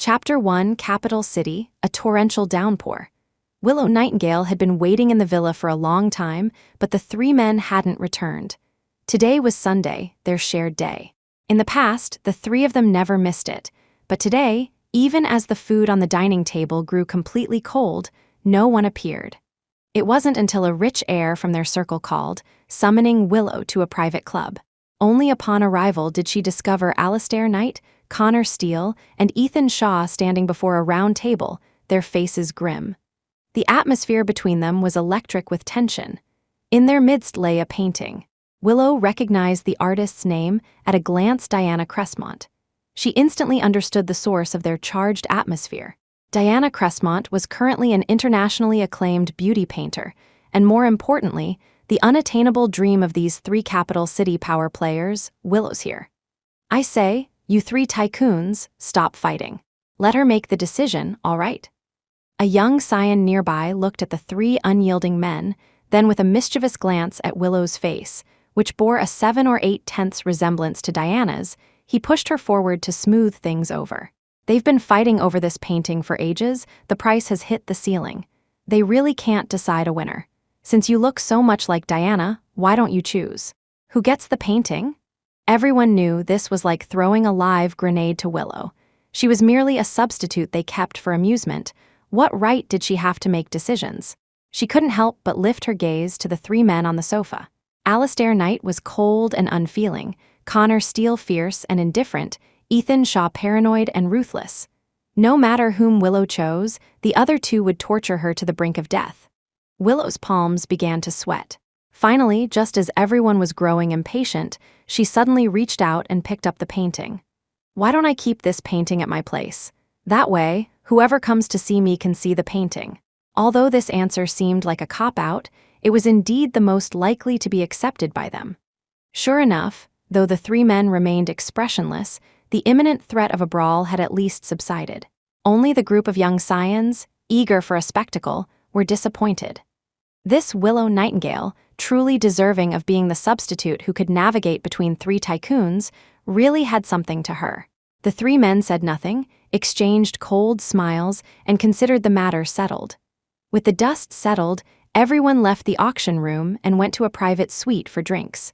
Chapter 1, Capital City, a torrential downpour. Willow Nightingale had been waiting in the villa for a long time, but the three men hadn't returned. Today was Sunday, their shared day. In the past, the three of them never missed it, but today, even as the food on the dining table grew completely cold, no one appeared. It wasn't until a rich air from their circle called, summoning Willow to a private club. Only upon arrival did she discover Alistair Knight, Connor Steele, and Ethan Shaw standing before a round table, their faces grim. The atmosphere between them was electric with tension. In their midst lay a painting. Willow recognized the artist's name, at a glance Diana Cressmont. She instantly understood the source of their charged atmosphere. Diana Cressmont was currently an internationally acclaimed beauty painter, and more importantly, the unattainable dream of these three capital city power players, Willow's here. I say, you three tycoons, stop fighting. Let her make the decision, all right? A young scion nearby looked at the three unyielding men, then with a mischievous glance at Willow's face, which bore a 7 or 8/10 resemblance to Diana's, he pushed her forward to smooth things over. They've been fighting over this painting for ages, the price has hit the ceiling. They really can't decide a winner. Since you look so much like Diana, why don't you choose? Who gets the painting? Everyone knew this was like throwing a live grenade to Willow. She was merely a substitute they kept for amusement. What right did she have to make decisions? She couldn't help but lift her gaze to the three men on the sofa. Alistair Knight was cold and unfeeling, Connor Steele fierce and indifferent, Ethan Shaw paranoid and ruthless. No matter whom Willow chose, the other two would torture her to the brink of death. Willow's palms began to sweat. Finally, just as everyone was growing impatient, she suddenly reached out and picked up the painting. Why don't I keep this painting at my place? That way, whoever comes to see me can see the painting. Although this answer seemed like a cop-out, it was indeed the most likely to be accepted by them. Sure enough, though the three men remained expressionless, the imminent threat of a brawl had at least subsided. Only the group of young scions, eager for a spectacle, were disappointed. This Willow Nightingale, truly deserving of being the substitute who could navigate between three tycoons, really had something to her. The three men said nothing, exchanged cold smiles, and considered the matter settled. With the dust settled, everyone left the auction room and went to a private suite for drinks.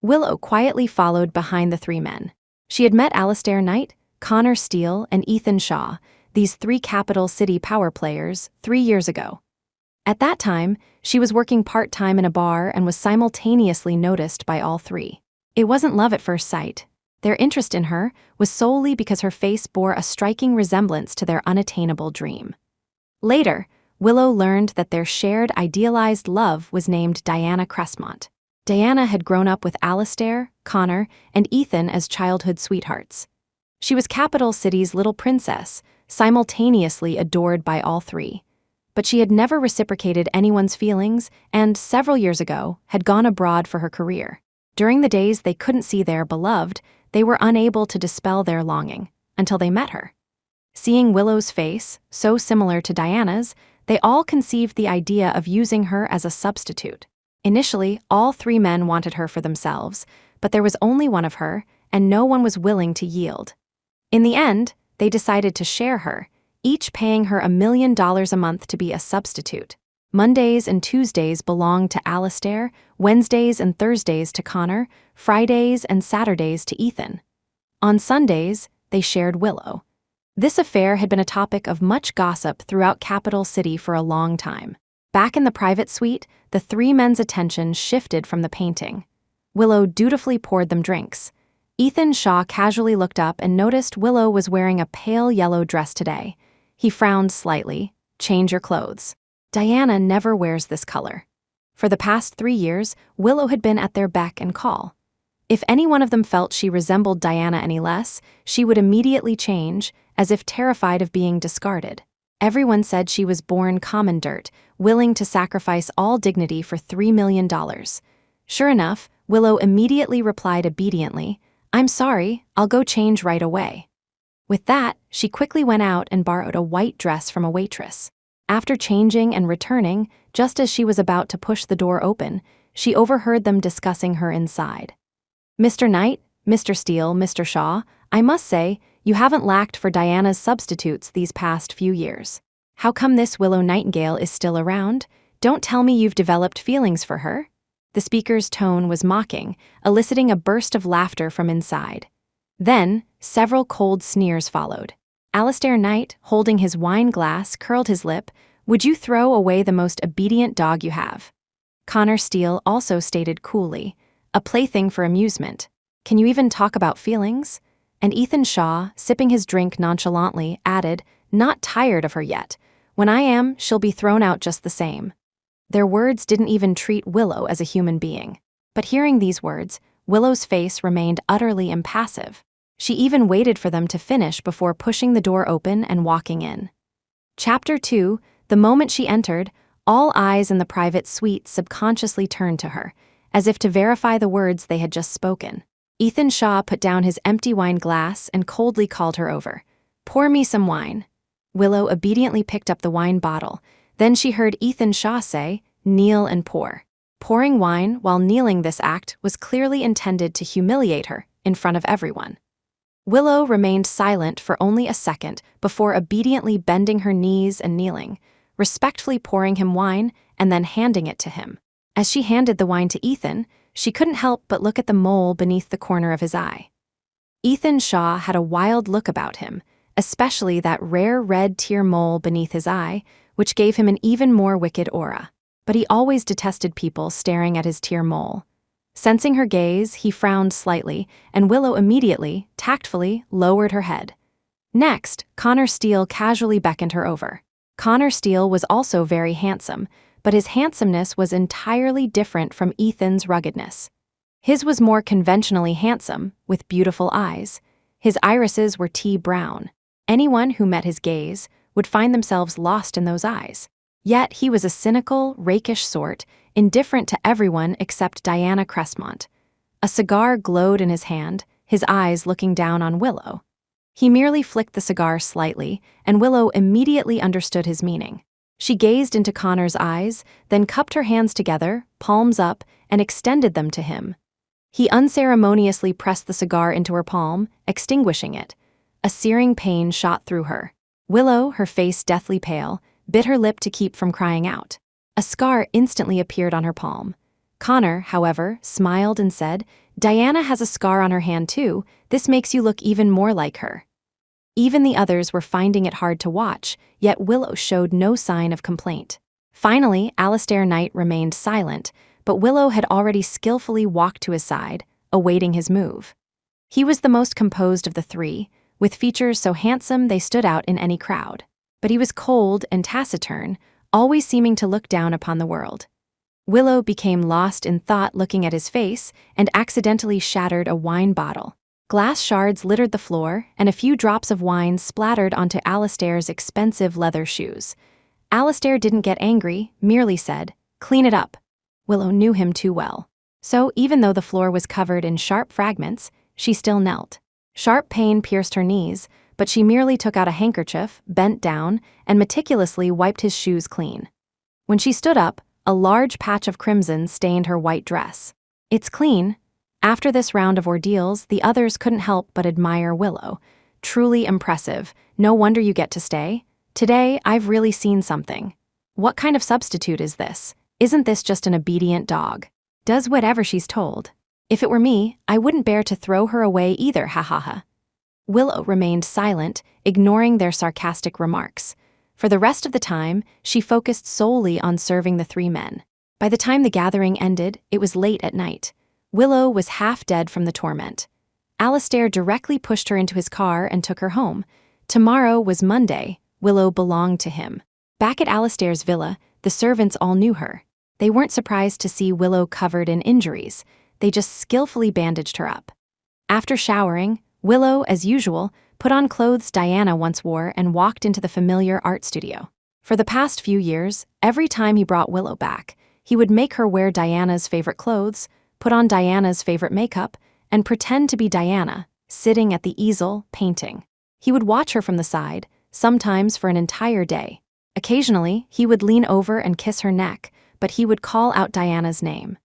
Willow quietly followed behind the three men. She had met Alistair Knight, Connor Steele, and Ethan Shaw, these three capital city power players, 3 years ago. At that time, she was working part-time in a bar and was simultaneously noticed by all three. It wasn't love at first sight. Their interest in her was solely because her face bore a striking resemblance to their unattainable dream. Later, Willow learned that their shared idealized love was named Diana Cressmont. Diana had grown up with Alistair, Connor, and Ethan as childhood sweethearts. She was Capital City's little princess, simultaneously adored by all three. But she had never reciprocated anyone's feelings and, several years ago, had gone abroad for her career. During the days they couldn't see their beloved, they were unable to dispel their longing, until they met her. Seeing Willow's face, so similar to Diana's, they all conceived the idea of using her as a substitute. Initially, all three men wanted her for themselves, but there was only one of her, and no one was willing to yield. In the end, they decided to share her, each paying her $1 million a month to be a substitute. Mondays and Tuesdays belonged to Alistair, Wednesdays and Thursdays to Connor, Fridays and Saturdays to Ethan. On Sundays, they shared Willow. This affair had been a topic of much gossip throughout Capital City for a long time. Back in the private suite, the three men's attention shifted from the painting. Willow dutifully poured them drinks. Ethan Shaw casually looked up and noticed Willow was wearing a pale yellow dress today. He frowned slightly. Change your clothes. Diana never wears this color. For the past 3 years, Willow had been at their beck and call. If any one of them felt she resembled Diana any less, she would immediately change, as if terrified of being discarded. Everyone said she was born common dirt, willing to sacrifice all dignity for $3 million. Sure enough, Willow immediately replied obediently, "I'm sorry, I'll go change right away." With that, she quickly went out and borrowed a white dress from a waitress. After changing and returning, just as she was about to push the door open, she overheard them discussing her inside. "Mr. Knight, Mr. Steele, Mr. Shaw, I must say, You haven't lacked for Diana's substitutes these past few years. How come this Willow Nightingale is still around? Don't tell me you've developed feelings for her." The speaker's tone was mocking, eliciting a burst of laughter from inside. Then, several cold sneers followed. Alistair Knight, holding his wine glass, curled his lip. "Would you throw away the most obedient dog you have?" Connor Steele also stated coolly, "A plaything for amusement. Can you even talk about feelings?" And Ethan Shaw, sipping his drink nonchalantly, added, "Not tired of her yet. When I am, she'll be thrown out just the same." Their words didn't even treat Willow as a human being. But hearing these words, Willow's face remained utterly impassive. She even waited for them to finish before pushing the door open and walking in. Chapter 2, the moment she entered, all eyes in the private suite subconsciously turned to her, as if to verify the words they had just spoken. Ethan Shaw put down his empty wine glass and coldly called her over. "Pour me some wine." Willow obediently picked up the wine bottle. Then she heard Ethan Shaw say, "Kneel and pour." Pouring wine while kneeling, this act was clearly intended to humiliate her in front of everyone. Willow remained silent for only a second before obediently bending her knees and kneeling, respectfully pouring him wine and then handing it to him. As she handed the wine to Ethan, she couldn't help but look at the mole beneath the corner of his eye. Ethan Shaw had a wild look about him, especially that rare red tear mole beneath his eye, which gave him an even more wicked aura. But he always detested people staring at his tear mole. Sensing her gaze, he frowned slightly, and Willow immediately, tactfully, lowered her head. Next, Connor Steele casually beckoned her over. Connor Steele was also very handsome, but his handsomeness was entirely different from Ethan's ruggedness. His was more conventionally handsome, with beautiful eyes. His irises were tea brown. Anyone who met his gaze would find themselves lost in those eyes. Yet he was a cynical, rakish sort, indifferent to everyone except Diana Cressmont. A cigar glowed in his hand, his eyes looking down on Willow. He merely flicked the cigar slightly, and Willow immediately understood his meaning. She gazed into Connor's eyes, then cupped her hands together, palms up, and extended them to him. He unceremoniously pressed the cigar into her palm, extinguishing it. A searing pain shot through her. Willow, her face deathly pale, bit her lip to keep from crying out. A scar instantly appeared on her palm. Connor, however, smiled and said, "Diana has a scar on her hand too. This makes you look even more like her." Even the others were finding it hard to watch, yet Willow showed no sign of complaint. Finally, Alistair Knight remained silent, but Willow had already skillfully walked to his side, awaiting his move. He was the most composed of the three, with features so handsome they stood out in any crowd. But he was cold and taciturn, always seeming to look down upon the world. Willow became lost in thought looking at his face and accidentally shattered a wine bottle. Glass shards littered the floor, and a few drops of wine splattered onto Alistair's expensive leather shoes. Alistair didn't get angry, merely said, "Clean it up." Willow knew him too well. So even though the floor was covered in sharp fragments, she still knelt. Sharp pain pierced her knees, but she merely took out a handkerchief, bent down, and meticulously wiped his shoes clean. When she stood up, a large patch of crimson stained her white dress. "It's clean." After this round of ordeals, the others couldn't help but admire Willow. "Truly impressive. No wonder you get to stay. Today, I've really seen something. What kind of substitute is this? Isn't this just an obedient dog? Does whatever she's told. If it were me, I wouldn't bear to throw her away either, ha ha ha." Willow remained silent, ignoring their sarcastic remarks. For the rest of the time, she focused solely on serving the three men. By the time the gathering ended, it was late at night. Willow was half dead from the torment. Alistair directly pushed her into his car and took her home. Tomorrow was Monday. Willow belonged to him. Back at Alistair's villa, the servants all knew her. They weren't surprised to see Willow covered in injuries. They just skillfully bandaged her up. After showering, Willow, as usual, put on clothes Diana once wore and walked into the familiar art studio. For the past few years, every time he brought Willow back, he would make her wear Diana's favorite clothes, put on Diana's favorite makeup, and pretend to be Diana, sitting at the easel, painting. He would watch her from the side, sometimes for an entire day. Occasionally, he would lean over and kiss her neck, but he would call out Diana's name.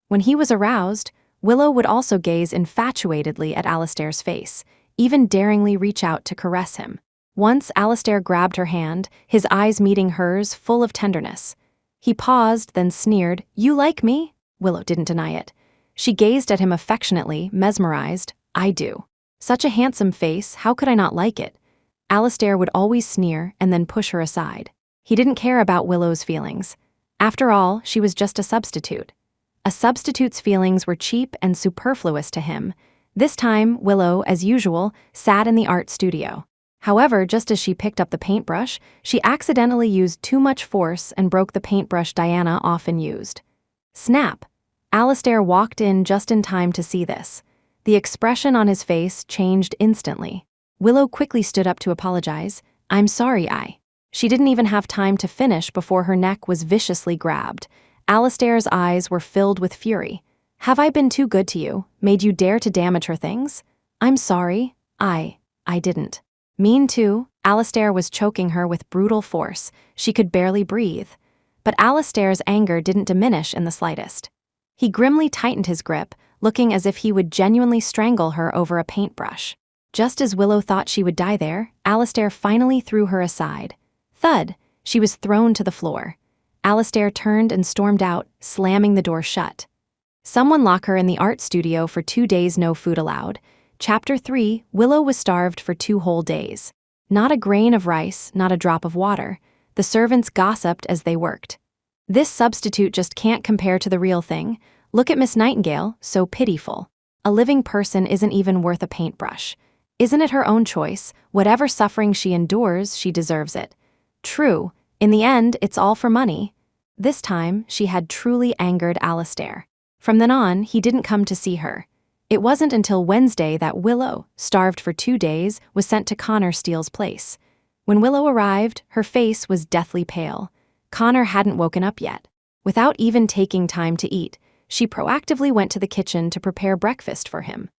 When he was aroused, Willow would also gaze infatuatedly at Alistair's face, even daringly reach out to caress him. Once Alistair grabbed her hand, his eyes meeting hers, full of tenderness. He paused, then sneered, "You like me?" Willow didn't deny it. She gazed at him affectionately, mesmerized. "I do. Such a handsome face, how could I not like it?" Alistair would always sneer and then push her aside. He didn't care about Willow's feelings. After all, she was just a substitute. A substitute's feelings were cheap and superfluous to him. This time, Willow, as usual, sat in the art studio. However, just as she picked up the paintbrush, she accidentally used too much force and broke the paintbrush Diana often used. Snap! Alistair walked in just in time to see this. The expression on his face changed instantly. Willow quickly stood up to apologize. "I'm sorry, She didn't even have time to finish before her neck was viciously grabbed. Alistair's eyes were filled with fury. "Have I been too good to you? Made you dare to damage her things?" "I'm sorry. I didn't." "Mean too." Alistair was choking her with brutal force. She could barely breathe. But Alistair's anger didn't diminish in the slightest. He grimly tightened his grip, looking as if he would genuinely strangle her over a paintbrush. Just as Willow thought she would die there, Alistair finally threw her aside. Thud! She was thrown to the floor. Alistair turned and stormed out, slamming the door shut. Someone lock her in the art studio for 2 days, no food allowed. Chapter 3, Willow was starved for 2 whole days. Not a grain of rice, not a drop of water. The servants gossiped as they worked. "This substitute just can't compare to the real thing. Look at Miss Nightingale, so pitiful. A living person isn't even worth a paintbrush. Isn't it her own choice? Whatever suffering she endures, she deserves it." True, in the end, it's all for money. This time, she had truly angered Alistair. From then on, he didn't come to see her. It wasn't until Wednesday that Willow, starved for 2 days, was sent to Connor Steele's place. When Willow arrived, her face was deathly pale. Connor hadn't woken up yet. Without even taking time to eat, she proactively went to the kitchen to prepare breakfast for him.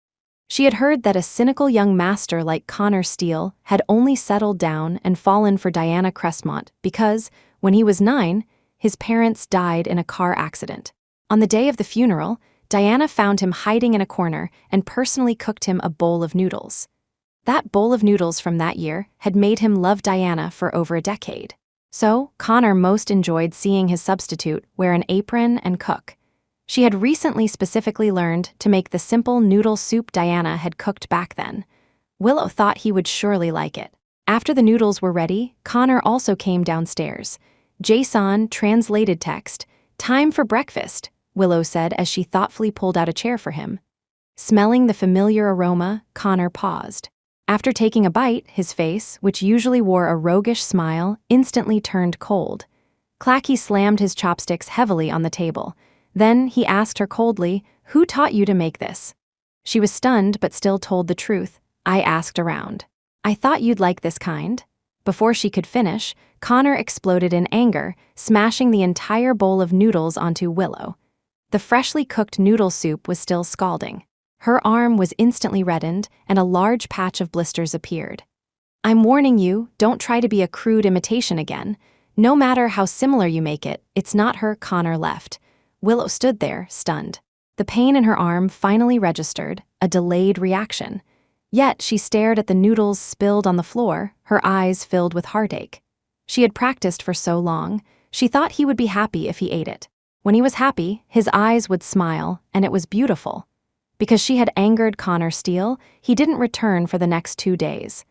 She had heard that a cynical young master like Connor Steele had only settled down and fallen for Diana Cressmont because, when he was 9, his parents died in a car accident. On the day of the funeral, Diana found him hiding in a corner and personally cooked him a bowl of noodles. That bowl of noodles from that year had made him love Diana for over a decade. So, Connor most enjoyed seeing his substitute wear an apron and cook. She had recently specifically learned to make the simple noodle soup Diana had cooked back then. Willow thought he would surely like it. After the noodles were ready, Connor also came downstairs. "Jason translated text, 'Time for breakfast,'" Willow said as she thoughtfully pulled out a chair for him. Smelling the familiar aroma, Connor paused. After taking a bite, his face, which usually wore a roguish smile, instantly turned cold. Clacky slammed his chopsticks heavily on the table. Then he asked her coldly, "Who taught you to make this?" She was stunned but still told the truth. "I asked around. I thought you'd like this kind." Before she could finish, Connor exploded in anger, smashing the entire bowl of noodles onto Willow. The freshly cooked noodle soup was still scalding. Her arm was instantly reddened, and a large patch of blisters appeared. "I'm warning you, don't try to be a crude imitation again. No matter how similar you make it, it's not her." Connor left. Willow stood there, stunned. The pain in her arm finally registered, a delayed reaction. Yet she stared at the noodles spilled on the floor, her eyes filled with heartache. She had practiced for so long, she thought he would be happy if he ate it. When he was happy, his eyes would smile, and it was beautiful. Because she had angered Connor Steele, he didn't return for the next 2 days.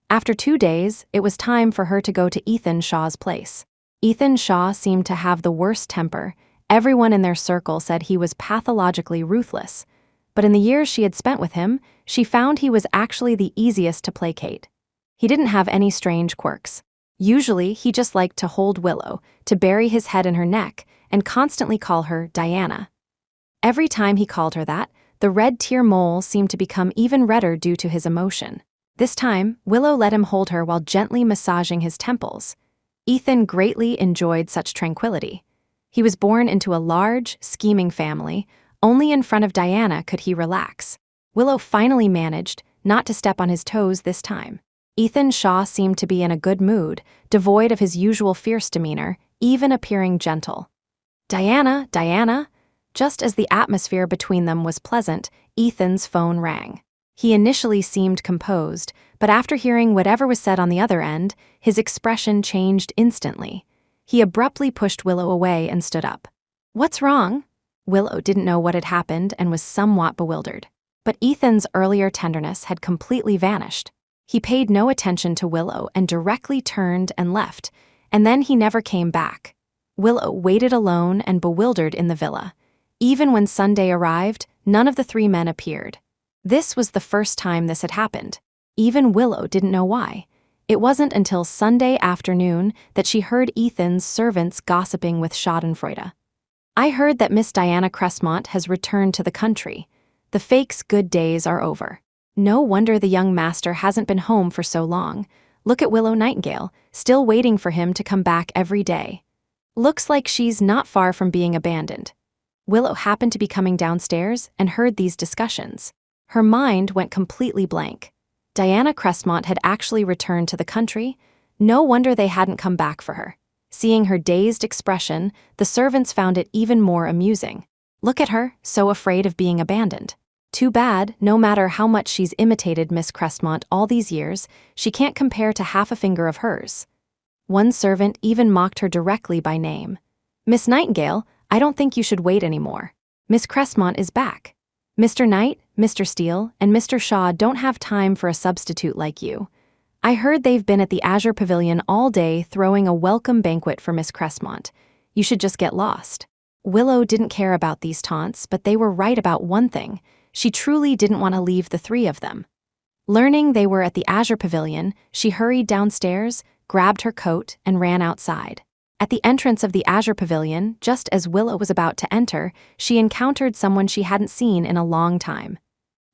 After 2 days, it was time for her to go to Ethan Shaw's place. Ethan Shaw seemed to have the worst temper. Everyone in their circle said he was pathologically ruthless. But in the years she had spent with him, she found he was actually the easiest to placate. He didn't have any strange quirks. Usually, he just liked to hold Willow, to bury his head in her neck, and constantly call her Diana. Every time he called her that, the red tear mole seemed to become even redder due to his emotion. This time, Willow let him hold her while gently massaging his temples. Ethan greatly enjoyed such tranquility. He was born into a large, scheming family. Only in front of Diana could he relax. Willow finally managed not to step on his toes this time. Ethan Shaw seemed to be in a good mood, devoid of his usual fierce demeanor, even appearing gentle. "Diana, Diana!" Just as the atmosphere between them was pleasant, Ethan's phone rang. He initially seemed composed, but after hearing whatever was said on the other end, his expression changed instantly. He abruptly pushed Willow away and stood up. "What's wrong?" Willow didn't know what had happened and was somewhat bewildered. But Ethan's earlier tenderness had completely vanished. He paid no attention to Willow and directly turned and left, and then he never came back. Willow waited alone and bewildered in the villa. Even when Sunday arrived, none of the three men appeared. This was the first time this had happened. Even Willow didn't know why. It wasn't until Sunday afternoon that she heard Ethan's servants gossiping with Schadenfreude. "I heard that Miss Diana Cressmont has returned to the country. The fake's good days are over. No wonder the young master hasn't been home for so long. Look at Willow Nightingale, still waiting for him to come back every day. Looks like she's not far from being abandoned." Willow happened to be coming downstairs and heard these discussions. Her mind went completely blank. Diana Cressmont had actually returned to the country. No wonder they hadn't come back for her. Seeing her dazed expression, the servants found it even more amusing. Look at her, so afraid of being abandoned. Too bad, no matter how much she's imitated Miss Cressmont all these years, she can't compare to half a finger of hers. One servant even mocked her directly by name. "Miss Nightingale, I don't think you should wait anymore. Miss Cressmont is back. Mr. Knight, Mr. Steele, and Mr. Shaw don't have time for a substitute like you. I heard they've been at the Azure Pavilion all day throwing a welcome banquet for Miss Cressmont. You should just get lost." Willow didn't care about these taunts, but they were right about one thing. She truly didn't want to leave the three of them. Learning they were at the Azure Pavilion, she hurried downstairs, grabbed her coat, and ran outside. At the entrance of the Azure Pavilion, just as Willow was about to enter, she encountered someone she hadn't seen in a long time.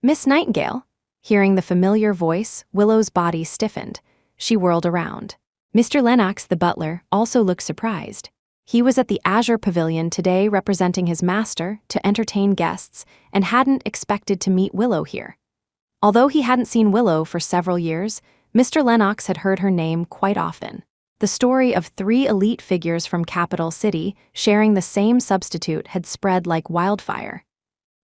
"Miss Nightingale?" Hearing the familiar voice, Willow's body stiffened. She whirled around. Mr. Lennox, the butler, also looked surprised. He was at the Azure Pavilion today representing his master to entertain guests and hadn't expected to meet Willow here. Although he hadn't seen Willow for several years, Mr. Lennox had heard her name quite often. The story of three elite figures from Capital City sharing the same substitute had spread like wildfire.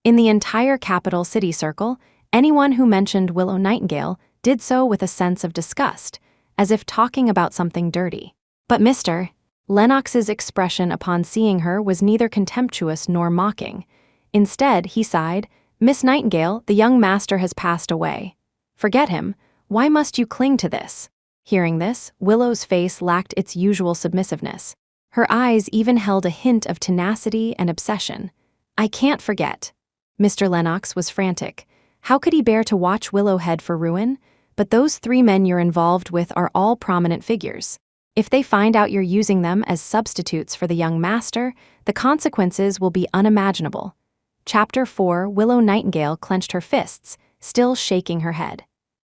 In the entire Capital City circle, anyone who mentioned Willow Nightingale did so with a sense of disgust, as if talking about something dirty. But Mr. Lennox's expression upon seeing her was neither contemptuous nor mocking. Instead, he sighed, "Miss Nightingale, the young master has passed away. Forget him. Why must you cling to this?" Hearing this, Willow's face lacked its usual submissiveness. Her eyes even held a hint of tenacity and obsession. "I can't forget." Mr. Lennox was frantic. How could he bear to watch Willow head for ruin? But those three men you're involved with are all prominent figures. If they find out you're using them as substitutes for the young master, the consequences will be unimaginable. Chapter 4. Willow Nightingale clenched her fists, still shaking her head.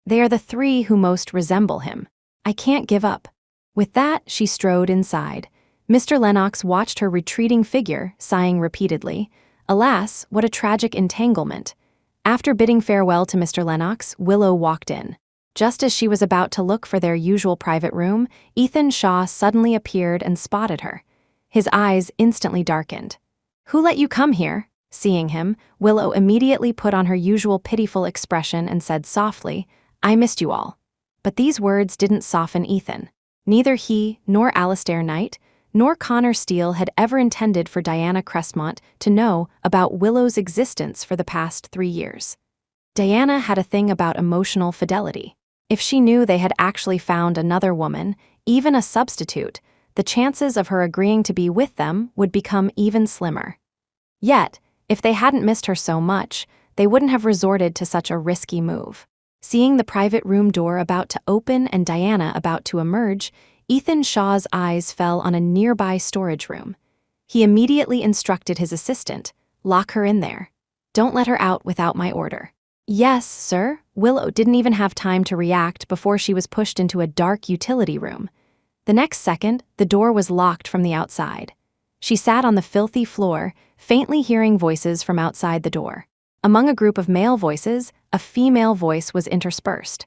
"They are the three who most resemble him. I can't give up." With that, she strode inside. Mr. Lennox watched her retreating figure, sighing repeatedly. Alas, what a tragic entanglement. After bidding farewell to Mr. Lennox, Willow walked in. Just as she was about to look for their usual private room, Ethan Shaw suddenly appeared and spotted her. His eyes instantly darkened. "Who let you come here?" Seeing him, Willow immediately put on her usual pitiful expression and said softly, "I missed you all." But these words didn't soften Ethan. Neither he, nor Alistair Knight, nor Connor Steele had ever intended for Diana Cressmont to know about Willow's existence for the past 3 years. Diana had a thing about emotional fidelity. If she knew they had actually found another woman, even a substitute, the chances of her agreeing to be with them would become even slimmer. Yet, if they hadn't missed her so much, they wouldn't have resorted to such a risky move. Seeing the private room door about to open and Diana about to emerge, Ethan Shaw's eyes fell on a nearby storage room. He immediately instructed his assistant, "Lock her in there. Don't let her out without my order." "Yes, sir." Willow didn't even have time to react before she was pushed into a dark utility room. The next second, the door was locked from the outside. She sat on the filthy floor, faintly hearing voices from outside the door. Among a group of male voices, a female voice was interspersed.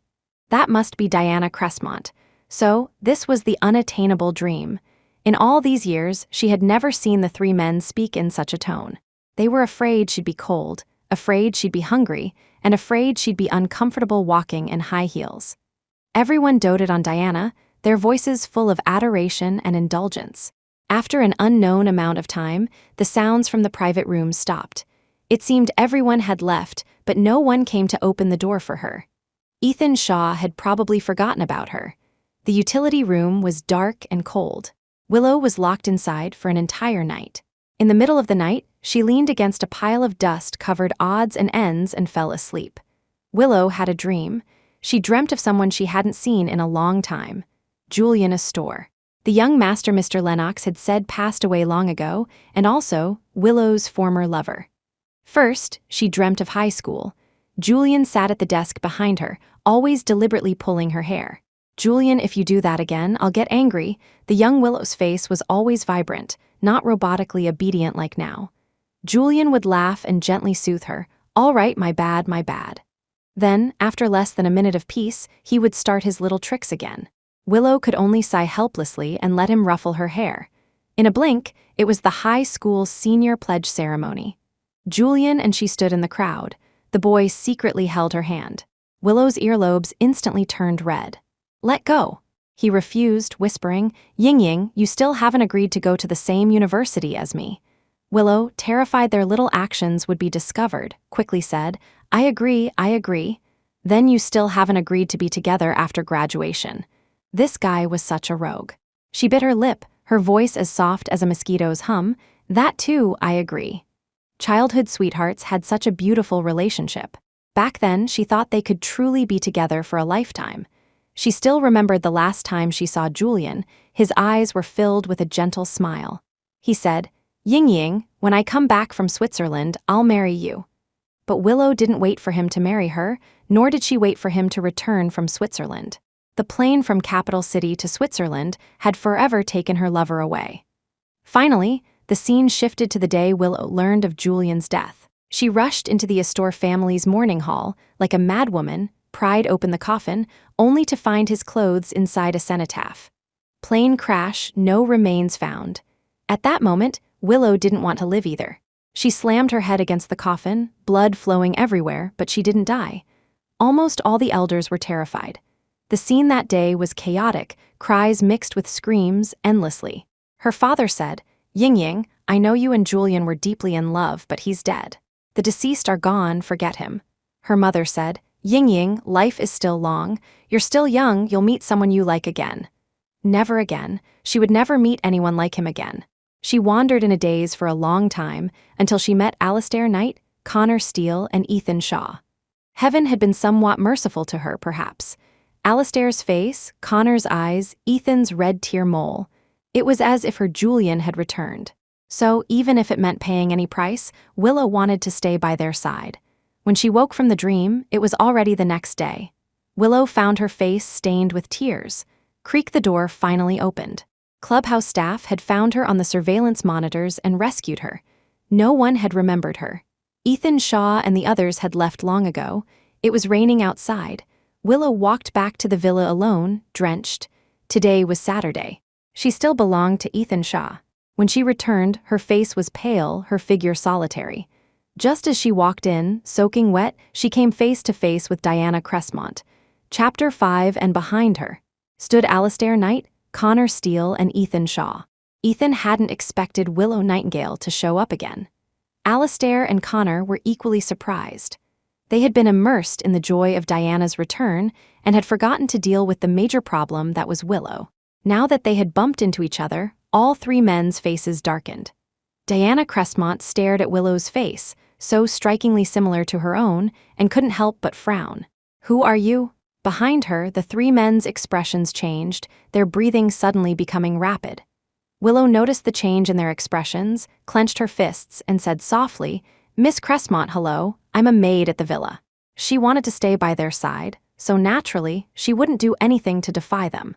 That must be Diana Cressmont. So, this was the unattainable dream. In all these years, she had never seen the three men speak in such a tone. They were afraid she'd be cold, afraid she'd be hungry, and afraid she'd be uncomfortable walking in high heels. Everyone doted on Diana, their voices full of adoration and indulgence. After an unknown amount of time, the sounds from the private rooms stopped. It seemed everyone had left, but no one came to open the door for her. Ethan Shaw had probably forgotten about her. The utility room was dark and cold. Willow was locked inside for an entire night. In the middle of the night, she leaned against a pile of dust-covered odds and ends and fell asleep. Willow had a dream. She dreamt of someone she hadn't seen in a long time. Julian Astor. The young master Mr. Lennox had said passed away long ago, and also Willow's former lover. First, she dreamt of high school. Julian sat at the desk behind her, always deliberately pulling her hair. "Julian, if you do that again, I'll get angry." The young Willow's face was always vibrant, not robotically obedient like now. Julian would laugh and gently soothe her. "All right, my bad, my bad." Then, after less than a minute of peace, he would start his little tricks again. Willow could only sigh helplessly and let him ruffle her hair. In a blink, it was the high school senior pledge ceremony. Julian and she stood in the crowd. The boy secretly held her hand. Willow's earlobes instantly turned red. "Let go." He refused, whispering, "Ying-Ying, you still haven't agreed to go to the same university as me." Willow, terrified their little actions would be discovered, quickly said, I agree, I agree. Then you still haven't agreed to be together after graduation." This guy was such a rogue. She bit her lip, her voice as soft as a mosquito's hum. "That too, I agree." Childhood sweethearts had such a beautiful relationship. Back then, she thought they could truly be together for a lifetime. She still remembered the last time she saw Julian. His eyes were filled with a gentle smile. He said, "Ying-Ying, when I come back from Switzerland, I'll marry you." But Willow didn't wait for him to marry her, nor did she wait for him to return from Switzerland. The plane from capital city to Switzerland had forever taken her lover away. Finally, the scene shifted to the day Willow learned of Julian's death. She rushed into the Astor family's mourning hall, like a madwoman, pried open the coffin, only to find his clothes inside a cenotaph. Plane crash, no remains found. At that moment, Willow didn't want to live either. She slammed her head against the coffin, blood flowing everywhere, but she didn't die. Almost all the elders were terrified. The scene that day was chaotic, cries mixed with screams endlessly. Her father said, "Ying-Ying, I know you and Julian were deeply in love, but he's dead. The deceased are gone, forget him." Her mother said, "Ying-Ying, life is still long. You're still young, you'll meet someone you like again." Never again. She would never meet anyone like him again. She wandered in a daze for a long time until she met Alistair Knight, Connor Steele, and Ethan Shaw. Heaven had been somewhat merciful to her, perhaps. Alistair's face, Connor's eyes, Ethan's red tear mole. It was as if her Julian had returned. So, even if it meant paying any price, Willow wanted to stay by their side. When she woke from the dream, it was already the next day. Willow found her face stained with tears. Creak the door finally opened. Clubhouse staff had found her on the surveillance monitors and rescued her. No one had remembered her. Ethan Shaw and the others had left long ago. It was raining outside. Willow walked back to the villa alone, drenched. Today was Saturday. She still belonged to Ethan Shaw. When she returned, her face was pale, her figure solitary. Just as she walked in, soaking wet, she came face to face with Diana Cressmont. Chapter 5, and behind her stood Alistair Knight, Connor Steele, and Ethan Shaw. Ethan hadn't expected Willow Nightingale to show up again. Alistair and Connor were equally surprised. They had been immersed in the joy of Diana's return and had forgotten to deal with the major problem that was Willow. Now that they had bumped into each other, all three men's faces darkened. Diana Cressmont stared at Willow's face, so strikingly similar to her own, and couldn't help but frown. "Who are you?" Behind her, the three men's expressions changed, their breathing suddenly becoming rapid. Willow noticed the change in their expressions, clenched her fists, and said softly, "Miss Cressmont, hello, I'm a maid at the villa." She wanted to stay by their side, so naturally, she wouldn't do anything to defy them.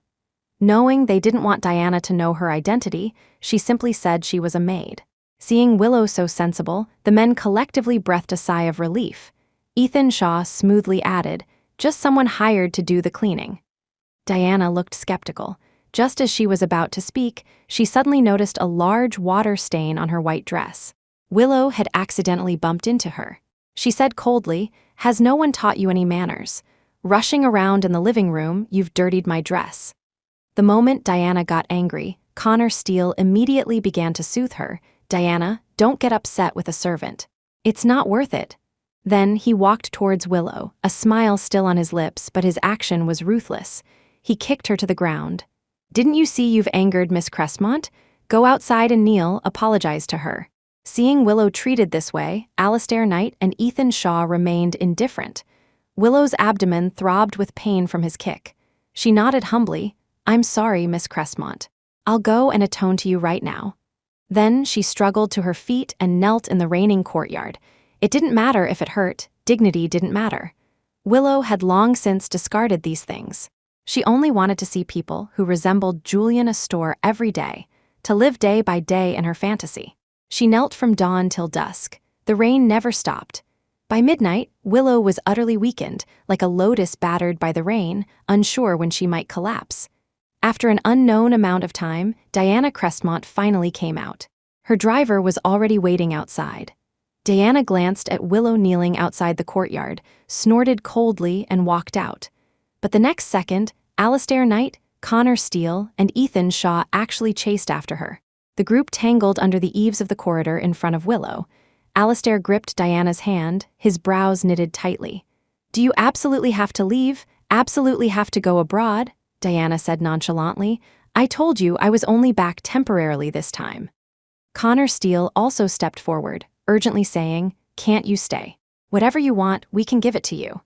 Knowing they didn't want Diana to know her identity, she simply said she was a maid. Seeing Willow so sensible, the men collectively breathed a sigh of relief. Ethan Shaw smoothly added, "Just someone hired to do the cleaning." Diana looked skeptical. Just as she was about to speak, she suddenly noticed a large water stain on her white dress. Willow had accidentally bumped into her. She said coldly, "Has no one taught you any manners? Rushing around in the living room, you've dirtied my dress." The moment Diana got angry, Connor Steele immediately began to soothe her. "Diana, don't get upset with a servant. It's not worth it." Then he walked towards Willow, a smile still on his lips, but his action was ruthless. He kicked her to the ground. "Didn't you see you've angered Miss Crestmont? Go outside and kneel, apologize to her." Seeing Willow treated this way, Alistair Knight and Ethan Shaw remained indifferent. Willow's abdomen throbbed with pain from his kick. She nodded humbly, "I'm sorry, Miss Crestmont. I'll go and atone to you right now." Then she struggled to her feet and knelt in the raining courtyard. It didn't matter if it hurt, dignity didn't matter. Willow had long since discarded these things. She only wanted to see people who resembled Julian Astor every day, to live day by day in her fantasy. She knelt from dawn till dusk. The rain never stopped. By midnight, Willow was utterly weakened, like a lotus battered by the rain, unsure when she might collapse. After an unknown amount of time, Diana Crestmont finally came out. Her driver was already waiting outside. Diana glanced at Willow kneeling outside the courtyard, snorted coldly, and walked out. But the next second, Alistair Knight, Connor Steele, and Ethan Shaw actually chased after her. The group tangled under the eaves of the corridor in front of Willow. Alistair gripped Diana's hand, his brows knitted tightly. "Do you absolutely have to leave? Absolutely have to go abroad?" Diana said nonchalantly. "I told you I was only back temporarily this time." Connor Steele also stepped forward, urgently saying, "Can't you stay? Whatever you want, we can give it to you."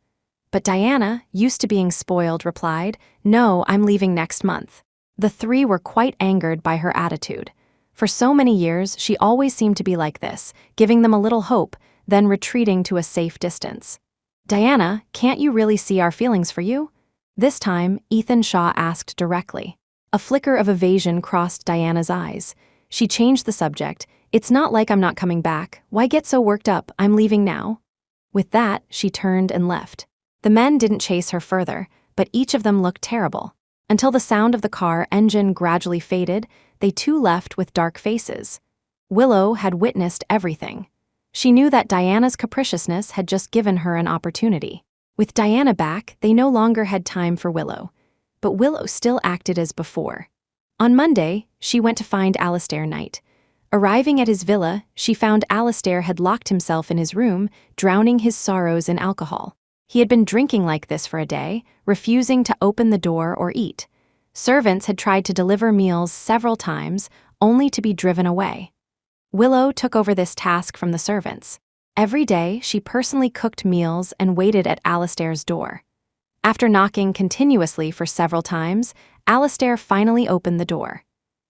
But Diana, used to being spoiled, replied, "No, I'm leaving next month." The three were quite angered by her attitude. For so many years, she always seemed to be like this, giving them a little hope, then retreating to a safe distance. "Diana, can't you really see our feelings for you?" This time, Ethan Shaw asked directly. A flicker of evasion crossed Diana's eyes. She changed the subject. "It's not like I'm not coming back. Why get so worked up? I'm leaving now." With that, she turned and left. The men didn't chase her further, but each of them looked terrible. Until the sound of the car engine gradually faded, they too left with dark faces. Willow had witnessed everything. She knew that Diana's capriciousness had just given her an opportunity. With Diana back, they no longer had time for Willow. But Willow still acted as before. On Monday, she went to find Alistair Knight. Arriving at his villa, she found Alistair had locked himself in his room, drowning his sorrows in alcohol. He had been drinking like this for a day, refusing to open the door or eat. Servants had tried to deliver meals several times, only to be driven away. Willow took over this task from the servants. Every day, she personally cooked meals and waited at Alistair's door. After knocking continuously for several times, Alistair finally opened the door.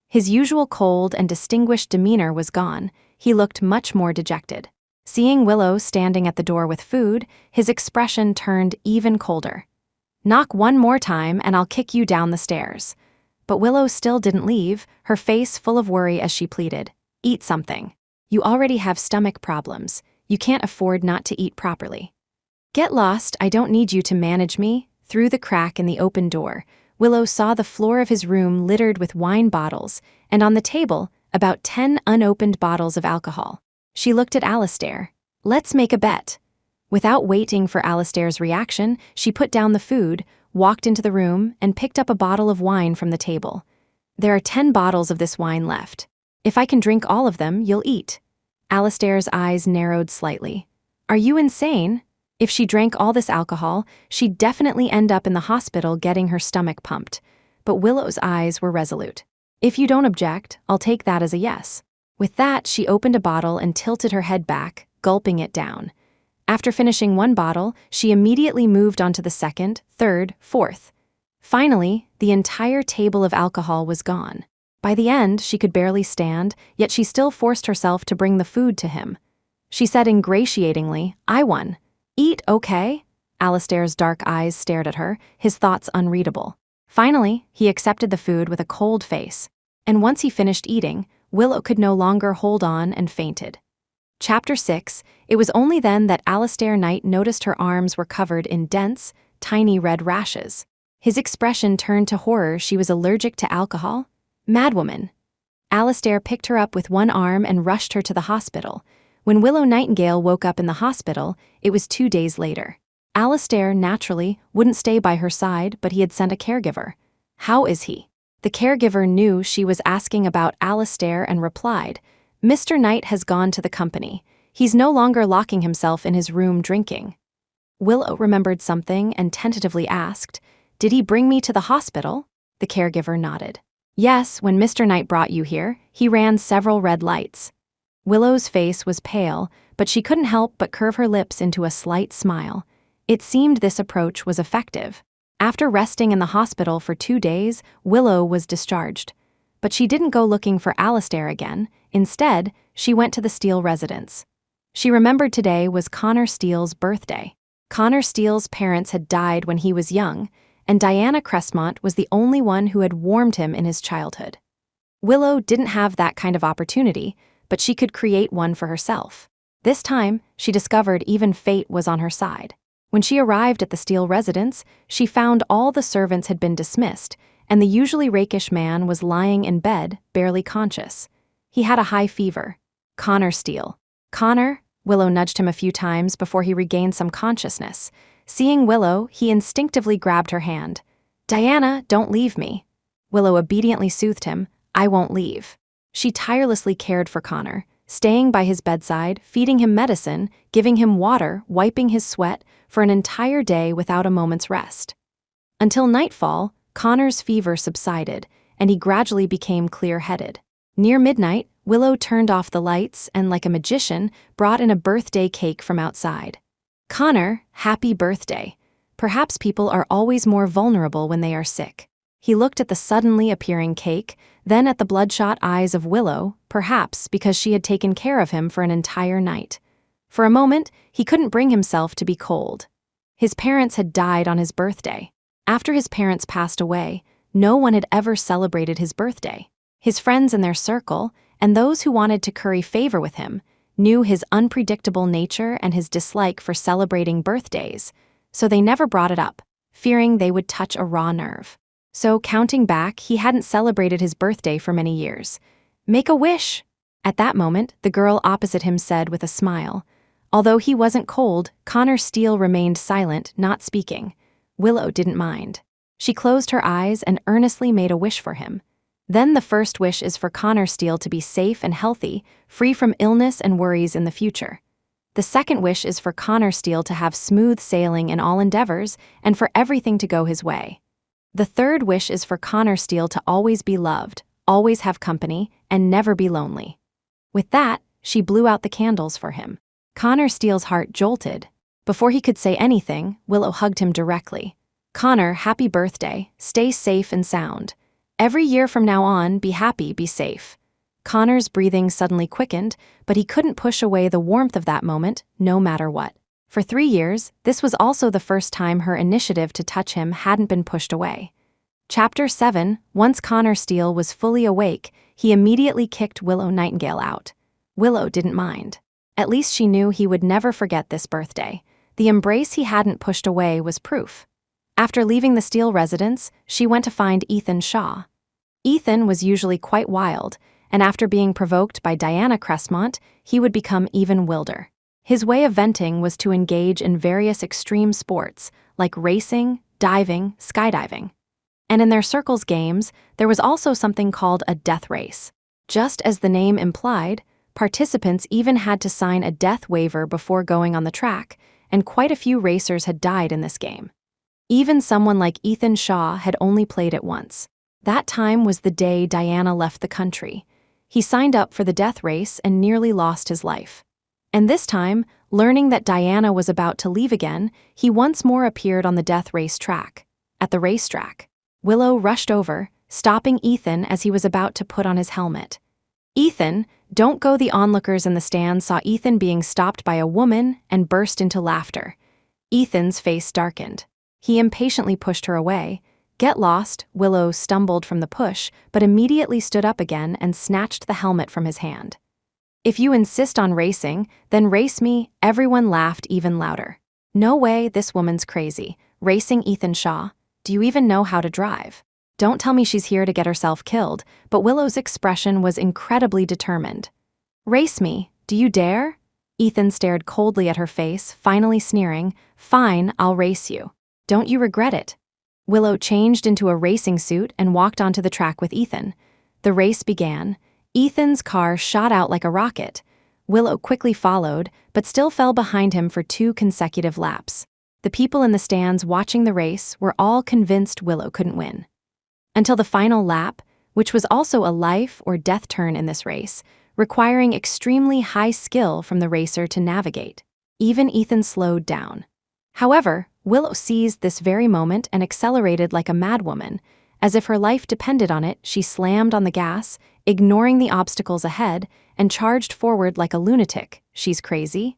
His usual cold and distinguished demeanor was gone. He looked much more dejected. Seeing Willow standing at the door with food, his expression turned even colder. "Knock one more time and I'll kick you down the stairs." But Willow still didn't leave, her face full of worry as she pleaded, "Eat something. You already have stomach problems. You can't afford not to eat properly." "Get lost, I don't need you to manage me." Through the crack in the open door, Willow saw the floor of his room littered with wine bottles, and on the table, about 10 unopened bottles of alcohol. She looked at Alistair. "Let's make a bet." Without waiting for Alistair's reaction, she put down the food, walked into the room, and picked up a bottle of wine from the table. "There are 10 bottles of this wine left. If I can drink all of them, you'll eat." Alistair's eyes narrowed slightly. "Are you insane? If she drank all this alcohol, she'd definitely end up in the hospital getting her stomach pumped." But Willow's eyes were resolute. "If you don't object, I'll take that as a yes." With that, she opened a bottle and tilted her head back, gulping it down. After finishing one bottle, she immediately moved on to the second, third, fourth. Finally, the entire table of alcohol was gone. By the end, she could barely stand, yet she still forced herself to bring the food to him. She said ingratiatingly, "I won. Eat, okay?" Alistair's dark eyes stared at her, his thoughts unreadable. Finally, he accepted the food with a cold face. And once he finished eating, Willow could no longer hold on and fainted. Chapter 6, it was only then that Alistair Knight noticed her arms were covered in dense, tiny red rashes. His expression turned to horror. She was allergic to alcohol? Madwoman. Alistair picked her up with one arm and rushed her to the hospital. When Willow Nightingale woke up in the hospital, it was 2 days later. Alistair, naturally, wouldn't stay by her side, but he had sent a caregiver. "How is he?" The caregiver knew she was asking about Alistair and replied, "Mr. Knight has gone to the company. He's no longer locking himself in his room drinking." Willow remembered something and tentatively asked, "Did he bring me to the hospital?" The caregiver nodded. "Yes, when Mr. Knight brought you here, he ran several red lights." Willow's face was pale, but she couldn't help but curve her lips into a slight smile. It seemed this approach was effective. After resting in the hospital for 2 days, Willow was discharged. But she didn't go looking for Alistair again. Instead, she went to the Steele residence. She remembered today was Connor Steele's birthday. Connor Steele's parents had died when he was young, and Diana Crestmont was the only one who had warmed him in his childhood. Willow didn't have that kind of opportunity, but she could create one for herself. This time, she discovered even fate was on her side. When she arrived at the Steele residence, she found all the servants had been dismissed, and the usually rakish man was lying in bed, barely conscious. He had a high fever. Connor Steele. "Connor?" Willow nudged him a few times before he regained some consciousness. Seeing Willow, he instinctively grabbed her hand. "Diana, don't leave me." Willow obediently soothed him. "I won't leave." She tirelessly cared for Connor, staying by his bedside, feeding him medicine, giving him water, wiping his sweat, for an entire day without a moment's rest. Until nightfall, Connor's fever subsided, and he gradually became clear-headed. Near midnight, Willow turned off the lights and, like a magician, brought in a birthday cake from outside. "Connor, happy birthday. Perhaps people are always more vulnerable when they are sick." He looked at the suddenly appearing cake, then at the bloodshot eyes of Willow, perhaps because she had taken care of him for an entire night. For a moment, he couldn't bring himself to be cold. His parents had died on his birthday. After his parents passed away, no one had ever celebrated his birthday. His friends in their circle, and those who wanted to curry favor with him, knew his unpredictable nature and his dislike for celebrating birthdays, so they never brought it up, fearing they would touch a raw nerve. So, counting back, he hadn't celebrated his birthday for many years. "Make a wish!" At that moment, the girl opposite him said with a smile. Although he wasn't cold, Connor Steele remained silent, not speaking. Willow didn't mind. She closed her eyes and earnestly made a wish for him. Then the first wish is for Connor Steele to be safe and healthy, free from illness and worries in the future. The second wish is for Connor Steele to have smooth sailing in all endeavors and for everything to go his way. The third wish is for Connor Steele to always be loved, always have company, and never be lonely. With that, she blew out the candles for him. Connor Steele's heart jolted. Before he could say anything, Willow hugged him directly. "Connor, happy birthday. Stay safe and sound. Every year from now on, be happy, be safe." Connor's breathing suddenly quickened, but he couldn't push away the warmth of that moment, no matter what. For 3 years, this was also the first time her initiative to touch him hadn't been pushed away. Chapter 7. Once Connor Steele was fully awake, he immediately kicked Willow Nightingale out. Willow didn't mind. At least she knew he would never forget this birthday. The embrace he hadn't pushed away was proof. After leaving the Steele residence, she went to find Ethan Shaw. Ethan was usually quite wild, and after being provoked by Diana Crestmont, he would become even wilder. His way of venting was to engage in various extreme sports, like racing, diving, skydiving. And in their circles games, there was also something called a death race. Just as the name implied, participants even had to sign a death waiver before going on the track, and quite a few racers had died in this game. Even someone like Ethan Shaw had only played it once. That time was the day Diana left the country. He signed up for the death race and nearly lost his life. And this time, learning that Diana was about to leave again, he once more appeared on the death race track. At the racetrack, Willow rushed over, stopping Ethan as he was about to put on his helmet. "Ethan, don't go!" The onlookers in the stand saw Ethan being stopped by a woman and burst into laughter. Ethan's face darkened. He impatiently pushed her away. "Get lost!" Willow stumbled from the push, but immediately stood up again and snatched the helmet from his hand. "If you insist on racing, then race me." Everyone laughed even louder. "No way, this woman's crazy. Racing Ethan Shaw? Do you even know how to drive? Don't tell me she's here to get herself killed," but Willow's expression was incredibly determined. "Race me, do you dare?" Ethan stared coldly at her face, finally sneering, "Fine, I'll race you. Don't you regret it?" Willow changed into a racing suit and walked onto the track with Ethan. The race began. Ethan's car shot out like a rocket. Willow quickly followed, but still fell behind him for 2 consecutive laps. The people in the stands watching the race were all convinced Willow couldn't win. Until the final lap, which was also a life or death turn in this race, requiring extremely high skill from the racer to navigate. Even Ethan slowed down. However, Willow seized this very moment and accelerated like a madwoman. As if her life depended on it, she slammed on the gas, ignoring the obstacles ahead, and charged forward like a lunatic. She's crazy?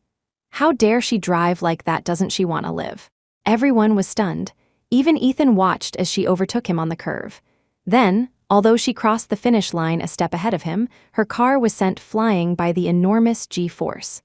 How dare she drive like that? Doesn't she want to live? Everyone was stunned. Even Ethan watched as she overtook him on the curve. Then, although she crossed the finish line a step ahead of him, her car was sent flying by the enormous G-force.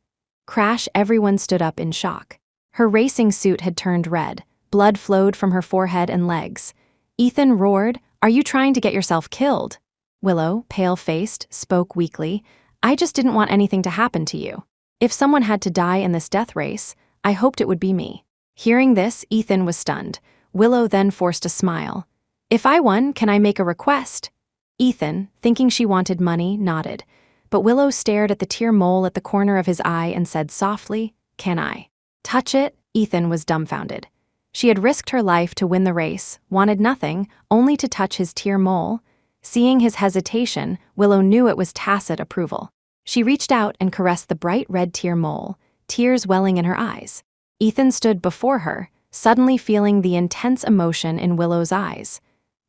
Crash! Everyone stood up in shock. Her racing suit had turned red. Blood flowed from her forehead and legs. Ethan roared, "Are you trying to get yourself killed?" Willow, pale-faced, spoke weakly, "I just didn't want anything to happen to you. If someone had to die in this death race, I hoped it would be me." Hearing this, Ethan was stunned. Willow then forced a smile. "If I won, can I make a request?" Ethan, thinking she wanted money, nodded. But Willow stared at the tear mole at the corner of his eye and said softly, "Can I touch it?" Ethan was dumbfounded. She had risked her life to win the race, wanted nothing, only to touch his tear mole. Seeing his hesitation, Willow knew it was tacit approval. She reached out and caressed the bright red tear mole, tears welling in her eyes. Ethan stood before her, suddenly feeling the intense emotion in Willow's eyes.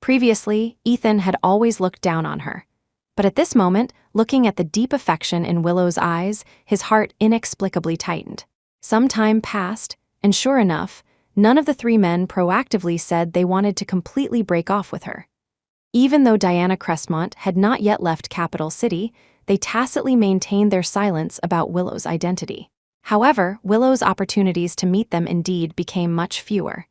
Previously, Ethan had always looked down on her. But at this moment, looking at the deep affection in Willow's eyes, his heart inexplicably tightened. Some time passed, and sure enough, none of the 3 men proactively said they wanted to completely break off with her. Even though Diana Crestmont had not yet left Capital City, they tacitly maintained their silence about Willow's identity. However, Willow's opportunities to meet them indeed became much fewer.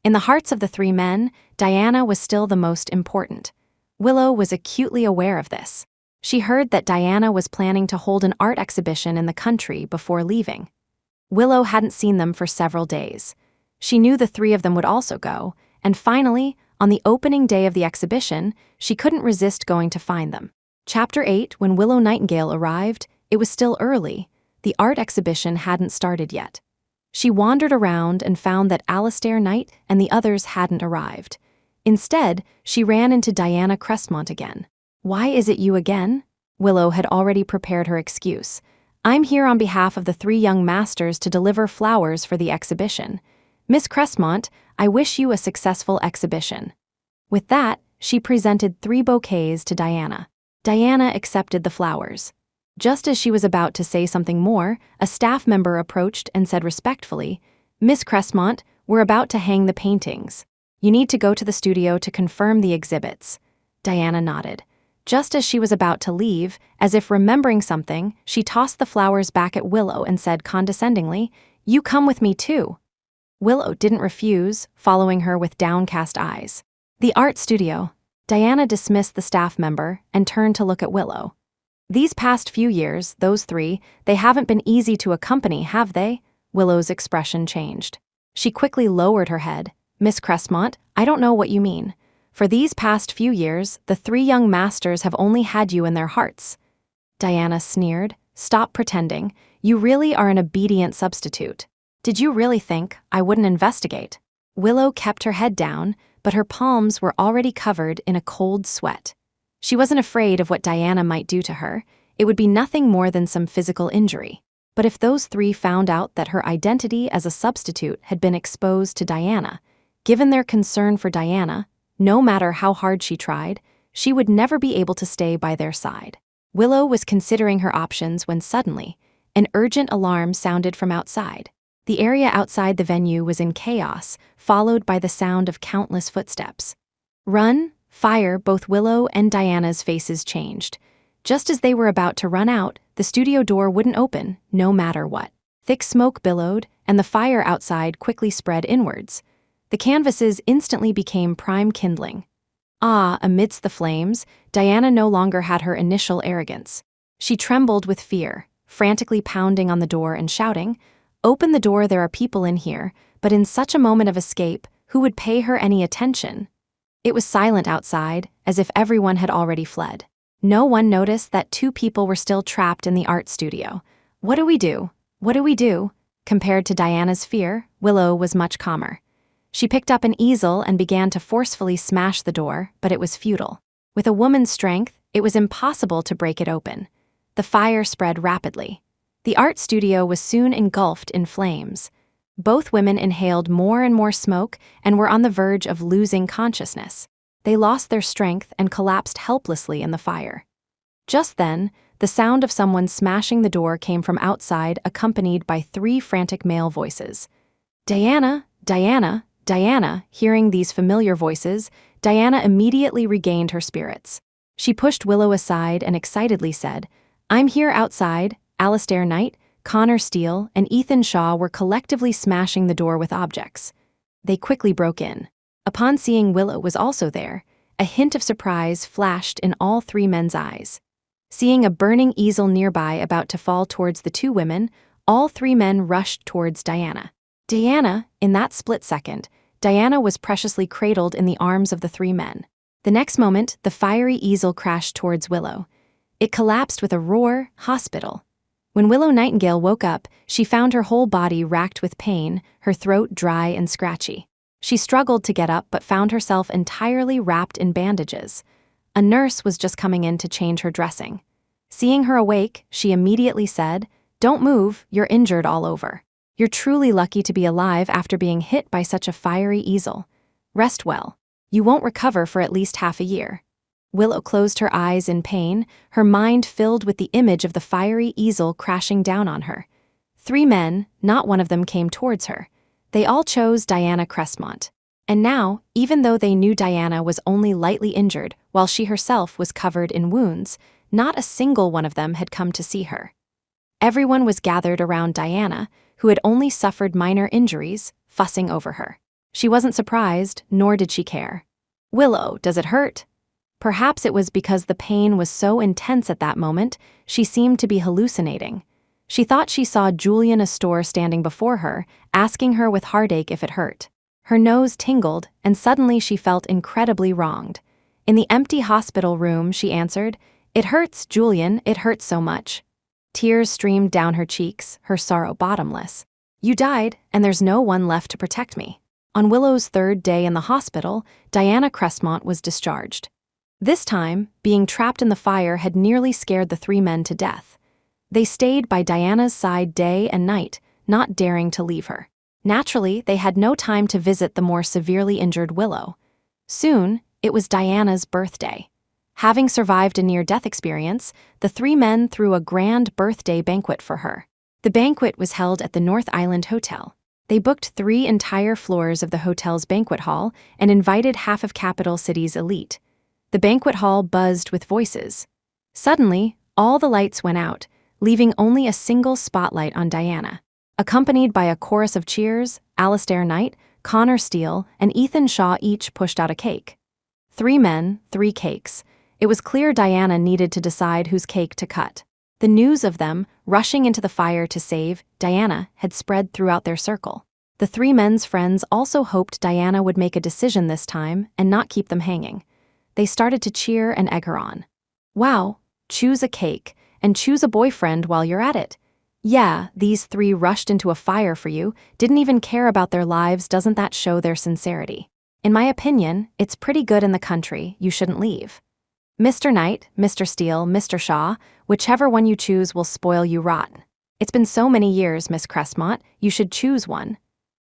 In the hearts of the 3 men, Diana was still the most important. Willow was acutely aware of this. She heard that Diana was planning to hold an art exhibition in the country before leaving. Willow hadn't seen them for several days. She knew the 3 of them would also go, and finally, on the opening day of the exhibition, she couldn't resist going to find them. Chapter 8. When Willow Nightingale arrived, it was still early. The art exhibition hadn't started yet. She wandered around and found that Alistair Knight and the others hadn't arrived. Instead, she ran into Diana Crestmont again. "Why is it you again?" Willow had already prepared her excuse. "I'm here on behalf of the 3 young masters to deliver flowers for the exhibition. Miss Crestmont, I wish you a successful exhibition." With that, she presented 3 bouquets to Diana. Diana accepted the flowers. Just as she was about to say something more, a staff member approached and said respectfully, "Miss Crestmont, we're about to hang the paintings. You need to go to the studio to confirm the exhibits." Diana nodded. Just as she was about to leave, as if remembering something, she tossed the flowers back at Willow and said condescendingly, "You come with me too." Willow didn't refuse, following her with downcast eyes. The art studio. Diana dismissed the staff member and turned to look at Willow. "These past few years, those 3, they haven't been easy to accompany, have they?" Willow's expression changed. She quickly lowered her head. "Miss Crestmont, I don't know what you mean. For these past few years, the 3 young masters have only had you in their hearts." Diana sneered. "Stop pretending. You really are an obedient substitute. Did you really think I wouldn't investigate?" Willow kept her head down, but her palms were already covered in a cold sweat. She wasn't afraid of what Diana might do to her. It would be nothing more than some physical injury. But if those 3 found out that her identity as a substitute had been exposed to Diana, given their concern for Diana, no matter how hard she tried, she would never be able to stay by their side. Willow was considering her options when suddenly, an urgent alarm sounded from outside. The area outside the venue was in chaos, followed by the sound of countless footsteps. "Run! Fire!" Both Willow and Diana's faces changed. Just as they were about to run out, the studio door wouldn't open, no matter what. Thick smoke billowed, and the fire outside quickly spread inwards. The canvases instantly became prime kindling. Amidst the flames, Diana no longer had her initial arrogance. She trembled with fear. frantically pounding on the door and shouting, "Open the door, there are people in here," but in such a moment of escape, who would pay her any attention? It was silent outside, as if everyone had already fled. No one noticed that two people were still trapped in the art studio. "What do we do? What do we do?" Compared to Diana's fear, Willow was much calmer. She picked up an easel and began to forcefully smash the door, but it was futile. With a woman's strength, it was impossible to break it open. The fire spread rapidly. The art studio was soon engulfed in flames. Both women inhaled more and more smoke and were on the verge of losing consciousness. They lost their strength and collapsed helplessly in the fire. Just then, the sound of someone smashing the door came from outside, accompanied by 3 frantic male voices. "Diana! Diana! Diana!" Hearing these familiar voices, Diana immediately regained her spirits. She pushed Willow aside and excitedly said, "I'm here outside." Alistair Knight, Connor Steele, and Ethan Shaw were collectively smashing the door with objects. They quickly broke in. Upon seeing Willow was also there, a hint of surprise flashed in all 3 men's eyes. Seeing a burning easel nearby about to fall towards the 2 women, all 3 men rushed towards Diana. Diana, in that split second, Diana was preciously cradled in the arms of the 3 men. The next moment, the fiery easel crashed towards Willow. It collapsed with a roar, "Hospital." When Willow Nightingale woke up, she found her whole body racked with pain, her throat dry and scratchy. She struggled to get up but found herself entirely wrapped in bandages. A nurse was just coming in to change her dressing. Seeing her awake, she immediately said, "Don't move, you're injured all over. You're truly lucky to be alive after being hit by such a fiery easel. Rest well. You won't recover for at least half a year." Willow closed her eyes in pain, her mind filled with the image of the fiery easel crashing down on her. 3 men, not one of them came towards her. They all chose Diana Crestmont. And now, even though they knew Diana was only lightly injured while she herself was covered in wounds, not a single one of them had come to see her. Everyone was gathered around Diana, who had only suffered minor injuries, fussing over her. She wasn't surprised, nor did she care. "Willow, does it hurt?" Perhaps it was because the pain was so intense at that moment, she seemed to be hallucinating. She thought she saw Julian Astor standing before her, asking her with heartache if it hurt. Her nose tingled, and suddenly she felt incredibly wronged. In the empty hospital room, she answered, "It hurts, Julian, it hurts so much." Tears streamed down her cheeks, her sorrow bottomless. "You died, and there's no one left to protect me." On Willow's 3rd day in the hospital, Diana Crestmont was discharged. This time, being trapped in the fire had nearly scared the 3 men to death. They stayed by Diana's side day and night, not daring to leave her. Naturally, they had no time to visit the more severely injured Willow. Soon, it was Diana's birthday. Having survived a near-death experience, the 3 men threw a grand birthday banquet for her. The banquet was held at the North Island Hotel. They booked 3 entire floors of the hotel's banquet hall and invited half of Capital City's elite. The banquet hall buzzed with voices. Suddenly, all the lights went out, leaving only a single spotlight on Diana. Accompanied by a chorus of cheers, Alistair Knight, Connor Steele, and Ethan Shaw each pushed out a cake. 3 men, 3 cakes. It was clear Diana needed to decide whose cake to cut. The news of them, rushing into the fire to save Diana, had spread throughout their circle. The 3 men's friends also hoped Diana would make a decision this time and not keep them hanging. They started to cheer and egg her on. "Wow, choose a cake, and choose a boyfriend while you're at it. Yeah, these 3 rushed into a fire for you, didn't even care about their lives. Doesn't that show their sincerity? In my opinion, it's pretty good in the country, you shouldn't leave. Mr. Knight, Mr. Steele, Mr. Shaw, whichever one you choose will spoil you rotten. It's been so many years, Miss Crestmont, you should choose one."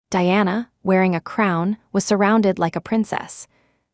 Diana, wearing a crown, was surrounded like a princess.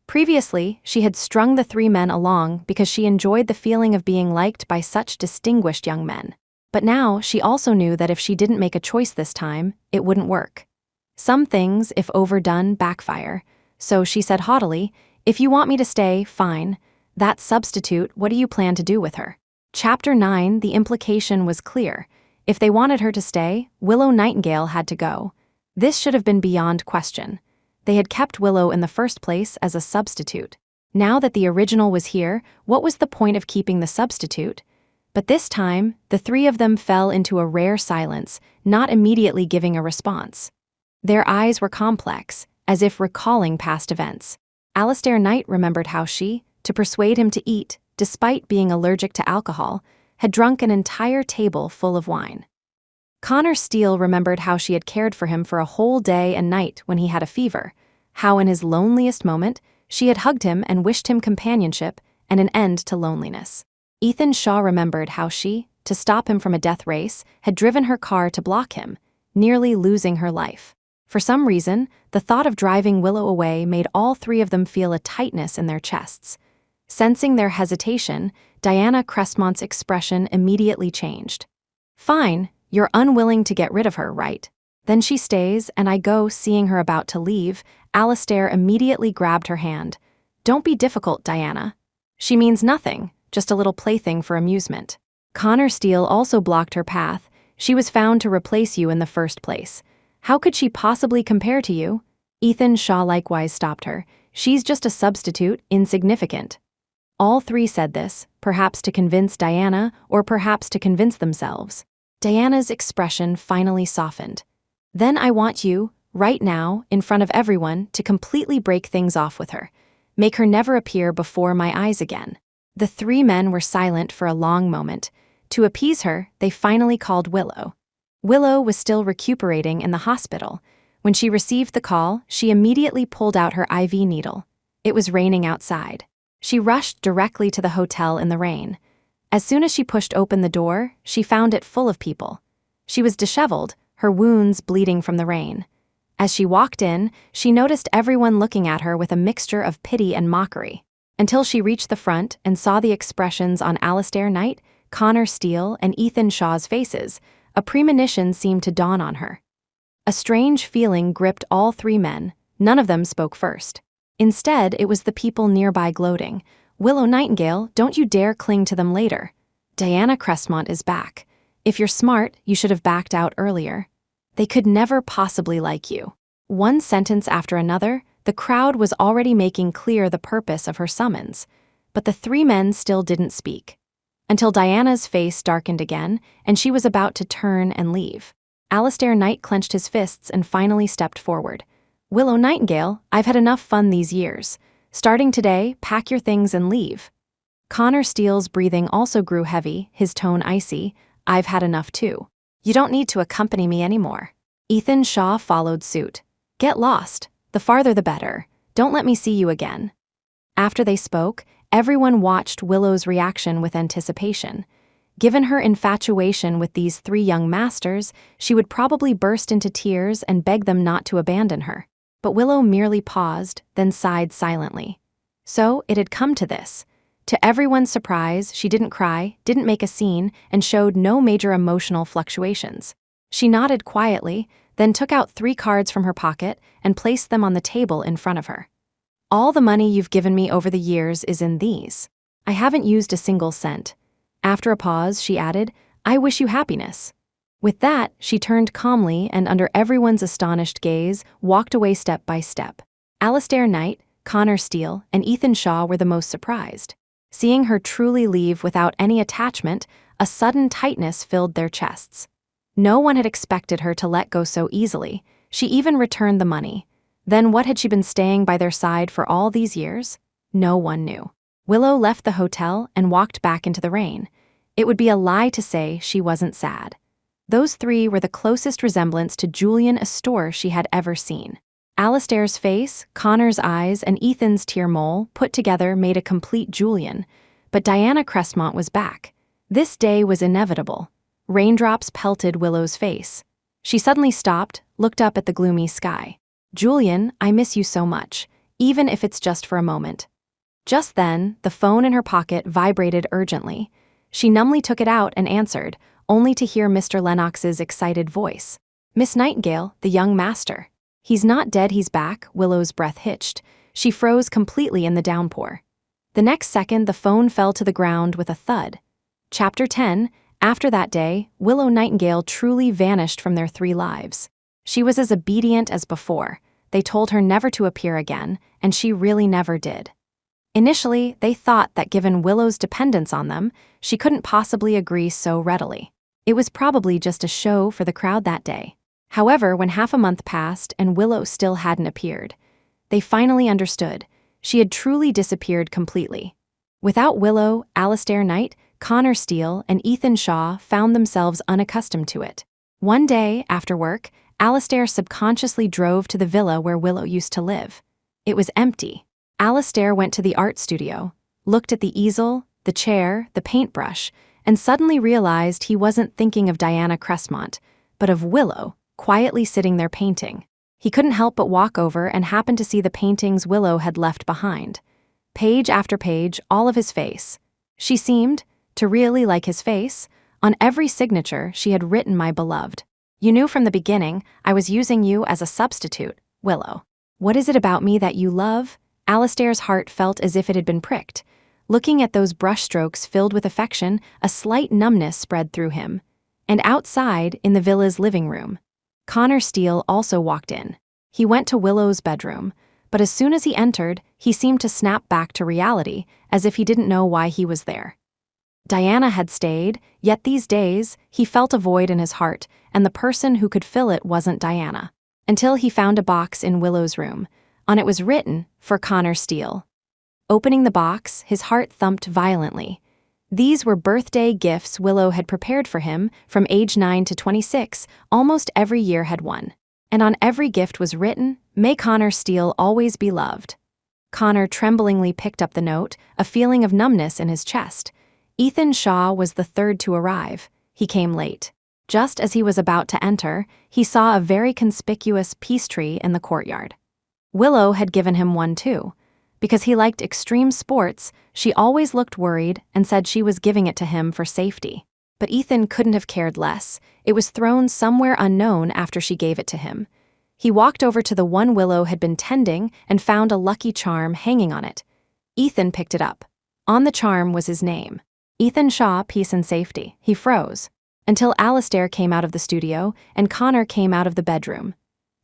Previously, she had strung the 3 men along because she enjoyed the feeling of being liked by such distinguished young men. But now she also knew that if she didn't make a choice this time, it wouldn't work. Some things, if overdone, backfire. So she said haughtily, "If you want me to stay, fine. That substitute, what do you plan to do with her?" Chapter 9, the implication was clear. If they wanted her to stay, Willow Nightingale had to go. This should have been beyond question. They had kept Willow in the first place as a substitute. Now that the original was here, what was the point of keeping the substitute? But this time, the three of them fell into a rare silence, not immediately giving a response. Their eyes were complex, as if recalling past events. Alistair Knight remembered how she, to persuade him to eat, despite being allergic to alcohol, had drunk an entire table full of wine. Connor Steele remembered how she had cared for him for a whole day and night when he had a fever, how in his loneliest moment, she had hugged him and wished him companionship and an end to loneliness. Ethan Shaw remembered how she, to stop him from a death race, had driven her car to block him, nearly losing her life. For some reason, the thought of driving Willow away made all three of them feel a tightness in their chests. Sensing their hesitation, Diana Crestmont's expression immediately changed. "Fine, you're unwilling to get rid of her, right? Then she stays, and I go." Seeing her about to leave, Alistair immediately grabbed her hand. "Don't be difficult, Diana. She means nothing, just a little plaything for amusement." Connor Steele also blocked her path. "She was found to replace you in the first place. How could she possibly compare to you?" Ethan Shaw likewise stopped her. "She's just a substitute, insignificant." All three said this, perhaps to convince Diana or perhaps to convince themselves. Diana's expression finally softened. "Then I want you, right now, in front of everyone, to completely break things off with her. Make her never appear before my eyes again." The three men were silent for a long moment. To appease her, they finally called Willow. Willow was still recuperating in the hospital. When she received the call, she immediately pulled out her IV needle. It was raining outside. She rushed directly to the hotel in the rain. As soon as she pushed open the door, she found it full of people. She was disheveled, her wounds bleeding from the rain. As she walked in, she noticed everyone looking at her with a mixture of pity and mockery. Until she reached the front and saw the expressions on Alistair Knight, Connor Steele, and Ethan Shaw's faces, a premonition seemed to dawn on her. A strange feeling gripped all three men. None of them spoke first. Instead, it was the people nearby gloating. "Willow Nightingale, don't you dare cling to them later. Diana Crestmont is back. If you're smart, you should have backed out earlier. They could never possibly like you." One sentence after another, the crowd was already making clear the purpose of her summons, but the three men still didn't speak. Until Diana's face darkened again, and she was about to turn and leave. Alistair Knight clenched his fists and finally stepped forward. "Willow Nightingale, I've had enough fun these years. Starting today, pack your things and leave." Connor Steele's breathing also grew heavy, his tone icy. "I've had enough too. You don't need to accompany me anymore." Ethan Shaw followed suit. "Get lost. The farther the better. Don't let me see you again." After they spoke, everyone watched Willow's reaction with anticipation. Given her infatuation with these three young masters, she would probably burst into tears and beg them not to abandon her. But Willow merely paused, then sighed silently. So it had come to this. To everyone's surprise, she didn't cry, didn't make a scene, and showed no major emotional fluctuations. She nodded quietly, then took out 3 cards from her pocket and placed them on the table in front of her. "All the money you've given me over the years is in these. I haven't used a single cent." After a pause, she added, "I wish you happiness." With that, she turned calmly and, under everyone's astonished gaze, walked away step by step. Alistair Knight, Connor Steele, and Ethan Shaw were the most surprised. Seeing her truly leave without any attachment, a sudden tightness filled their chests. No one had expected her to let go so easily. She even returned the money. Then what had she been staying by their side for all these years? No one knew. Willow left the hotel and walked back into the rain. It would be a lie to say she wasn't sad. Those 3 were the closest resemblance to Julian Astor she had ever seen. Alistair's face, Connor's eyes, and Ethan's tear mole put together made a complete Julian. But Diana Crestmont was back. This day was inevitable. Raindrops pelted Willow's face. She suddenly stopped, looked up at the gloomy sky. "Julian, I miss you so much, even if it's just for a moment." Just then, the phone in her pocket vibrated urgently. She numbly took it out and answered, only to hear Mr. Lennox's excited voice. "Miss Nightingale, the young master. He's not dead, he's back." Willow's breath hitched. She froze completely in the downpour. The next second, the phone fell to the ground with a thud. Chapter 10. After that day, Willow Nightingale truly vanished from their 3 lives. She was as obedient as before. They told her never to appear again, and she really never did. Initially, they thought that given Willow's dependence on them, she couldn't possibly agree so readily. It was probably just a show for the crowd that day. However, when half a month passed and Willow still hadn't appeared, they finally understood. She had truly disappeared completely. Without Willow, Alistair Knight, Connor Steele, and Ethan Shaw found themselves unaccustomed to it. One day, after work, Alistair subconsciously drove to the villa where Willow used to live. It was empty. Alistair went to the art studio, looked at the easel, the chair, the paintbrush, and suddenly realized he wasn't thinking of Diana Cressmont, but of Willow, quietly sitting there painting. He couldn't help but walk over and happened to see the paintings Willow had left behind. Page after page, all of his face. She seemed to really like his face. On every signature, she had written "My beloved." "You knew from the beginning I was using you as a substitute, Willow. What is it about me that you love?" Alistair's heart felt as if it had been pricked. Looking at those brushstrokes filled with affection, a slight numbness spread through him. And outside, in the villa's living room, Connor Steele also walked in. He went to Willow's bedroom, but as soon as he entered, he seemed to snap back to reality, as if he didn't know why he was there. Diana had stayed, yet these days, he felt a void in his heart, and the person who could fill it wasn't Diana. Until he found a box in Willow's room. On it was written, "For Connor Steele." Opening the box, his heart thumped violently. These were birthday gifts Willow had prepared for him from age 9 to 26, almost every year had one. And on every gift was written, "May Connor Steele always be loved." Connor tremblingly picked up the note, a feeling of numbness in his chest. Ethan Shaw was the third to arrive. He came late. Just as he was about to enter, he saw a very conspicuous peace tree in the courtyard. Willow had given him one too. Because he liked extreme sports, she always looked worried and said she was giving it to him for safety. But Ethan couldn't have cared less. It was thrown somewhere unknown after she gave it to him. He walked over to the one Willow had been tending and found a lucky charm hanging on it. Ethan picked it up. On the charm was his name. Ethan Shaw, peace and safety. He froze. Until Alistair came out of the studio and Connor came out of the bedroom.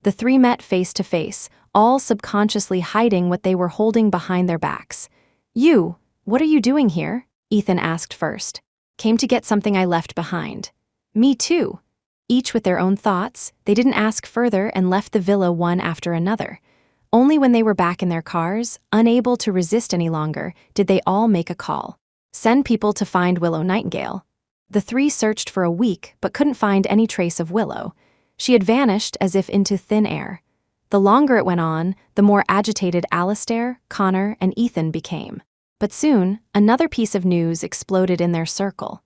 The three met face to face, all subconsciously hiding what they were holding behind their backs. "You, what are you doing here?" Ethan asked first. "Came to get something I left behind." "Me too." Each with their own thoughts, they didn't ask further and left the villa one after another. Only when they were back in their cars, unable to resist any longer, did they all make a call. "Send people to find Willow Nightingale." The three searched for a week but couldn't find any trace of Willow. She had vanished as if into thin air. The longer it went on, the more agitated Alistair, Connor, and Ethan became. But soon, another piece of news exploded in their circle.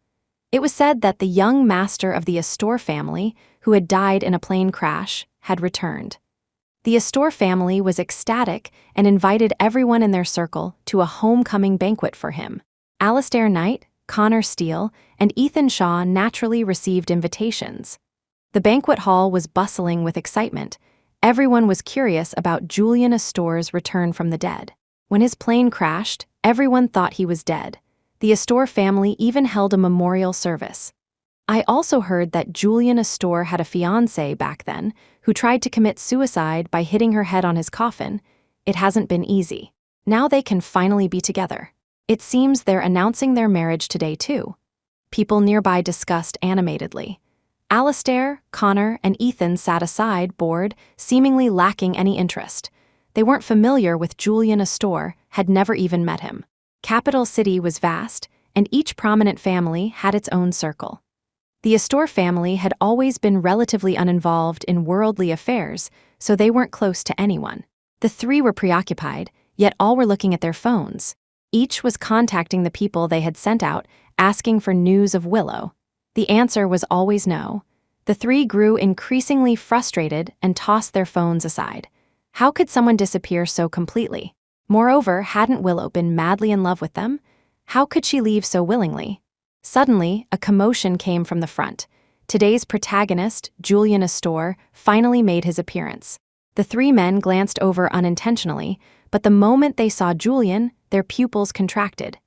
It was said that the young master of the Astor family, who had died in a plane crash, had returned. The Astor family was ecstatic and invited everyone in their circle to a homecoming banquet for him. Alistair Knight, Connor Steele, and Ethan Shaw naturally received invitations. The banquet hall was bustling with excitement. Everyone was curious about Julian Astor's return from the dead. When his plane crashed, everyone thought he was dead. The Astor family even held a memorial service. I also heard that Julian Astor had a fiancé back then who tried to commit suicide by hitting her head on his coffin. It hasn't been easy. Now they can finally be together. It seems they're announcing their marriage today too. People nearby discussed animatedly. Alistair, Connor, and Ethan sat aside, bored, seemingly lacking any interest. They weren't familiar with Julian Astor, had never even met him. Capital City was vast, and each prominent family had its own circle. The Astor family had always been relatively uninvolved in worldly affairs, so they weren't close to anyone. The three were preoccupied, yet all were looking at their phones. Each was contacting the people they had sent out, asking for news of Willow. The answer was always no. The three grew increasingly frustrated and tossed their phones aside. How could someone disappear so completely? Moreover, hadn't Willow been madly in love with them? How could she leave so willingly? Suddenly, a commotion came from the front. Today's protagonist, Julian Astor, finally made his appearance. The three men glanced over unintentionally, but the moment they saw Julian, their pupils contracted.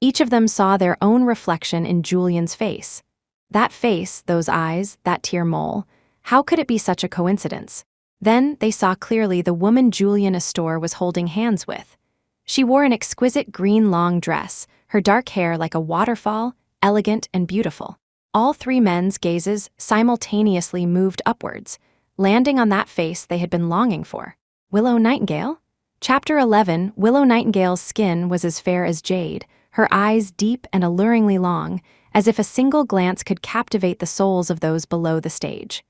Each of them saw their own reflection in Julian's face. That face, those eyes, that tear mole, how could it be such a coincidence? Then they saw clearly the woman Julian Astor was holding hands with. She wore an exquisite green long dress, her dark hair like a waterfall, elegant and beautiful. All three men's gazes simultaneously moved upwards, landing on that face they had been longing for. Willow Nightingale? Chapter 11. Willow Nightingale's skin was as fair as jade, her eyes deep and alluringly long, as if a single glance could captivate the souls of those below the stage.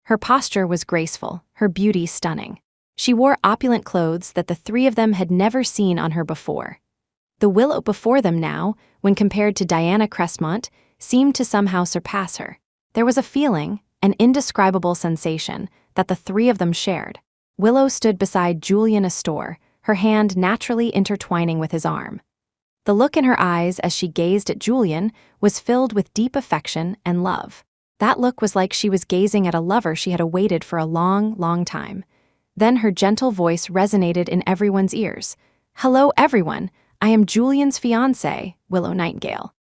Her posture was graceful, her beauty stunning. She wore opulent clothes that the three of them had never seen on her before. The Willow before them now, when compared to Diana Cressmont, seemed to somehow surpass her. There was a feeling, an indescribable sensation, that the three of them shared. Willow stood beside Julian Astor, her hand naturally intertwining with his arm. The look in her eyes as she gazed at Julian was filled with deep affection and love. That look was like she was gazing at a lover she had awaited for a long, long time. Then her gentle voice resonated in everyone's ears. "Hello, everyone. I am Julian's fiancé, Willow Nightingale."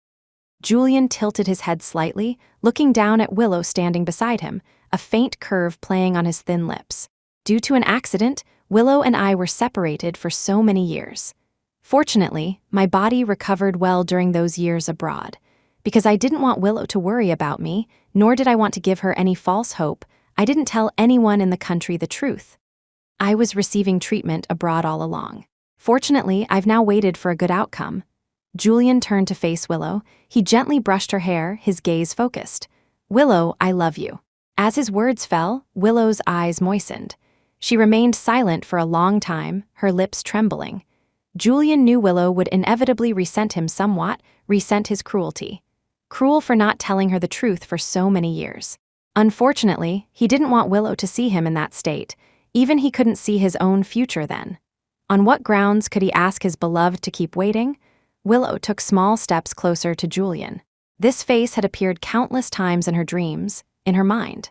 Julian tilted his head slightly, looking down at Willow standing beside him, a faint curve playing on his thin lips. "Due to an accident, Willow and I were separated for so many years. Fortunately, my body recovered well during those years abroad. Because I didn't want Willow to worry about me, nor did I want to give her any false hope, I didn't tell anyone in the country the truth. I was receiving treatment abroad all along. Fortunately, I've now waited for a good outcome." Julian turned to face Willow. He gently brushed her hair, his gaze focused. "Willow, I love you." As his words fell, Willow's eyes moistened. She remained silent for a long time, her lips trembling. Julian knew Willow would inevitably resent him somewhat, resent his cruelty. Cruel for not telling her the truth for so many years. Unfortunately, he didn't want Willow to see him in that state. Even he couldn't see his own future then. On what grounds could he ask his beloved to keep waiting? Willow took small steps closer to Julian. This face had appeared countless times in her dreams, in her mind.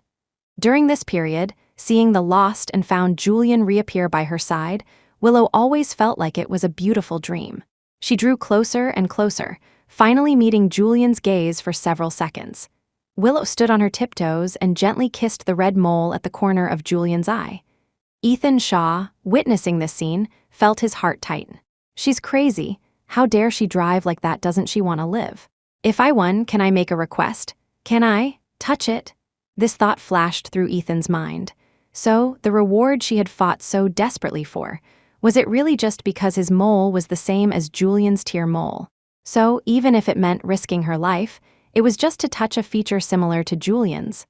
During this period, seeing the lost and found Julian reappear by her side, Willow always felt like it was a beautiful dream. She drew closer and closer, finally meeting Julian's gaze for several seconds. Willow stood on her tiptoes and gently kissed the red mole at the corner of Julian's eye. Ethan Shaw, witnessing this scene, felt his heart tighten. "She's crazy. How dare she drive like that? Doesn't she want to live? If I won, can I make a request? Can I touch it?" This thought flashed through Ethan's mind. So, the reward she had fought so desperately for, was it really just because his mole was the same as Julian's tear mole? So, even if it meant risking her life, it was just to touch a feature similar to Julian's.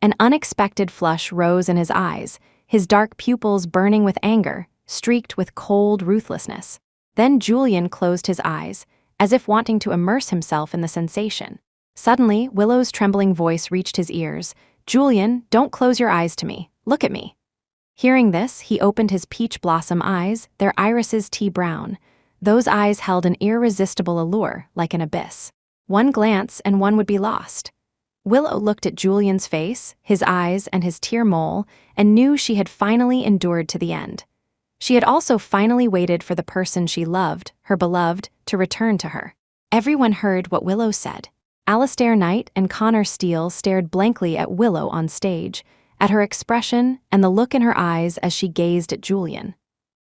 An unexpected flush rose in his eyes, his dark pupils burning with anger, streaked with cold ruthlessness. Then Julian closed his eyes, as if wanting to immerse himself in the sensation. Suddenly, Willow's trembling voice reached his ears. "Julian, don't close your eyes to me. Look at me." Hearing this, he opened his peach blossom eyes, their irises tea brown. Those eyes held an irresistible allure, like an abyss. One glance and one would be lost. Willow looked at Julian's face, his eyes, and his tear mole, and knew she had finally endured to the end. She had also finally waited for the person she loved, her beloved, to return to her. Everyone heard what Willow said. Alistair Knight and Connor Steele stared blankly at Willow on stage, at her expression and the look in her eyes as she gazed at Julian.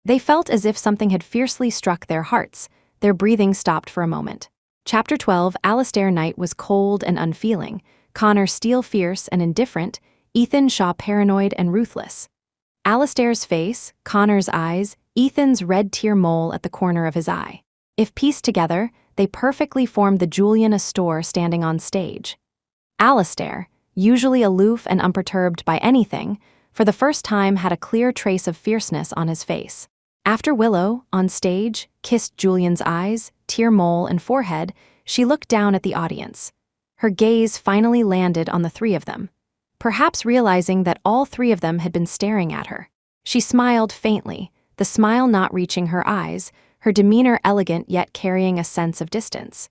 They felt as if something had fiercely struck their hearts. Their breathing stopped for a moment. Chapter 12. Alistair Knight was cold and unfeeling, Connor Steele fierce and indifferent, Ethan Shaw paranoid and ruthless. Alistair's face, Connor's eyes, Ethan's red tear mole at the corner of his eye. If pieced together, they perfectly formed the Julian Astor standing on stage. Alistair, usually aloof and unperturbed by anything, for the first time had a clear trace of fierceness on his face. After Willow, on stage, kissed Julian's eyes, tear mole, and forehead, she looked down at the audience. Her gaze finally landed on the three of them, perhaps realizing that all three of them had been staring at her. She smiled faintly, the smile not reaching her eyes, her demeanor elegant yet carrying a sense of distance.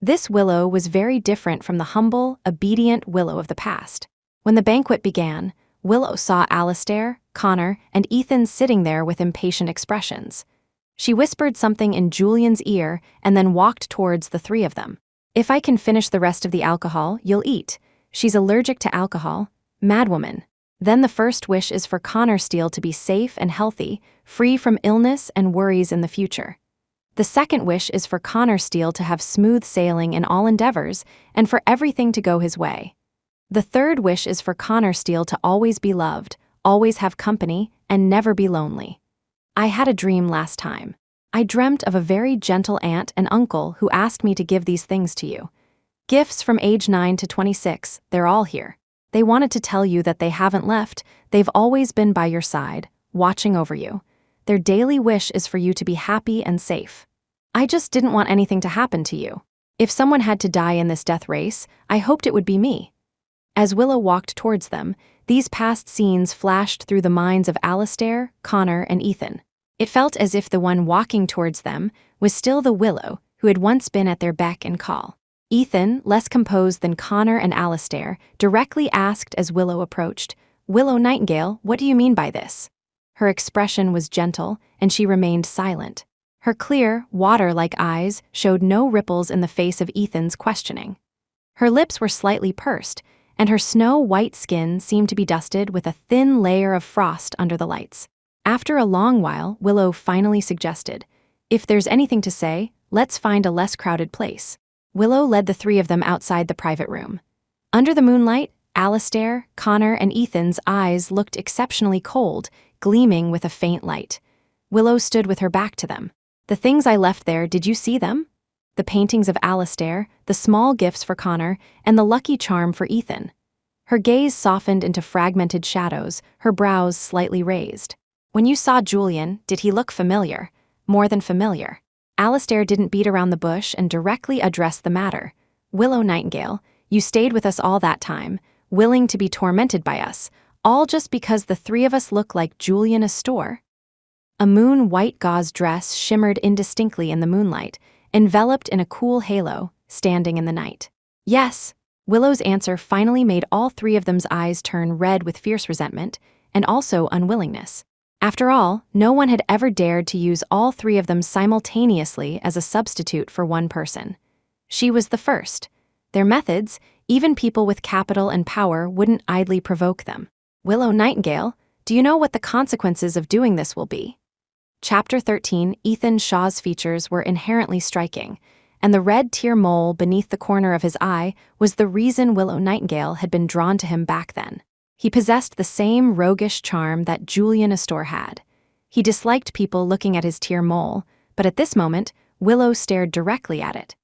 This Willow was very different from the humble, obedient Willow of the past. When the banquet began, Willow saw Alistair, Connor, and Ethan sitting there with impatient expressions. She whispered something in Julian's ear and then walked towards the three of them. "If I can finish the rest of the alcohol, you'll eat. She's allergic to alcohol. Madwoman." Then the first wish is for Connor Steele to be safe and healthy, free from illness and worries in the future. The second wish is for Connor Steele to have smooth sailing in all endeavors and for everything to go his way. The third wish is for Connor Steele to always be loved, always have company, and never be lonely. I had a dream last time. I dreamt of a very gentle aunt and uncle who asked me to give these things to you. Gifts from age 9 to 26, they're all here. They wanted to tell you that they haven't left, they've always been by your side, watching over you. Their daily wish is for you to be happy and safe. I just didn't want anything to happen to you. If someone had to die in this death race, I hoped it would be me. As Willow walked towards them, these past scenes flashed through the minds of Alistair, Connor, and Ethan. It felt as if the one walking towards them was still the Willow who had once been at their beck and call. Ethan, less composed than Connor and Alistair, directly asked as Willow approached, "Willow Nightingale, what do you mean by this?" Her expression was gentle, and she remained silent. Her clear, water-like eyes showed no ripples in the face of Ethan's questioning. Her lips were slightly pursed, and her snow-white skin seemed to be dusted with a thin layer of frost under the lights. After a long while, Willow finally suggested, "If there's anything to say, let's find a less crowded place." Willow led the three of them outside the private room. Under the moonlight, Alistair, Connor, and Ethan's eyes looked exceptionally cold, gleaming with a faint light. Willow stood with her back to them. "The things I left there, did you see them?" The paintings of Alistair, the small gifts for Connor, and the lucky charm for Ethan. Her gaze softened into fragmented shadows, her brows slightly raised. "When you saw Julian, did he look familiar? More than familiar?" Alistair didn't beat around the bush and directly addressed the matter. "Willow Nightingale, you stayed with us all that time, willing to be tormented by us, all just because the three of us look like Julian Astor?" A moon-white gauze dress shimmered indistinctly in the moonlight, enveloped in a cool halo, standing in the night. "Yes." Willow's answer finally made all three of them's eyes turn red with fierce resentment, and also unwillingness. After all, no one had ever dared to use all three of them simultaneously as a substitute for one person. She was the first. Their methods, even people with capital and power wouldn't idly provoke them. "Willow Nightingale, do you know what the consequences of doing this will be?" Chapter 13. Ethan Shaw's features were inherently striking, and the red tear mole beneath the corner of his eye was the reason Willow Nightingale had been drawn to him back then. He possessed the same roguish charm that Julian Astor had. He disliked people looking at his tear mole, but at this moment, Willow stared directly at it.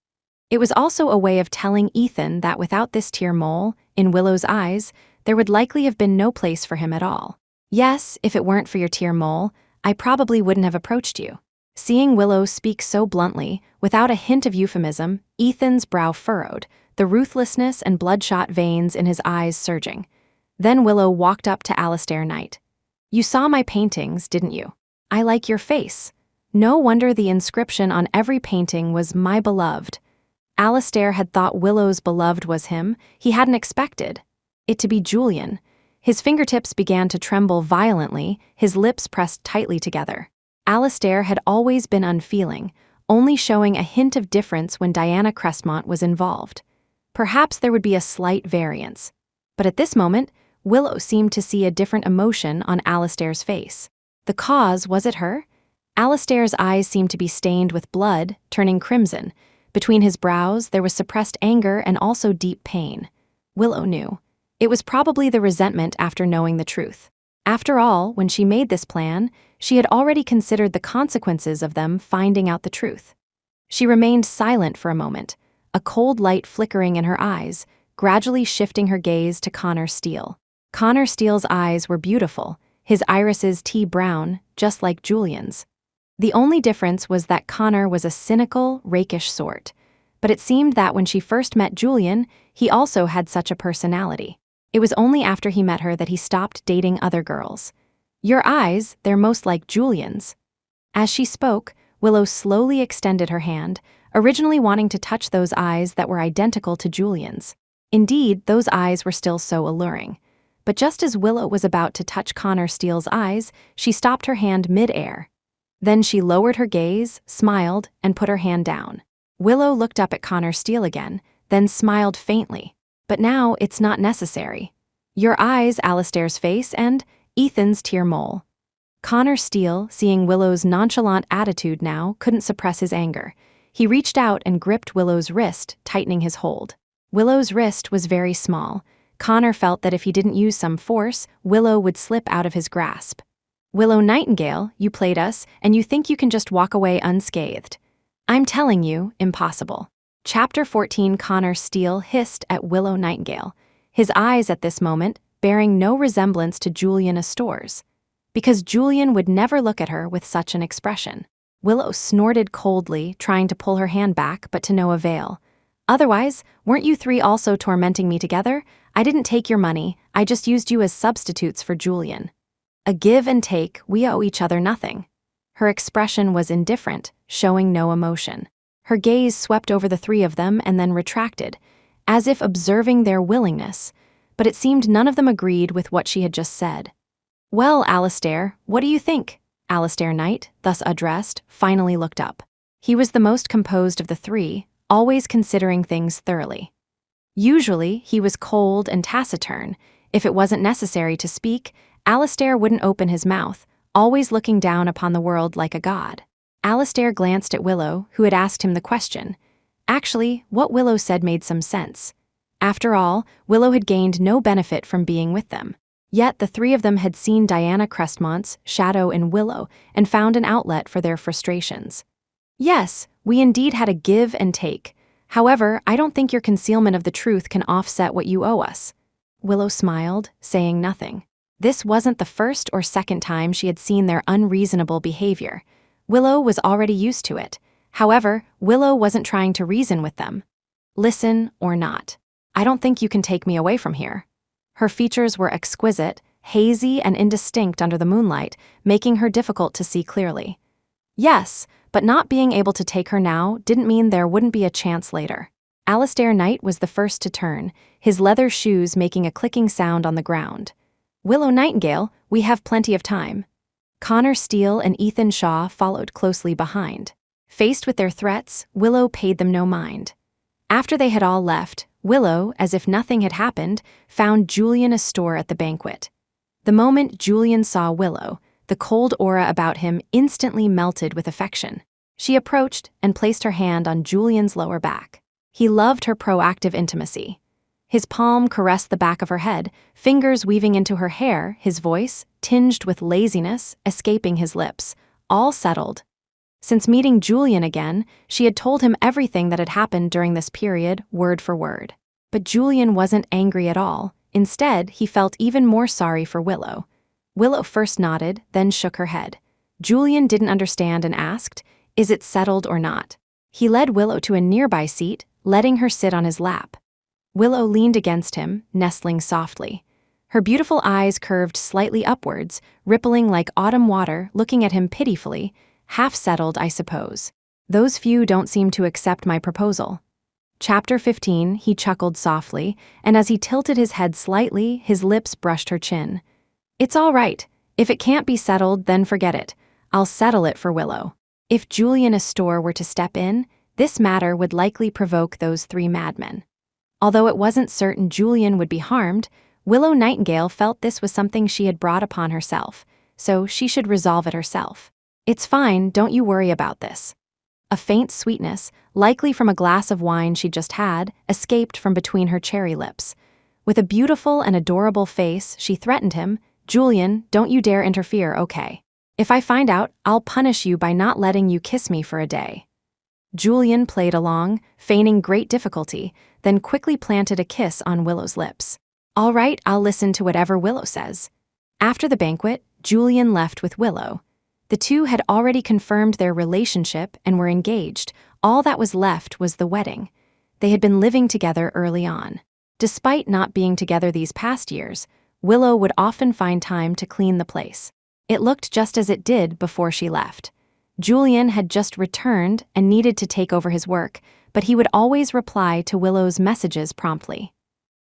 It was also a way of telling Ethan that without this tear mole, in Willow's eyes, there would likely have been no place for him at all. "Yes, if it weren't for your tear mole, I probably wouldn't have approached you." Seeing Willow speak so bluntly, without a hint of euphemism, Ethan's brow furrowed, the ruthlessness and bloodshot veins in his eyes surging. Then Willow walked up to Alistair Knight. "You saw my paintings, didn't you? I like your face. No wonder the inscription on every painting was 'My Beloved.'" Alistair had thought Willow's beloved was him. He hadn't expected it to be Julian. His fingertips began to tremble violently, his lips pressed tightly together. Alistair had always been unfeeling, only showing a hint of difference when Diana Crestmont was involved. Perhaps there would be a slight variance. But at this moment, Willow seemed to see a different emotion on Alistair's face. The cause, was it her? Alistair's eyes seemed to be stained with blood, turning crimson. Between his brows, there was suppressed anger and also deep pain. Willow knew. It was probably the resentment after knowing the truth. After all, when she made this plan, she had already considered the consequences of them finding out the truth. She remained silent for a moment, a cold light flickering in her eyes, gradually shifting her gaze to Connor Steele. Connor Steele's eyes were beautiful, his irises tea brown, just like Julian's. The only difference was that Connor was a cynical, rakish sort. But it seemed that when she first met Julian, he also had such a personality. It was only after he met her that he stopped dating other girls. "Your eyes, they're most like Julian's." As she spoke, Willow slowly extended her hand, originally wanting to touch those eyes that were identical to Julian's. Indeed, those eyes were still so alluring. But just as Willow was about to touch Connor Steele's eyes, she stopped her hand mid-air. Then she lowered her gaze, smiled, and put her hand down. Willow looked up at Connor Steele again, then smiled faintly. "But now it's not necessary. Your eyes, Alistair's face, and Ethan's tear mole." Connor Steele, seeing Willow's nonchalant attitude now, couldn't suppress his anger. He reached out and gripped Willow's wrist, tightening his hold. Willow's wrist was very small. Connor felt that if he didn't use some force, Willow would slip out of his grasp. Willow Nightingale, you played us, and you think you can just walk away unscathed. I'm telling you, impossible. Chapter 14. Connor Steele hissed at Willow Nightingale, his eyes at this moment bearing no resemblance to Julian Astor's, because Julian would never look at her with such an expression. Willow snorted coldly, trying to pull her hand back, but to no avail. Otherwise, weren't you three also tormenting me together? I didn't take your money, I just used you as substitutes for Julian. A give and take, we owe each other nothing. Her expression was indifferent, showing no emotion. Her gaze swept over the three of them and then retracted, as if observing their willingness, but it seemed none of them agreed with what she had just said. Well, Alistair, what do you think? Alistair Knight, thus addressed, finally looked up. He was the most composed of the three, always considering things thoroughly. Usually, he was cold and taciturn. If it wasn't necessary to speak, Alistair wouldn't open his mouth, always looking down upon the world like a god. Alistair glanced at Willow, who had asked him the question. Actually, what Willow said made some sense. After all, Willow had gained no benefit from being with them. Yet the three of them had seen Diana Crestmont's shadow in Willow and found an outlet for their frustrations. Yes, we indeed had a give and take. However, I don't think your concealment of the truth can offset what you owe us. Willow smiled, saying nothing. This wasn't the first or second time she had seen their unreasonable behavior. Willow was already used to it. However, Willow wasn't trying to reason with them. Listen or not. I don't think you can take me away from here. Her features were exquisite, hazy and indistinct under the moonlight, making her difficult to see clearly. Yes, but not being able to take her now didn't mean there wouldn't be a chance later. Alistair Knight was the first to turn, his leather shoes making a clicking sound on the ground. Willow Nightingale, we have plenty of time. Connor Steele and Ethan Shaw followed closely behind. Faced with their threats, Willow paid them no mind. After they had all left, Willow, as if nothing had happened, found Julian Astor at the banquet. The moment Julian saw Willow, the cold aura about him instantly melted with affection. She approached and placed her hand on Julian's lower back. He loved her proactive intimacy. His palm caressed the back of her head, fingers weaving into her hair, his voice, tinged with laziness, escaping his lips, all settled. Since meeting Julian again, she had told him everything that had happened during this period, word for word. But Julian wasn't angry at all. Instead, he felt even more sorry for Willow. Willow first nodded, then shook her head. Julian didn't understand and asked, "Is it settled or not?" He led Willow to a nearby seat, letting her sit on his lap. Willow leaned against him, nestling softly. Her beautiful eyes curved slightly upwards, rippling like autumn water, looking at him pitifully. Half settled, I suppose. Those few don't seem to accept my proposal. Chapter 15, he chuckled softly, and as he tilted his head slightly, his lips brushed her chin. It's all right. If it can't be settled, then forget it. I'll settle it for Willow. If Julian Astor were to step in, this matter would likely provoke those three madmen. Although it wasn't certain Julian would be harmed, Willow Nightingale felt this was something she had brought upon herself, so she should resolve it herself. It's fine, don't you worry about this. A faint sweetness, likely from a glass of wine she'd just had, escaped from between her cherry lips. With a beautiful and adorable face, she threatened him, Julian, don't you dare interfere, okay? If I find out, I'll punish you by not letting you kiss me for a day. Julian played along, feigning great difficulty, then quickly planted a kiss on Willow's lips. All right, I'll listen to whatever Willow says. After the banquet, Julian left with Willow. The two had already confirmed their relationship and were engaged. All that was left was the wedding. They had been living together early on. Despite not being together these past years, Willow would often find time to clean the place. It looked just as it did before she left. Julian had just returned and needed to take over his work, but he would always reply to Willow's messages promptly.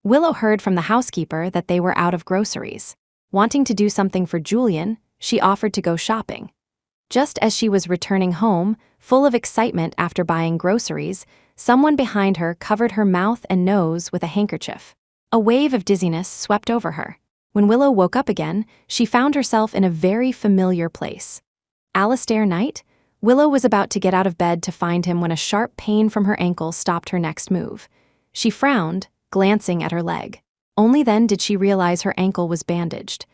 Willow heard from the housekeeper that they were out of groceries. Wanting to do something for Julian, she offered to go shopping. Just as she was returning home, full of excitement after buying groceries, someone behind her covered her mouth and nose with a handkerchief. A wave of dizziness swept over her. When Willow woke up again, she found herself in a very familiar place. Alistair Knight? Willow was about to get out of bed to find him when a sharp pain from her ankle stopped her next move. She frowned, glancing at her leg. Only then did she realize her ankle was bandaged.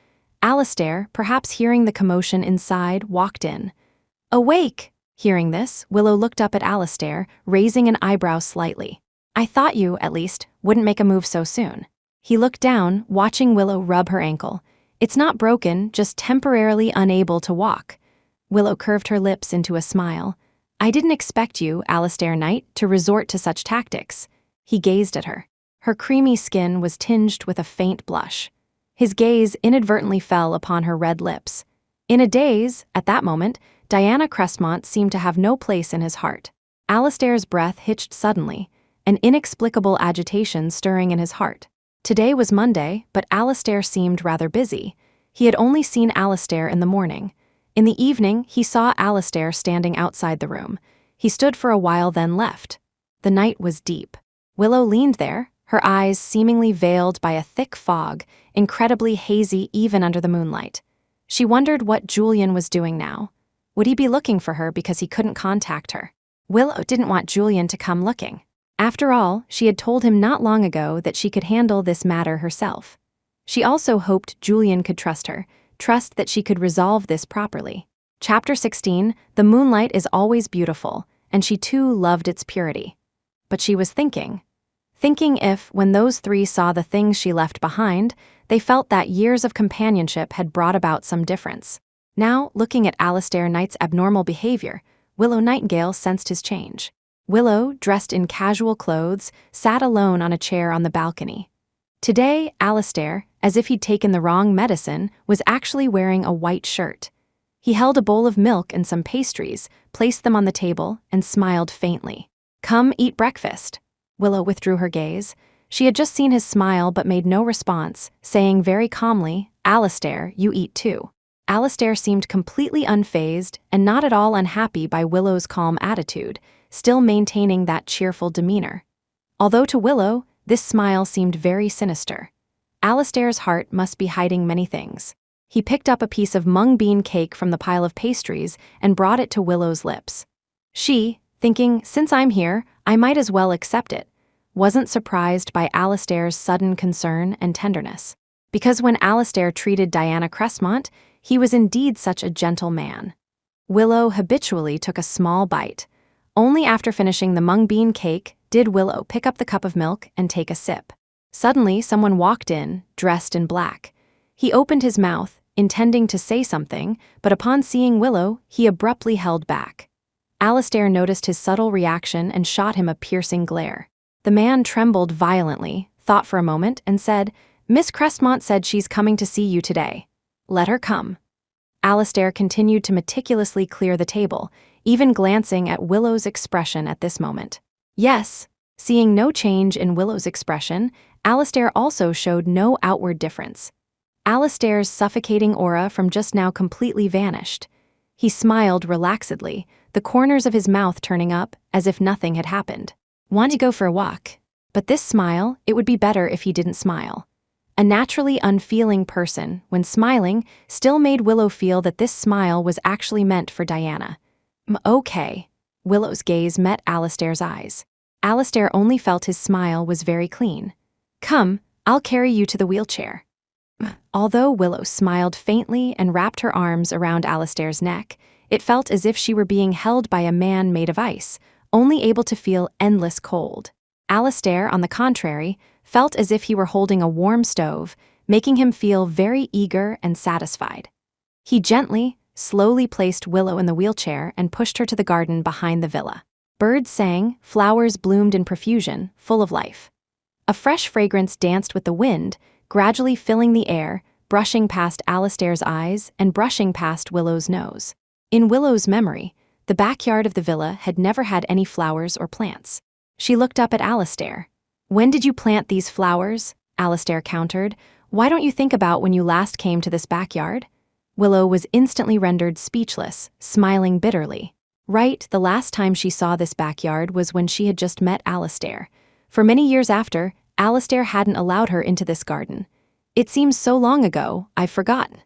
Alistair, perhaps hearing the commotion inside, walked in. Awake! Hearing this, Willow looked up at Alistair, raising an eyebrow slightly. I thought you, at least, wouldn't make a move so soon. He looked down, watching Willow rub her ankle. It's not broken, just temporarily unable to walk. Willow curved her lips into a smile. I didn't expect you, Alistair Knight, to resort to such tactics. He gazed at her. Her creamy skin was tinged with a faint blush. His gaze inadvertently fell upon her red lips. In a daze, at that moment, Diana Crestmont seemed to have no place in his heart. Alistair's breath hitched suddenly, an inexplicable agitation stirring in his heart. Today was Monday, but Alistair seemed rather busy. He had only seen Alistair in the morning. In the evening, he saw Alistair standing outside the room. He stood for a while, then left. The night was deep. Willow leaned there, her eyes seemingly veiled by a thick fog, incredibly hazy even under the moonlight. She wondered what Julian was doing now. Would he be looking for her because he couldn't contact her? Willow didn't want Julian to come looking. After all, she had told him not long ago that she could handle this matter herself. She also hoped Julian could trust her, trust that she could resolve this properly. Chapter 16, The moonlight is always beautiful, and she too loved its purity. But she was thinking if, when those three saw the things she left behind, they felt that years of companionship had brought about some difference. Now, looking at Alistair Knight's abnormal behavior, Willow Nightingale sensed his change. Willow, dressed in casual clothes, sat alone on a chair on the balcony. Today, Alistair, as if he'd taken the wrong medicine, was actually wearing a white shirt. He held a bowl of milk and some pastries, placed them on the table, and smiled faintly. Come eat breakfast. Willow withdrew her gaze. She had just seen his smile but made no response, saying very calmly, Alistair, you eat too. Alistair seemed completely unfazed and not at all unhappy by Willow's calm attitude, still maintaining that cheerful demeanor. Although to Willow, this smile seemed very sinister. Alistair's heart must be hiding many things. He picked up a piece of mung bean cake from the pile of pastries and brought it to Willow's lips. She, thinking, since I'm here, I might as well accept it, wasn't surprised by Alistair's sudden concern and tenderness. Because when Alistair treated Diana Crestmont, he was indeed such a gentle man. Willow habitually took a small bite. Only after finishing the mung bean cake did Willow pick up the cup of milk and take a sip. Suddenly, someone walked in, dressed in black. He opened his mouth, intending to say something, but upon seeing Willow, he abruptly held back. Alistair noticed his subtle reaction and shot him a piercing glare. The man trembled violently, thought for a moment, and said, Miss Crestmont said she's coming to see you today. Let her come. Alistair continued to meticulously clear the table, even glancing at Willow's expression at this moment. Yes. Seeing no change in Willow's expression, Alistair also showed no outward difference. Alistair's suffocating aura from just now completely vanished. He smiled relaxedly, the corners of his mouth turning up, as if nothing had happened. Want to go for a walk? But this smile, it would be better if he didn't smile. A naturally unfeeling person, when smiling, still made Willow feel that this smile was actually meant for Diana. Okay. Willow's gaze met Alistair's eyes. Alistair only felt his smile was very clean. Come, I'll carry you to the wheelchair. Although Willow smiled faintly and wrapped her arms around Alistair's neck, it felt as if she were being held by a man made of ice, only able to feel endless cold. Alistair, on the contrary, felt as if he were holding a warm stove, making him feel very eager and satisfied. He gently, slowly placed Willow in the wheelchair and pushed her to the garden behind the villa. Birds sang, flowers bloomed in profusion, full of life. A fresh fragrance danced with the wind, gradually filling the air, brushing past Alistair's eyes and brushing past Willow's nose. In Willow's memory, the backyard of the villa had never had any flowers or plants. She looked up at Alistair. When did you plant these flowers? Alistair countered. Why don't you think about when you last came to this backyard? Willow was instantly rendered speechless, smiling bitterly. Right, the last time she saw this backyard was when she had just met Alistair. For many years after, Alistair hadn't allowed her into this garden. It seems so long ago, I've forgotten.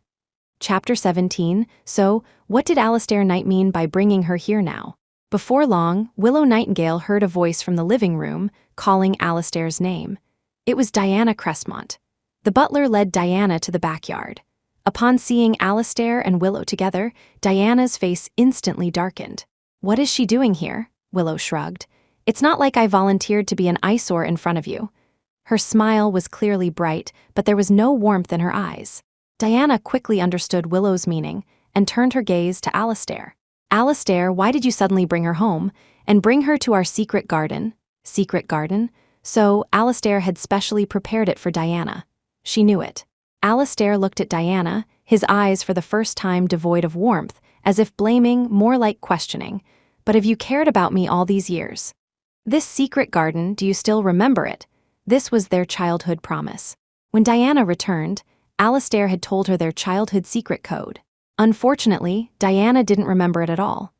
Chapter 17. So, what did Alistair Knight mean by bringing her here now? Before long, Willow Nightingale heard a voice from the living room, calling Alistair's name. It was Diana Cressmont. The butler led Diana to the backyard. Upon seeing Alistair and Willow together, Diana's face instantly darkened. What is she doing here? Willow shrugged. It's not like I volunteered to be an eyesore in front of you. Her smile was clearly bright, but there was no warmth in her eyes. Diana quickly understood Willow's meaning and turned her gaze to Alistair. Alistair, why did you suddenly bring her home and bring her to our secret garden? Secret garden? So, Alistair had specially prepared it for Diana. She knew it. Alistair looked at Diana, his eyes for the first time devoid of warmth, as if blaming, more like questioning. But have you cared about me all these years? This secret garden, do you still remember it? This was their childhood promise. When Diana returned, Alistair had told her their childhood secret code. Unfortunately, Diana didn't remember it at all.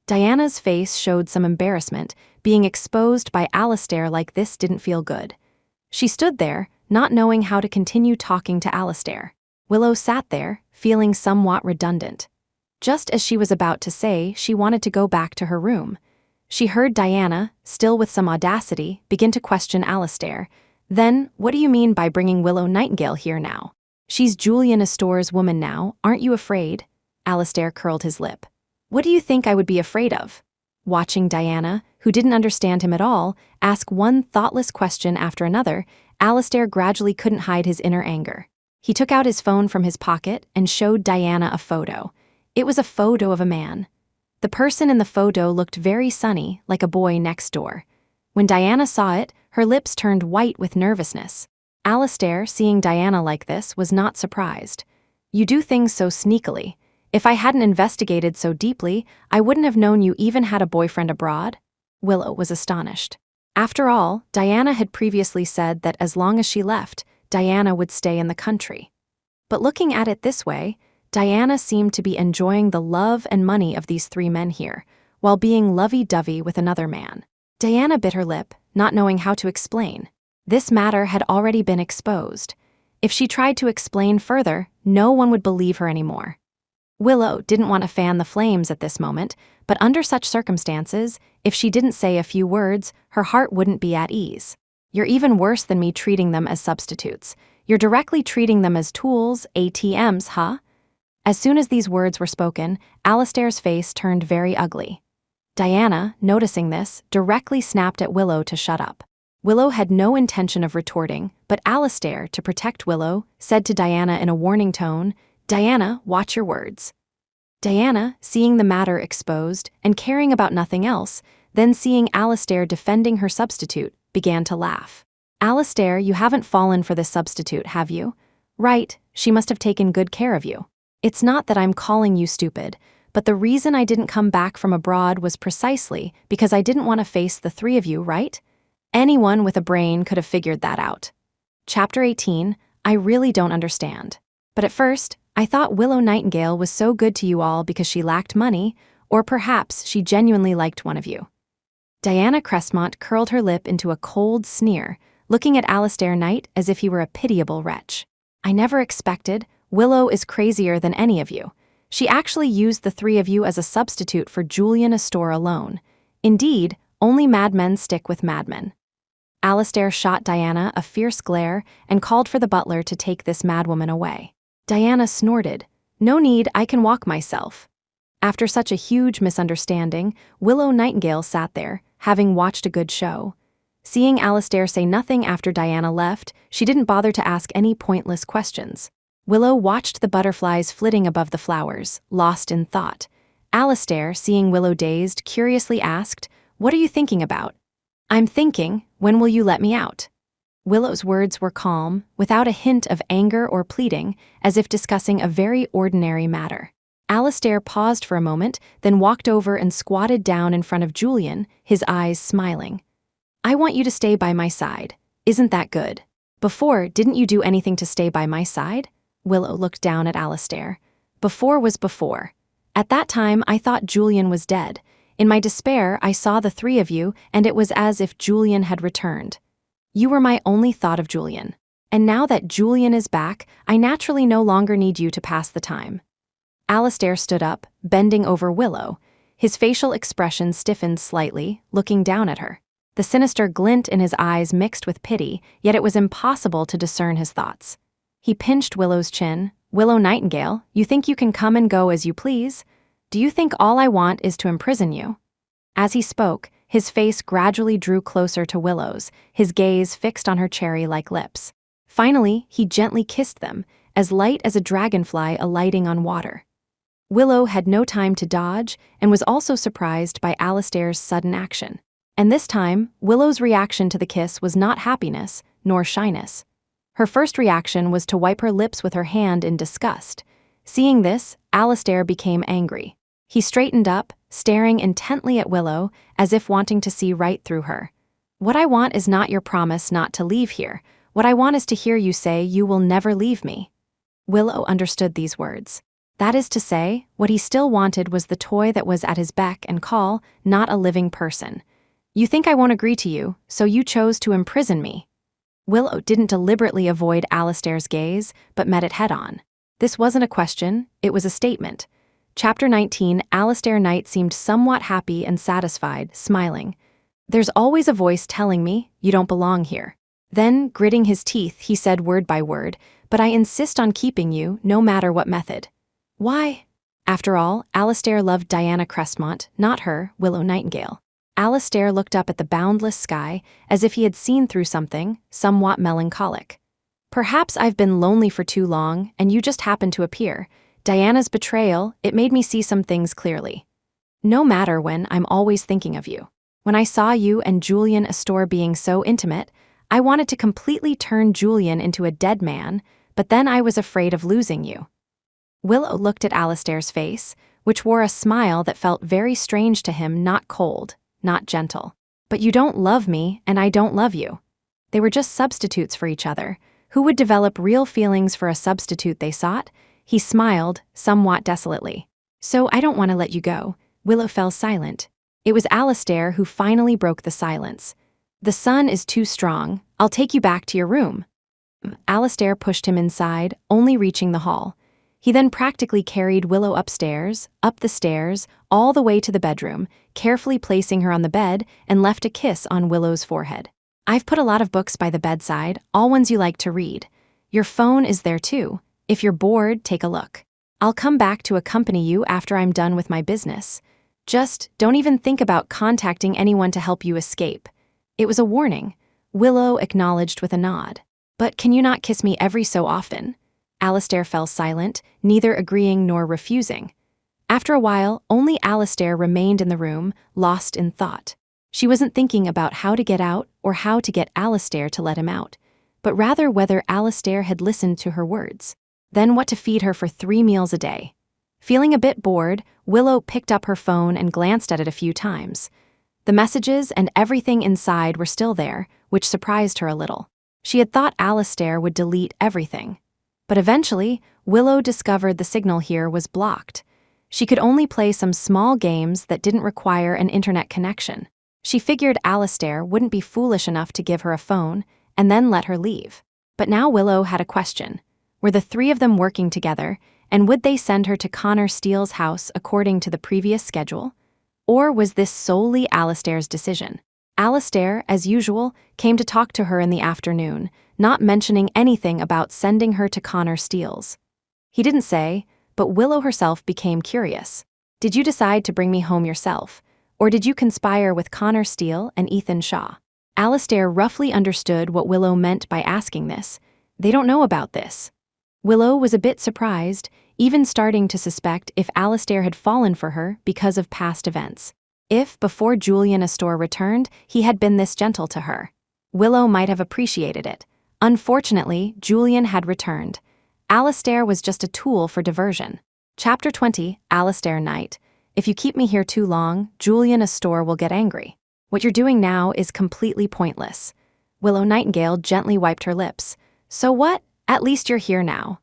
Diana's face showed some embarrassment. Being exposed by Alistair like this didn't feel good. She stood there, not knowing how to continue talking to Alistair. Willow sat there, feeling somewhat redundant. Just as she was about to say she wanted to go back to her room, she heard Diana, still with some audacity, begin to question Alistair. Then, what do you mean by bringing Willow Nightingale here now? She's Julian Astor's woman now, aren't you afraid? Alistair curled his lip. What do you think I would be afraid of? Watching Diana, who didn't understand him at all, ask one thoughtless question after another, Alistair gradually couldn't hide his inner anger. He took out his phone from his pocket and showed Diana a photo. It was a photo of a man. The person in the photo looked very sunny, like a boy next door. When Diana saw it, her lips turned white with nervousness. Alistair, seeing Diana like this, was not surprised. You do things so sneakily. If I hadn't investigated so deeply, I wouldn't have known you even had a boyfriend abroad. Willow was astonished. After all, Diana had previously said that as long as she left, Diana would stay in the country. But looking at it this way, Diana seemed to be enjoying the love and money of these three men here, while being lovey-dovey with another man. Diana bit her lip, not knowing how to explain. This matter had already been exposed. If she tried to explain further, no one would believe her anymore. Willow didn't want to fan the flames at this moment, but under such circumstances, if she didn't say a few words, her heart wouldn't be at ease. You're even worse than me treating them as substitutes. You're directly treating them as tools, ATMs, huh? As soon as these words were spoken, Alistair's face turned very ugly. Diana, noticing this, directly snapped at Willow to shut up. Willow had no intention of retorting, but Alistair, to protect Willow, said to Diana in a warning tone, Diana, watch your words. Diana, seeing the matter exposed and caring about nothing else, then seeing Alistair defending her substitute, began to laugh. Alistair, you haven't fallen for this substitute, have you? Right, she must have taken good care of you. It's not that I'm calling you stupid, but the reason I didn't come back from abroad was precisely because I didn't want to face the three of you, right? Anyone with a brain could have figured that out. Chapter 18, I really don't understand. But at first, I thought Willow Nightingale was so good to you all because she lacked money, or perhaps she genuinely liked one of you. Diana Cressmont curled her lip into a cold sneer, looking at Alistair Knight as if he were a pitiable wretch. I never expected. Willow is crazier than any of you. She actually used the three of you as a substitute for Julian Astor alone. Indeed, only madmen stick with madmen. Alistair shot Diana a fierce glare and called for the butler to take this madwoman away. Diana snorted. No need, I can walk myself. After such a huge misunderstanding, Willow Nightingale sat there, having watched a good show. Seeing Alistair say nothing after Diana left, she didn't bother to ask any pointless questions. Willow watched the butterflies flitting above the flowers, lost in thought. Alistair, seeing Willow dazed, curiously asked, What are you thinking about? I'm thinking, when will you let me out? Willow's words were calm, without a hint of anger or pleading, as if discussing a very ordinary matter. Alistair paused for a moment, then walked over and squatted down in front of Julian, his eyes smiling. I want you to stay by my side. Isn't that good? Before, didn't you do anything to stay by my side? Willow looked down at Alistair. Before was before. At that time, I thought Julian was dead. In my despair, I saw the three of you, and it was as if Julian had returned. You were my only thought of Julian. And now that Julian is back, I naturally no longer need you to pass the time. Alistair stood up, bending over Willow. His facial expression stiffened slightly, looking down at her. The sinister glint in his eyes mixed with pity, yet it was impossible to discern his thoughts. He pinched Willow's chin. "Willow Nightingale, you think you can come and go as you please? Do you think all I want is to imprison you?" As he spoke, his face gradually drew closer to Willow's, his gaze fixed on her cherry-like lips. Finally, he gently kissed them, as light as a dragonfly alighting on water. Willow had no time to dodge and was also surprised by Alistair's sudden action. And this time, Willow's reaction to the kiss was not happiness, nor shyness. Her first reaction was to wipe her lips with her hand in disgust. Seeing this, Alistair became angry. He straightened up, staring intently at Willow, as if wanting to see right through her. "What I want is not your promise not to leave here. What I want is to hear you say you will never leave me." Willow understood these words. That is to say, what he still wanted was the toy that was at his beck and call, not a living person. "You think I won't agree to you, so you chose to imprison me." Willow didn't deliberately avoid Alistair's gaze, but met it head-on. This wasn't a question, it was a statement. Chapter 19, Alistair Knight seemed somewhat happy and satisfied, smiling. "There's always a voice telling me, you don't belong here." Then, gritting his teeth, he said word by word, "But I insist on keeping you, no matter what method." Why? After all, Alistair loved Diana Crestmont, not her, Willow Nightingale. Alistair looked up at the boundless sky, as if he had seen through something, somewhat melancholic. "Perhaps I've been lonely for too long, and you just happened to appear. Diana's betrayal, it made me see some things clearly. No matter when, I'm always thinking of you. When I saw you and Julian Astor being so intimate, I wanted to completely turn Julian into a dead man, but then I was afraid of losing you." Willow looked at Alistair's face, which wore a smile that felt very strange to him, not cold, not gentle. "But you don't love me, and I don't love you." They were just substitutes for each other. Who would develop real feelings for a substitute they sought? He smiled, somewhat desolately. "So I don't want to let you go." Willow fell silent. It was Alistair who finally broke the silence. "The sun is too strong. I'll take you back to your room." Alistair pushed him inside, only reaching the hall. He then practically carried Willow upstairs, up the stairs, all the way to the bedroom, carefully placing her on the bed, and left a kiss on Willow's forehead. "I've put a lot of books by the bedside, all ones you like to read. Your phone is there too. If you're bored, take a look. I'll come back to accompany you after I'm done with my business. Just don't even think about contacting anyone to help you escape." It was a warning. Willow acknowledged with a nod. "But can you not kiss me every so often?" Alistair fell silent, neither agreeing nor refusing. After a while, only Alistair remained in the room, lost in thought. She wasn't thinking about how to get out or how to get Alistair to let him out, but rather whether Alistair had listened to her words. Then what to feed her for 3 meals a day. Feeling a bit bored, Willow picked up her phone and glanced at it a few times. The messages and everything inside were still there, which surprised her a little. She had thought Alistair would delete everything. But eventually, Willow discovered the signal here was blocked. She could only play some small games that didn't require an internet connection. She figured Alistair wouldn't be foolish enough to give her a phone and then let her leave. But now Willow had a question. Were the 3 of them working together, and would they send her to Connor Steele's house according to the previous schedule? Or was this solely Alistair's decision? Alistair, as usual, came to talk to her in the afternoon, not mentioning anything about sending her to Connor Steele's. He didn't say, but Willow herself became curious. "Did you decide to bring me home yourself, or did you conspire with Connor Steele and Ethan Shaw?" Alistair roughly understood what Willow meant by asking this. They don't know about this. Willow was a bit surprised, even starting to suspect if Alistair had fallen for her because of past events. If, before Julian Astor returned, he had been this gentle to her. Willow might have appreciated it. Unfortunately, Julian had returned. Alistair was just a tool for diversion. Chapter 20, Alistair Knight. "If you keep me here too long, Julian Astor will get angry. What you're doing now is completely pointless." Willow Nightingale gently wiped her lips. "So what? At least you're here now."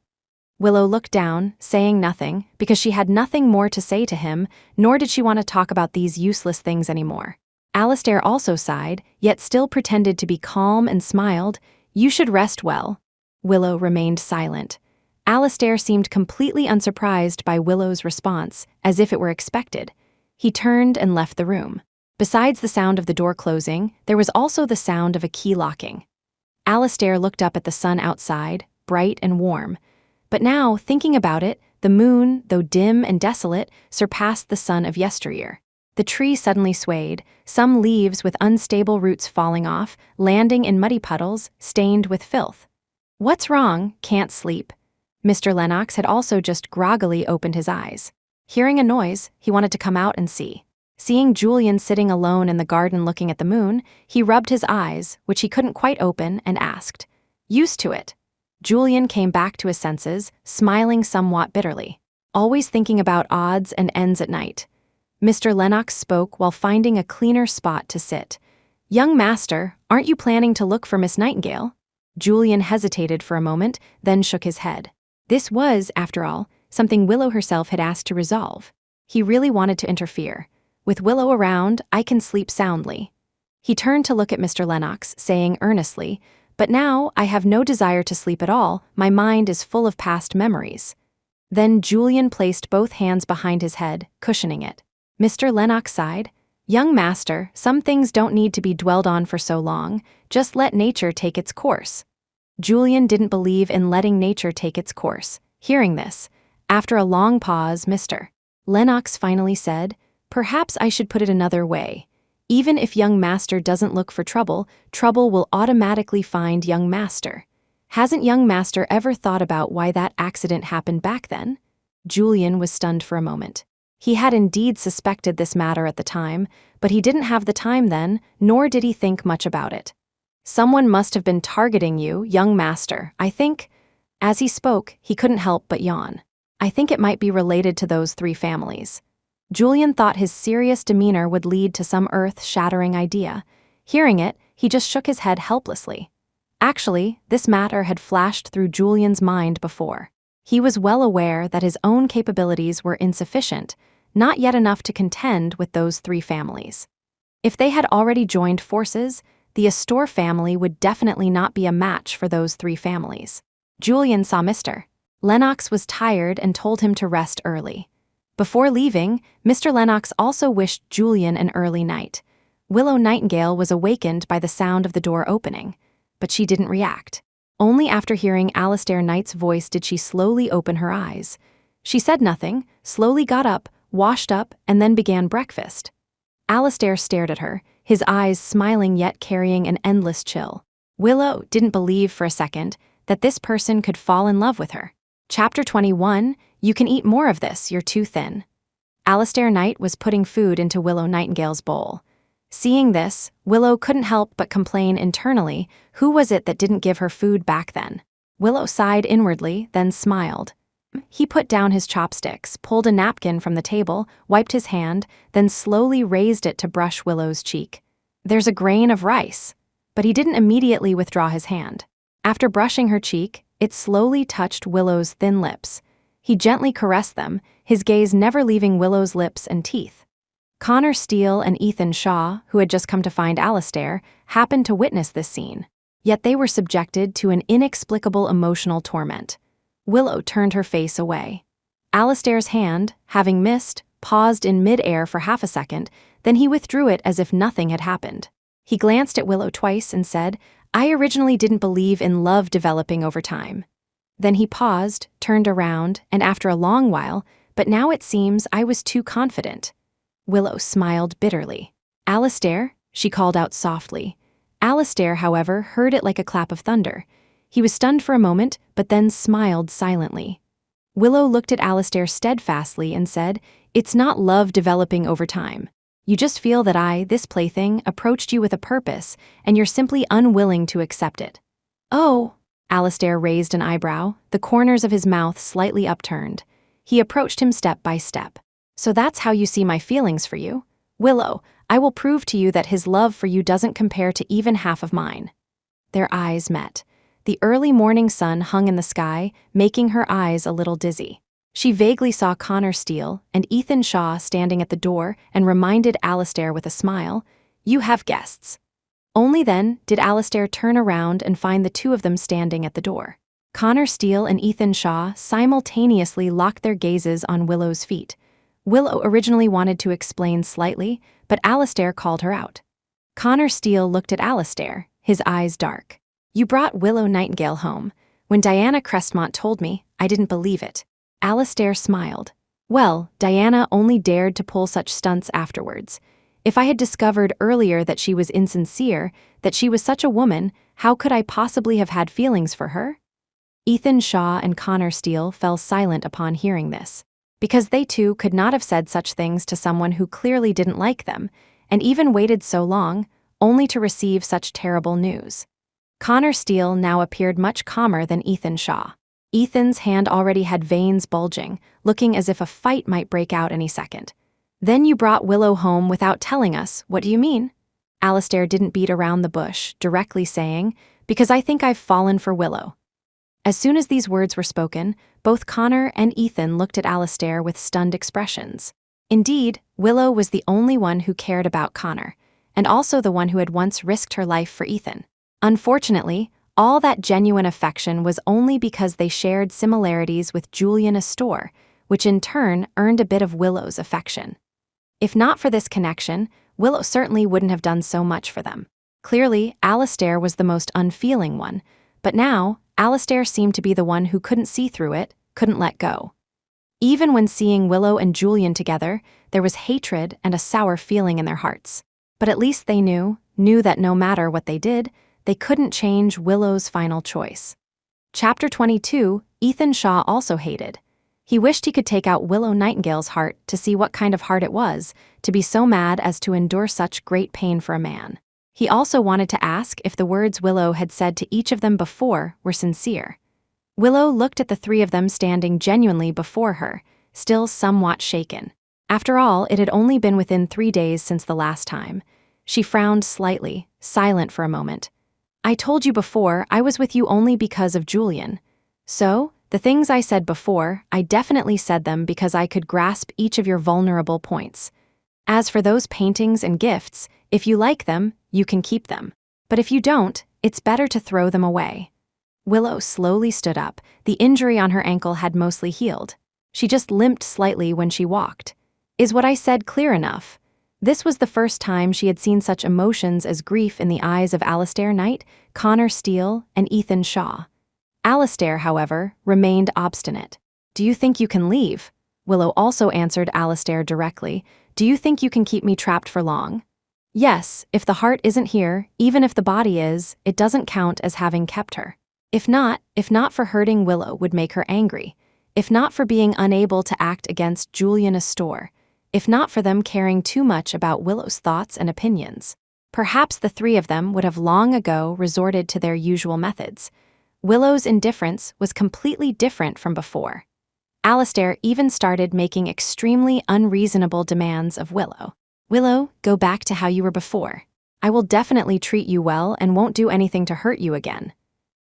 Willow looked down, saying nothing, because she had nothing more to say to him, nor did she want to talk about these useless things anymore. Alistair also sighed, yet still pretended to be calm and smiled. "You should rest well." Willow remained silent. Alistair seemed completely unsurprised by Willow's response, as if it were expected. He turned and left the room. Besides the sound of the door closing, there was also the sound of a key locking. Alistair looked up at the sun outside, bright and warm. But now, thinking about it, the moon, though dim and desolate, surpassed the sun of yesteryear. The tree suddenly swayed, some leaves with unstable roots falling off, landing in muddy puddles, stained with filth. "What's wrong? Can't sleep?" Mr. Lennox had also just groggily opened his eyes. Hearing a noise, he wanted to come out and see. Seeing Julian sitting alone in the garden looking at the moon, he rubbed his eyes, which he couldn't quite open, and asked, "Used to it?" Julian came back to his senses, smiling somewhat bitterly. "Always thinking about odds and ends at night." Mr. Lennox spoke while finding a cleaner spot to sit. "Young master, aren't you planning to look for Miss Nightingale?" Julian hesitated for a moment, then shook his head. This was, after all, something Willow herself had asked to resolve. He really wanted to interfere. "With Willow around, I can sleep soundly." He turned to look at Mr. Lennox, saying earnestly, "But now I have no desire to sleep at all. My mind is full of past memories." Then Julian placed both hands behind his head, cushioning it. Mr. Lennox sighed. "Young master, some things don't need to be dwelled on for so long. Just let nature take its course." Julian didn't believe in letting nature take its course. Hearing this, after a long pause, Mr. Lennox finally said, "Perhaps I should put it another way. Even if young master doesn't look for trouble, trouble will automatically find young master. Hasn't young master ever thought about why that accident happened back then?" Julian was stunned for a moment. He had indeed suspected this matter at the time, but he didn't have the time then, nor did he think much about it. "Someone must have been targeting you, young master, I think." As he spoke, he couldn't help but yawn. "I think it might be related to those three families." Julian thought his serious demeanor would lead to some earth-shattering idea. Hearing it, he just shook his head helplessly. Actually, this matter had flashed through Julian's mind before. He was well aware that his own capabilities were insufficient, not yet enough to contend with those three families. If they had already joined forces, the Astor family would definitely not be a match for those three families. Julian saw Mr. Lennox was tired and told him to rest early. Before leaving, Mr. Lennox also wished Julian an early night. Willow Nightingale was awakened by the sound of the door opening, but she didn't react. Only after hearing Alistair Knight's voice did she slowly open her eyes. She said nothing, slowly got up, washed up, and then began breakfast. Alistair stared at her, his eyes smiling yet carrying an endless chill. Willow didn't believe for a second that this person could fall in love with her. Chapter 21, "You can eat more of this, you're too thin." Alistair Knight was putting food into Willow Nightingale's bowl. Seeing this, Willow couldn't help but complain internally, who was it that didn't give her food back then? Willow sighed inwardly, then smiled. He put down his chopsticks, pulled a napkin from the table, wiped his hand, then slowly raised it to brush Willow's cheek. "There's a grain of rice." But he didn't immediately withdraw his hand. After brushing her cheek, it slowly touched Willow's thin lips. He gently caressed them, his gaze never leaving Willow's lips and teeth. Connor Steele and Ethan Shaw, who had just come to find Alistair, happened to witness this scene. Yet they were subjected to an inexplicable emotional torment. Willow turned her face away. Alistair's hand, having missed, paused in mid-air for half a second, then he withdrew it as if nothing had happened. He glanced at Willow twice and said, "I originally didn't believe in love developing over time." Then he paused, turned around, and after a long while, "But now it seems I was too confident." Willow smiled bitterly. "Alistair?" she called out softly. Alistair, however, heard it like a clap of thunder. He was stunned for a moment, but then smiled silently. Willow looked at Alistair steadfastly and said, "It's not love developing over time. You just feel that I, this plaything, approached you with a purpose, and you're simply unwilling to accept it." "Oh," Alistair raised an eyebrow, the corners of his mouth slightly upturned. He approached him step by step. "So that's how you see my feelings for you? Willow, I will prove to you that his love for you doesn't compare to even half of mine." Their eyes met. The early morning sun hung in the sky, making her eyes a little dizzy. She vaguely saw Connor Steele and Ethan Shaw standing at the door and reminded Alistair with a smile, "You have guests." Only then did Alistair turn around and find the two of them standing at the door. Connor Steele and Ethan Shaw simultaneously locked their gazes on Willow's feet. Willow originally wanted to explain slightly, but Alistair called her out. Connor Steele looked at Alistair, his eyes dark. "You brought Willow Nightingale home. When Diana Crestmont told me, I didn't believe it." Alistair smiled. "Well, Diana only dared to pull such stunts afterwards. If I had discovered earlier that she was insincere, that she was such a woman, how could I possibly have had feelings for her?" Ethan Shaw and Connor Steele fell silent upon hearing this, because they too could not have said such things to someone who clearly didn't like them, and even waited so long, only to receive such terrible news. Connor Steele now appeared much calmer than Ethan Shaw. Ethan's hand already had veins bulging, looking as if a fight might break out any second. "Then you brought Willow home without telling us, what do you mean?" Alistair didn't beat around the bush, directly saying, "Because I think I've fallen for Willow." As soon as these words were spoken, both Connor and Ethan looked at Alistair with stunned expressions. Indeed, Willow was the only one who cared about Connor, and also the one who had once risked her life for Ethan. Unfortunately, all that genuine affection was only because they shared similarities with Julian Astor, which in turn earned a bit of Willow's affection. If not for this connection, Willow certainly wouldn't have done so much for them. Clearly, Alistair was the most unfeeling one, but now, Alistair seemed to be the one who couldn't see through it, couldn't let go. Even when seeing Willow and Julian together, there was hatred and a sour feeling in their hearts. But at least they knew that no matter what they did, they couldn't change Willow's final choice. Chapter 22, Ethan Shaw also hated. He wished he could take out Willow Nightingale's heart to see what kind of heart it was, to be so mad as to endure such great pain for a man. He also wanted to ask if the words Willow had said to each of them before were sincere. Willow looked at the three of them standing genuinely before her, still somewhat shaken. After all, it had only been within 3 days since the last time. She frowned slightly, silent for a moment. "I told you before I was with you only because of Julian. So, the things I said before, I definitely said them because I could grasp each of your vulnerable points. As for those paintings and gifts, if you like them, you can keep them. But if you don't, it's better to throw them away." Willow slowly stood up. The injury on her ankle had mostly healed. She just limped slightly when she walked. Is what I said clear enough? This was the first time she had seen such emotions as grief in the eyes of Alistair Knight, Connor Steele, and Ethan Shaw. Alistair, however, remained obstinate. "Do you think you can leave?" Willow also answered Alistair directly. "Do you think you can keep me trapped for long?" "Yes, if the heart isn't here, even if the body is, it doesn't count as having kept her. If not for hurting Willow would make her angry. If not for being unable to act against Julian Astor. If not for them caring too much about Willow's thoughts and opinions. Perhaps the three of them would have long ago resorted to their usual methods. Willow's indifference was completely different from before. Alistair even started making extremely unreasonable demands of Willow. "Willow, go back to how you were before. I will definitely treat you well and won't do anything to hurt you again."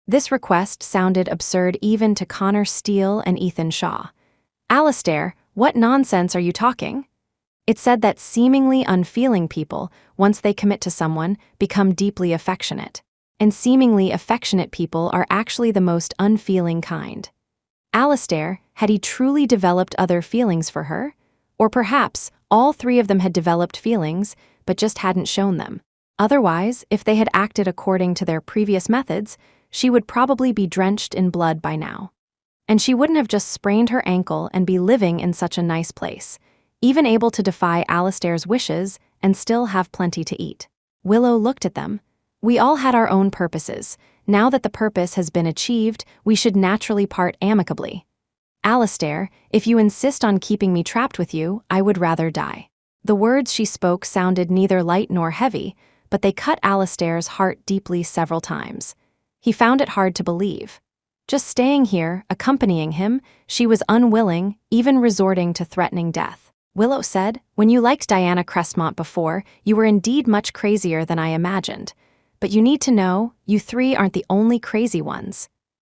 This request sounded absurd even to Connor Steele and Ethan Shaw. "Alistair, what nonsense are you talking?" It said that seemingly unfeeling people, once they commit to someone, become deeply affectionate. And seemingly affectionate people are actually the most unfeeling kind. Alistair, had he truly developed other feelings for her? Or perhaps all three of them had developed feelings, but just hadn't shown them. Otherwise, if they had acted according to their previous methods, she would probably be drenched in blood by now. And she wouldn't have just sprained her ankle and be living in such a nice place, even able to defy Alistair's wishes and still have plenty to eat. Willow looked at them. "We all had our own purposes. Now that the purpose has been achieved, we should naturally part amicably. Alistair, if you insist on keeping me trapped with you, I would rather die." The words she spoke sounded neither light nor heavy, but they cut Alistair's heart deeply several times. He found it hard to believe. Just staying here, accompanying him, she was unwilling, even resorting to threatening death. Willow said, "When you liked Diana Crestmont before, you were indeed much crazier than I imagined. But you need to know, you three aren't the only crazy ones."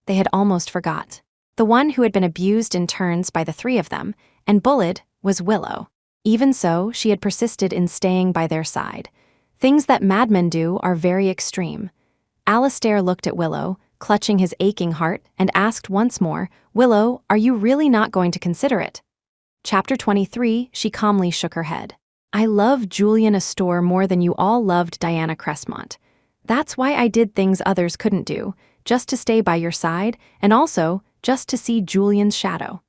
They had almost forgot. The one who had been abused in turns by the three of them, and bullied, was Willow. Even so, she had persisted in staying by their side. Things that madmen do are very extreme. Alistair looked at Willow, clutching his aching heart, and asked once more, "Willow, are you really not going to consider it?" Chapter 23, she calmly shook her head. "I love Julian Astor more than you all loved Diana Cressmont. That's why I did things others couldn't do, just to stay by your side, and also just to see Julian's shadow."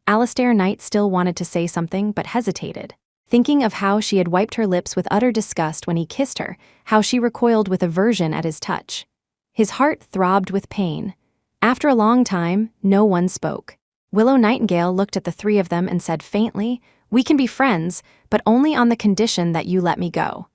Alistair Knight still wanted to say something but hesitated, thinking of how she had wiped her lips with utter disgust when he kissed her, how she recoiled with aversion at his touch. His heart throbbed with pain. After a long time, no one spoke. Willow Nightingale looked at the three of them and said faintly, "We can be friends, but only on the condition that you let me go."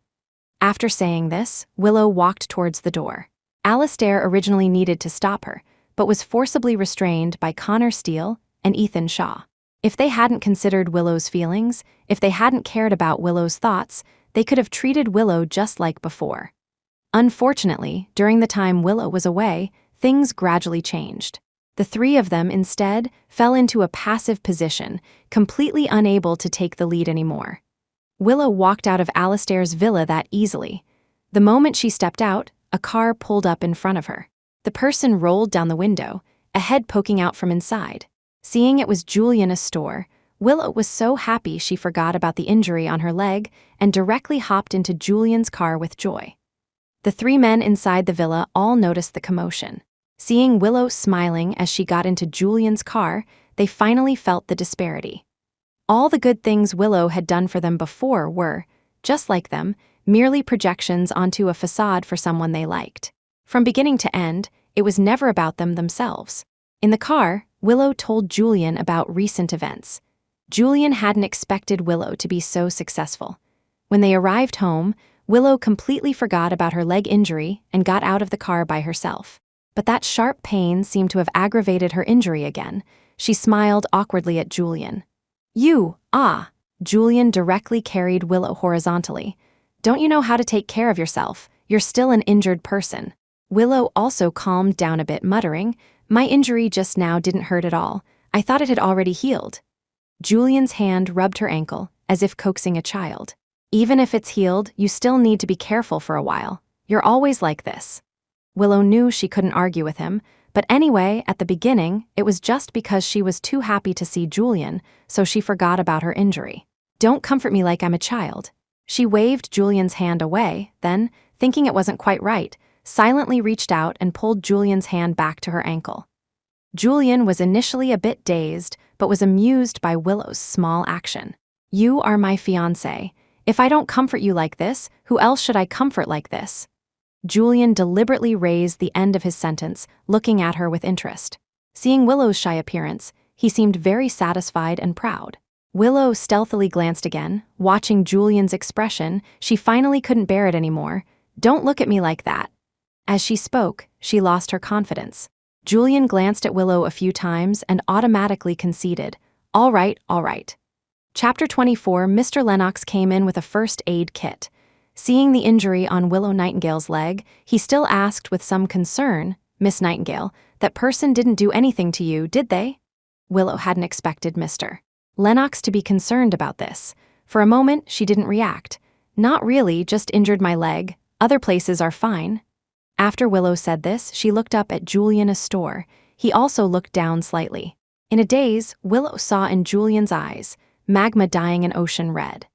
After saying this, Willow walked towards the door. Alistair originally needed to stop her, but was forcibly restrained by Connor Steele and Ethan Shaw. If they hadn't considered Willow's feelings, if they hadn't cared about Willow's thoughts, they could have treated Willow just like before. Unfortunately, during the time Willow was away, things gradually changed. The three of them, instead, fell into a passive position, completely unable to take the lead anymore. Willow walked out of Alistair's villa that easily. The moment she stepped out, a car pulled up in front of her. The person rolled down the window, a head poking out from inside. Seeing it was Julian Astor, Willow was so happy she forgot about the injury on her leg and directly hopped into Julian's car with joy. The three men inside the villa all noticed the commotion. Seeing Willow smiling as she got into Julian's car, they finally felt the disparity. All the good things Willow had done for them before were, just like them, merely projections onto a facade for someone they liked. From beginning to end, it was never about them themselves. In the car, Willow told Julian about recent events. Julian hadn't expected Willow to be so successful. When they arrived home, Willow completely forgot about her leg injury and got out of the car by herself. But that sharp pain seemed to have aggravated her injury again. She smiled awkwardly at Julian. Julian directly carried Willow horizontally. "Don't you know how to take care of yourself? You're still an injured person." Willow also calmed down a bit, muttering, "My injury just now didn't hurt at all. I thought it had already healed." Julian's hand rubbed her ankle, as if coaxing a child. "Even if it's healed, you still need to be careful for a while. You're always like this." Willow knew she couldn't argue with him, but anyway, at the beginning, it was just because she was too happy to see Julian, so she forgot about her injury. "Don't comfort me like I'm a child." She waved Julian's hand away, then, thinking it wasn't quite right, silently reached out and pulled Julian's hand back to her ankle. Julian was initially a bit dazed, but was amused by Willow's small action. "You are my fiancé. If I don't comfort you like this, who else should I comfort like this?" Julian deliberately raised the end of his sentence, looking at her with interest. Seeing Willow's shy appearance, he seemed very satisfied and proud. Willow stealthily glanced again, watching Julian's expression. She finally couldn't bear it anymore. "Don't look at me like that." As she spoke, she lost her confidence. Julian glanced at Willow a few times and automatically conceded, All right. Chapter 24, Mr. Lennox came in with a first aid kit. Seeing the injury on Willow Nightingale's leg, he still asked with some concern, "Miss Nightingale, that person didn't do anything to you, did they?" Willow hadn't expected Mr. Lennox to be concerned about this. For a moment, she didn't react. "Not really, just injured my leg. Other places are fine." After Willow said this, she looked up at Julian Astor. He also looked down slightly. In a daze, Willow saw in Julian's eyes, magma dyeing an ocean red.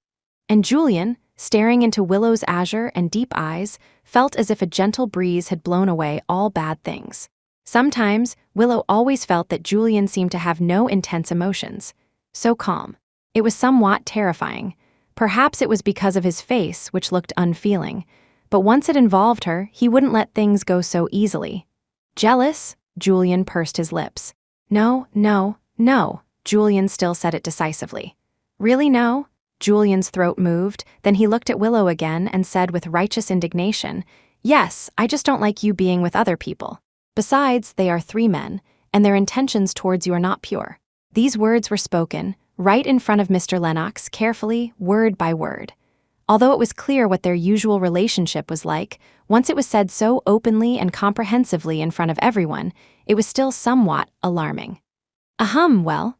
And Julian, staring into Willow's azure and deep eyes, felt as if a gentle breeze had blown away all bad things. Sometimes, Willow always felt that Julian seemed to have no intense emotions. So calm. It was somewhat terrifying. Perhaps it was because of his face, which looked unfeeling. But once it involved her, he wouldn't let things go so easily. "Jealous?" Julian pursed his lips. No, Julian still said it decisively. "Really no?" Julian's throat moved, then he looked at Willow again and said with righteous indignation, "Yes, I just don't like you being with other people. Besides, they are 3 men, and their intentions towards you are not pure." These words were spoken, right in front of Mr. Lennox, carefully, word by word. Although it was clear what their usual relationship was like, once it was said so openly and comprehensively in front of everyone, it was still somewhat alarming. Well.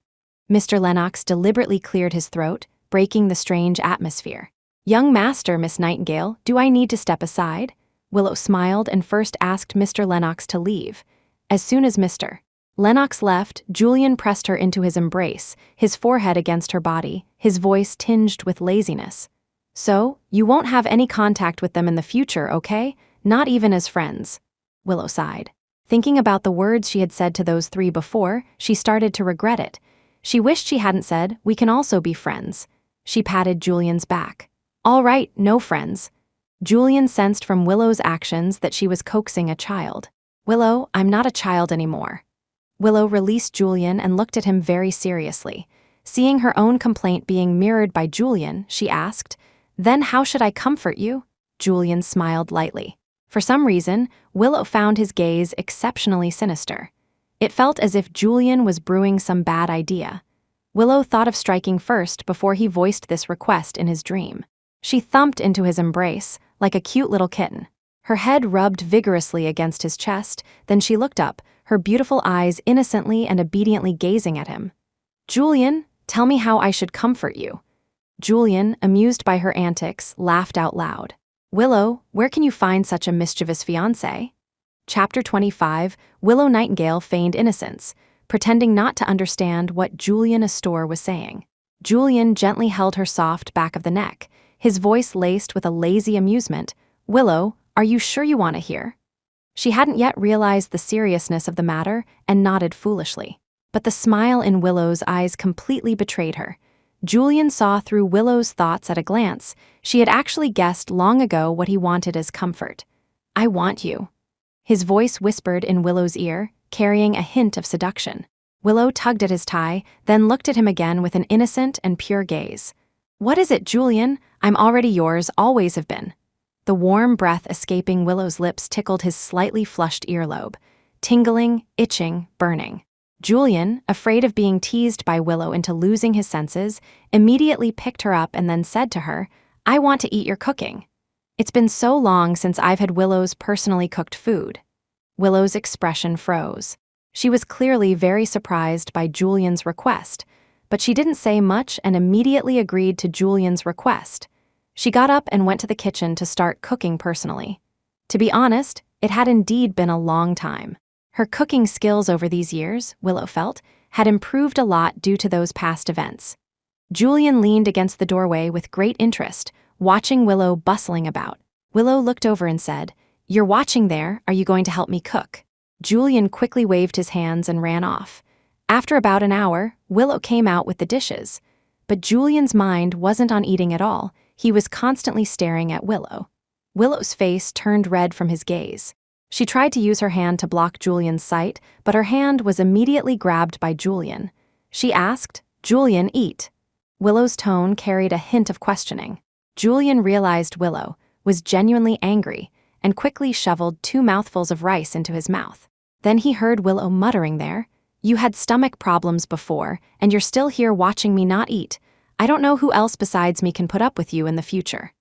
Mr. Lennox deliberately cleared his throat, breaking the strange atmosphere. "Young master, Miss Nightingale, do I need to step aside?" Willow smiled and first asked Mr. Lennox to leave. As soon as Mr. Lennox left, Julian pressed her into his embrace, his forehead against her body, his voice tinged with laziness. So, you won't have any contact with them in the future, okay? Not even as friends. Willow sighed. Thinking about the words she had said to those three before, she started to regret it. She wished she hadn't said, "We can also be friends." She patted Julian's back. "All right, no friends." Julian sensed from Willow's actions that she was coaxing a child. "Willow, I'm not a child anymore." Willow released Julian and looked at him very seriously. Seeing her own complaint being mirrored by Julian, she asked, "Then how should I comfort you?" Julian smiled lightly. For some reason, Willow found his gaze exceptionally sinister. It felt as if Julian was brewing some bad idea. Willow thought of striking first before he voiced this request in his dream. She thumped into his embrace, like a cute little kitten. Her head rubbed vigorously against his chest, then she looked up, her beautiful eyes innocently and obediently gazing at him. "Julian, tell me how I should comfort you." Julian, amused by her antics, laughed out loud. "Willow, where can you find such a mischievous fiancé?" Chapter 25, Willow Nightingale feigned innocence, pretending not to understand what Julian Astor was saying. Julian gently held her soft back of the neck, his voice laced with a lazy amusement. "Willow, are you sure you want to hear?" She hadn't yet realized the seriousness of the matter and nodded foolishly. But the smile in Willow's eyes completely betrayed her. Julian saw through Willow's thoughts at a glance. She had actually guessed long ago what he wanted as comfort. "I want you." His voice whispered in Willow's ear, carrying a hint of seduction. Willow tugged at his tie, then looked at him again with an innocent and pure gaze. "What is it, Julian? I'm already yours, always have been." The warm breath escaping Willow's lips tickled his slightly flushed earlobe. Tingling, itching, burning. Julian, afraid of being teased by Willow into losing his senses, immediately picked her up and then said to her, "I want to eat your cooking." "It's been so long since I've had Willow's personally cooked food." Willow's expression froze. She was clearly very surprised by Julian's request, but she didn't say much and immediately agreed to Julian's request. She got up and went to the kitchen to start cooking personally. To be honest, it had indeed been a long time. Her cooking skills over these years, Willow felt, had improved a lot due to those past events. Julian leaned against the doorway with great interest, watching Willow bustling about. Willow looked over and said, "You're watching there, are you going to help me cook?" Julian quickly waved his hands and ran off. After about an hour, Willow came out with the dishes. But Julian's mind wasn't on eating at all. He was constantly staring at Willow. Willow's face turned red from his gaze. She tried to use her hand to block Julian's sight, but her hand was immediately grabbed by Julian. She asked, "Julian, eat." Willow's tone carried a hint of questioning. Julian realized Willow was genuinely angry and quickly shoveled 2 mouthfuls of rice into his mouth. Then he heard Willow muttering there, "You had stomach problems before, and you're still here watching me not eat. I don't know who else besides me can put up with you in the future."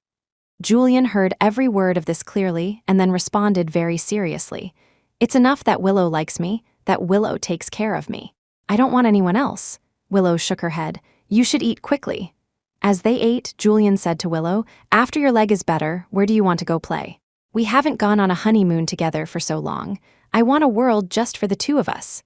Julian heard every word of this clearly and then responded very seriously. "It's enough that Willow likes me, that Willow takes care of me. I don't want anyone else." Willow shook her head. "You should eat quickly." As they ate, Julian said to Willow, "After your leg is better, where do you want to go play? We haven't gone on a honeymoon together for so long. I want a world just for the two of us."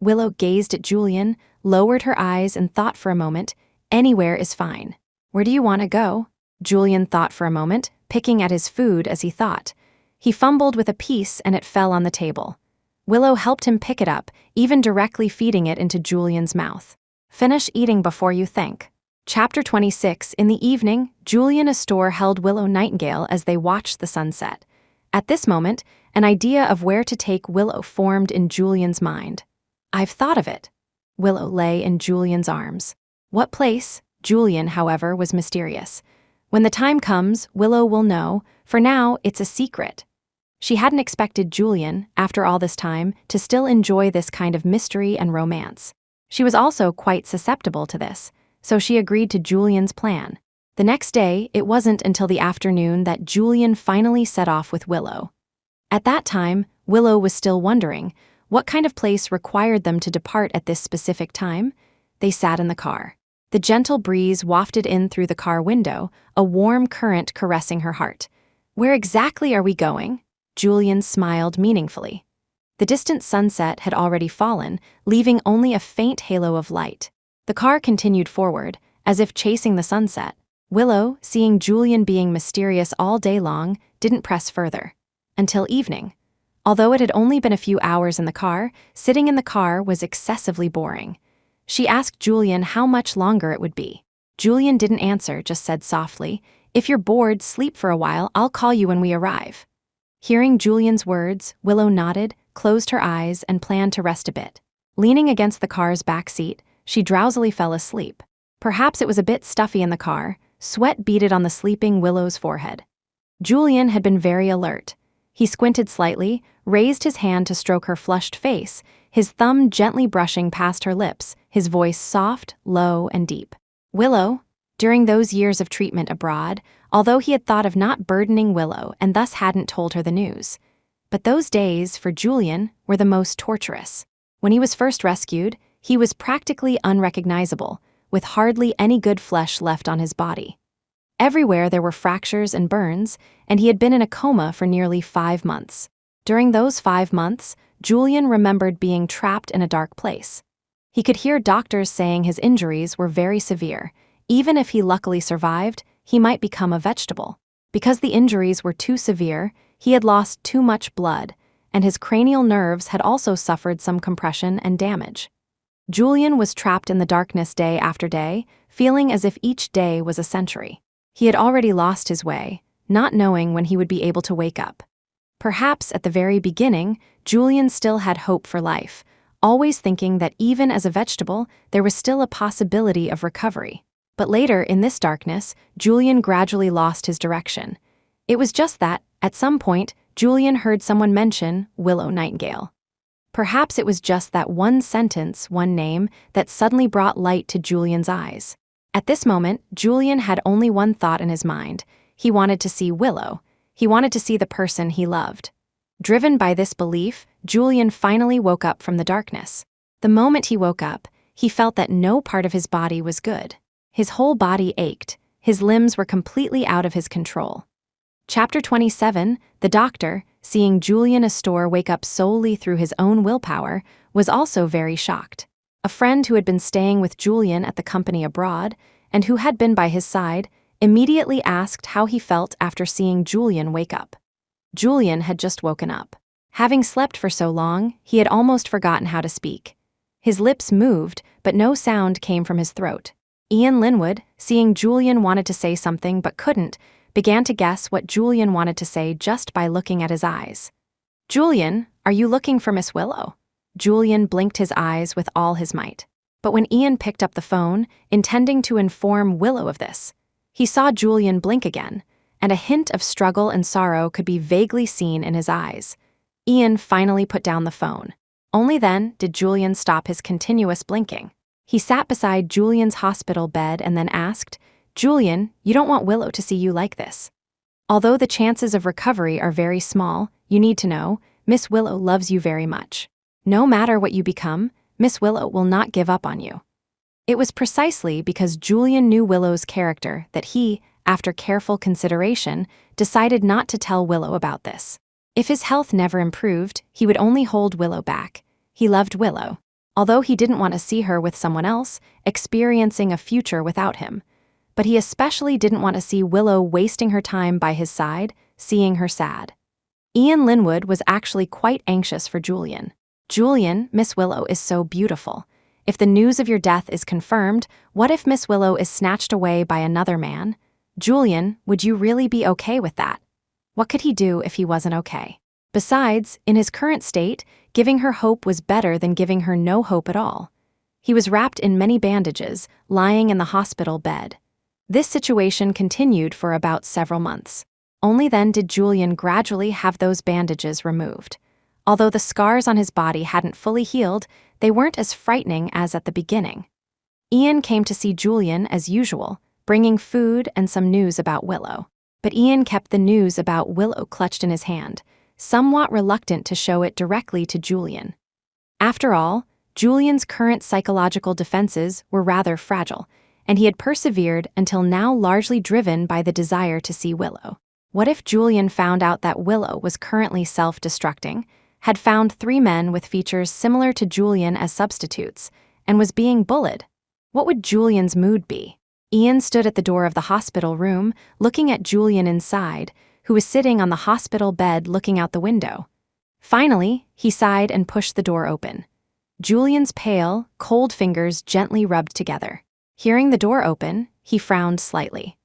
Willow gazed at Julian, lowered her eyes and thought for a moment. "Anywhere is fine." "Where do you want to go?" Julian thought for a moment, picking at his food as he thought. He fumbled with a piece and it fell on the table. Willow helped him pick it up, even directly feeding it into Julian's mouth. "Finish eating before you think." Chapter 26. In the evening, Julian Astor held Willow Nightingale as they watched the sunset. At this moment, an idea of where to take Willow formed in Julian's mind. "I've thought of it." Willow lay in Julian's arms. What place? Julian, however, was mysterious. When the time comes, Willow will know. For now, it's a secret. She hadn't expected Julian, after all this time, to still enjoy this kind of mystery and romance. She was also quite susceptible to this, so she agreed to Julian's plan. The next day, it wasn't until the afternoon that Julian finally set off with Willow. At that time, Willow was still wondering, what kind of place required them to depart at this specific time? They sat in the car. The gentle breeze wafted in through the car window, a warm current caressing her heart. "Where exactly are we going?" Julian smiled meaningfully. The distant sunset had already fallen, leaving only a faint halo of light. The car continued forward, as if chasing the sunset. Willow, seeing Julian being mysterious all day long, didn't press further. Until evening. Although it had only been a few hours in the car, sitting in the car was excessively boring. She asked Julian how much longer it would be. Julian didn't answer, just said softly, "If you're bored, sleep for a while, I'll call you when we arrive." Hearing Julian's words, Willow nodded, closed her eyes, and planned to rest a bit. Leaning against the car's back seat, she drowsily fell asleep. Perhaps it was a bit stuffy in the car, sweat beaded on the sleeping Willow's forehead. Julian had been very alert. He squinted slightly, raised his hand to stroke her flushed face, his thumb gently brushing past her lips, his voice soft, low, and deep. Willow, during those years of treatment abroad, although he had thought of not burdening Willow and thus hadn't told her the news. But those days, for Julian, were the most torturous. When he was first rescued, he was practically unrecognizable, with hardly any good flesh left on his body. Everywhere there were fractures and burns, and he had been in a coma for nearly 5 months. During those 5 months, Julian remembered being trapped in a dark place. He could hear doctors saying his injuries were very severe. Even if he luckily survived, he might become a vegetable. Because the injuries were too severe, he had lost too much blood, and his cranial nerves had also suffered some compression and damage. Julian was trapped in the darkness day after day, feeling as if each day was a century. He had already lost his way, not knowing when he would be able to wake up. Perhaps at the very beginning, Julian still had hope for life, always thinking that even as a vegetable, there was still a possibility of recovery. But later, in this darkness, Julian gradually lost his direction. It was just that, at some point, Julian heard someone mention Willow Nightingale. Perhaps it was just that one sentence, one name, that suddenly brought light to Julian's eyes. At this moment, Julian had only one thought in his mind. He wanted to see Willow. He wanted to see the person he loved. Driven by this belief, Julian finally woke up from the darkness. The moment he woke up, he felt that no part of his body was good. His whole body ached. His limbs were completely out of his control. Chapter 27, the doctor, seeing Julian Astor wake up solely through his own willpower, was also very shocked. A friend who had been staying with Julian at the company abroad, and who had been by his side, immediately asked how he felt after seeing Julian wake up. Julian had just woken up. Having slept for so long, he had almost forgotten how to speak. His lips moved, but no sound came from his throat. Ian Linwood, seeing Julian wanted to say something but couldn't, began to guess what Julian wanted to say just by looking at his eyes. "Julian, are you looking for Miss Willow?" Julian blinked his eyes with all his might. But when Ian picked up the phone, intending to inform Willow of this, he saw Julian blink again, and a hint of struggle and sorrow could be vaguely seen in his eyes. Ian finally put down the phone. Only then did Julian stop his continuous blinking. He sat beside Julian's hospital bed and then asked, "Julian, you don't want Willow to see you like this. Although the chances of recovery are very small, you need to know, Miss Willow loves you very much. No matter what you become, Miss Willow will not give up on you." It was precisely because Julian knew Willow's character that he, after careful consideration, decided not to tell Willow about this. If his health never improved, he would only hold Willow back. He loved Willow, although he didn't want to see her with someone else, experiencing a future without him. But he especially didn't want to see Willow wasting her time by his side, seeing her sad. Ian Linwood was actually quite anxious for Julian. "Julian, Miss Willow is so beautiful. If the news of your death is confirmed, what if Miss Willow is snatched away by another man? Julian, would you really be okay with that?" What could he do if he wasn't okay? Besides, in his current state, giving her hope was better than giving her no hope at all. He was wrapped in many bandages, lying in the hospital bed. This situation continued for about several months. Only then did Julian gradually have those bandages removed. Although the scars on his body hadn't fully healed, they weren't as frightening as at the beginning. Ian came to see Julian as usual, bringing food and some news about Willow. But Ian kept the news about Willow clutched in his hand, somewhat reluctant to show it directly to Julian. After all, Julian's current psychological defenses were rather fragile, and he had persevered until now largely driven by the desire to see Willow. What if Julian found out that Willow was currently self-destructing? had found 3 men with features similar to Julian as substitutes, and was being bullied. What would Julian's mood be? Ian stood at the door of the hospital room, looking at Julian inside, who was sitting on the hospital bed looking out the window. Finally, he sighed and pushed the door open. Julian's pale, cold fingers gently rubbed together. Hearing the door open, he frowned slightly.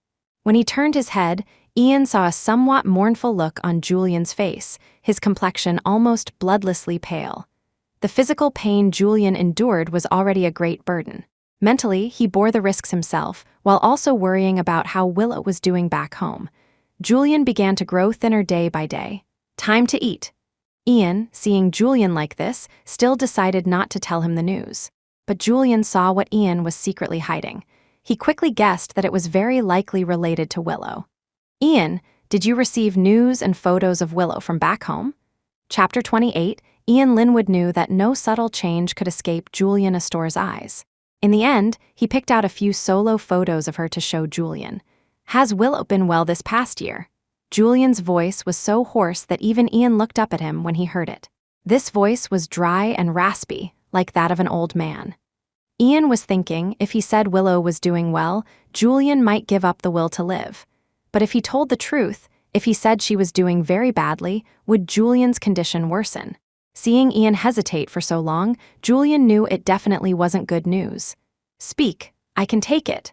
When he turned his head, Ian saw a somewhat mournful look on Julian's face, his complexion almost bloodlessly pale. The physical pain Julian endured was already a great burden. Mentally, he bore the risks himself, while also worrying about how Willow was doing back home. Julian began to grow thinner day by day. Time to eat. Ian, seeing Julian like this, still decided not to tell him the news. But Julian saw what Ian was secretly hiding. He quickly guessed that it was very likely related to Willow. Ian, did you receive news and photos of Willow from back home? Chapter 28, Ian Linwood knew that no subtle change could escape Julian Astor's eyes. In the end, he picked out a few solo photos of her to show Julian. Has Willow been well this past year? Julian's voice was so hoarse that even Ian looked up at him when he heard it. This voice was dry and raspy, like that of an old man. Ian was thinking if he said Willow was doing well, Julian might give up the will to live. But if he told the truth, if he said she was doing very badly, would Julian's condition worsen? Seeing Ian hesitate for so long, Julian knew it definitely wasn't good news. Speak, I can take it.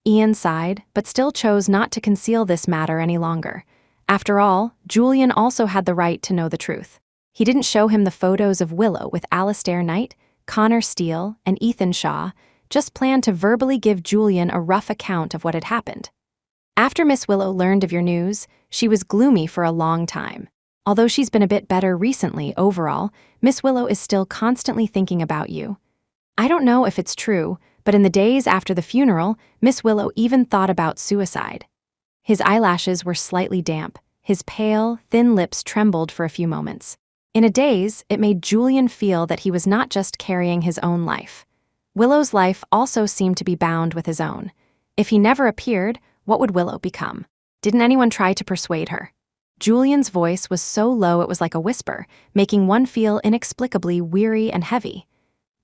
Ian sighed, but still chose not to conceal this matter any longer. After all, Julian also had the right to know the truth. He didn't show him the photos of Willow with Alistair Knight, Connor Steele, and Ethan Shaw, just planned to verbally give Julian a rough account of what had happened. After Miss Willow learned of your news, she was gloomy for a long time. Although she's been a bit better recently overall, Miss Willow is still constantly thinking about you. I don't know if it's true, but in the days after the funeral, Miss Willow even thought about suicide. His eyelashes were slightly damp. His pale, thin lips trembled for a few moments. In a daze, it made Julian feel that he was not just carrying his own life. Willow's life also seemed to be bound with his own. If he never appeared, what would Willow become? Didn't anyone try to persuade her? Julian's voice was so low it was like a whisper, making one feel inexplicably weary and heavy.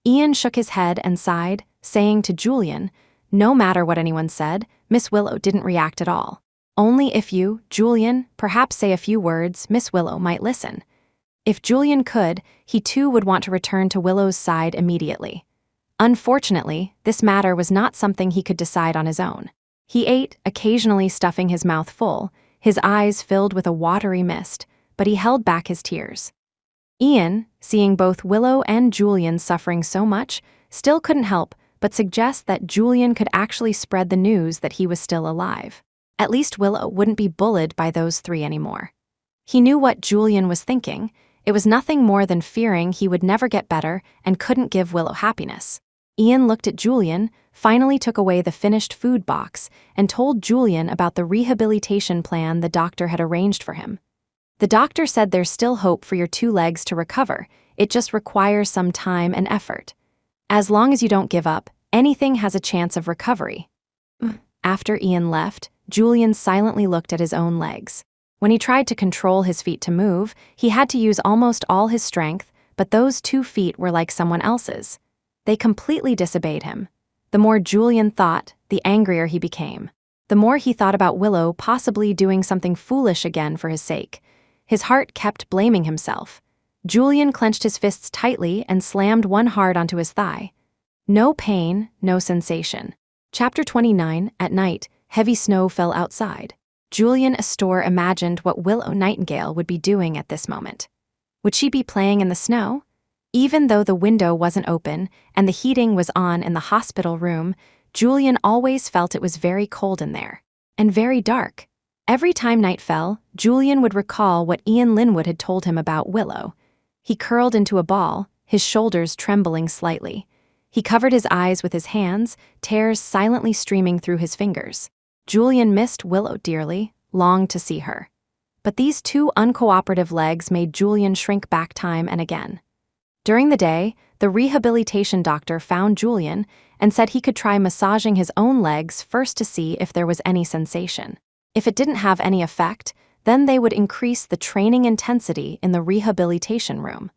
Ian shook his head and sighed, saying to Julian, no matter what anyone said, Miss Willow didn't react at all. Only if you, Julian, perhaps say a few words, Miss Willow might listen. If Julian could, he too would want to return to Willow's side immediately. Unfortunately, this matter was not something he could decide on his own. He ate, occasionally stuffing his mouth full, his eyes filled with a watery mist, but he held back his tears. Ian, seeing both Willow and Julian suffering so much, still couldn't help but suggest that Julian could actually spread the news that he was still alive. At least Willow wouldn't be bullied by those 3 anymore. He knew what Julian was thinking. It was nothing more than fearing he would never get better and couldn't give Willow happiness. Ian looked at Julian, finally took away the finished food box, and told Julian about the rehabilitation plan the doctor had arranged for him. The doctor said there's still hope for your 2 legs to recover, it just requires some time and effort. As long as you don't give up, anything has a chance of recovery. After Ian left, Julian silently looked at his own legs. When he tried to control his feet to move, he had to use almost all his strength, but those 2 feet were like someone else's. They completely disobeyed him. The more Julian thought, the angrier he became. The more he thought about Willow possibly doing something foolish again for his sake. His heart kept blaming himself. Julian clenched his fists tightly and slammed one hard onto his thigh. No pain, no sensation. Chapter 29, at night, heavy snow fell outside. Julian Astor imagined what Willow Nightingale would be doing at this moment. Would she be playing in the snow? Even though the window wasn't open and the heating was on in the hospital room, Julian always felt it was very cold in there. And very dark. Every time night fell, Julian would recall what Ian Linwood had told him about Willow. He curled into a ball, his shoulders trembling slightly. He covered his eyes with his hands, tears silently streaming through his fingers. Julian missed Willow dearly, longed to see her. But these 2 uncooperative legs made Julian shrink back time and again. During the day, the rehabilitation doctor found Julian and said he could try massaging his own legs first to see if there was any sensation. If it didn't have any effect, Then they would increase the training intensity in the rehabilitation room.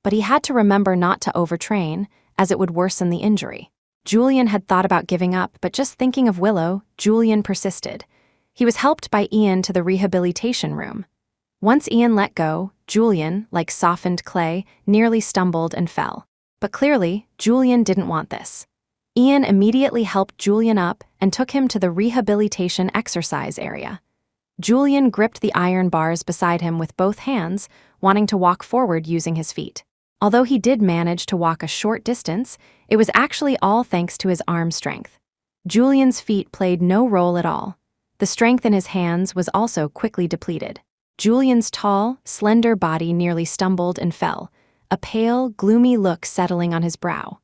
But he had to remember not to overtrain, as it would worsen the injury. Julian had thought about giving up, but just thinking of Willow, Julian persisted. He was helped by Ian to the rehabilitation room. Once Ian let go, Julian, like softened clay, nearly stumbled and fell. But clearly, Julian didn't want this. Ian immediately helped Julian up and took him to the rehabilitation exercise area. Julian gripped the iron bars beside him with both hands, wanting to walk forward using his feet. Although he did manage to walk a short distance, it was actually all thanks to his arm strength. Julian's feet played no role at all. The strength in his hands was also quickly depleted. Julian's tall, slender body nearly stumbled and fell, a pale, gloomy look settling on his brow.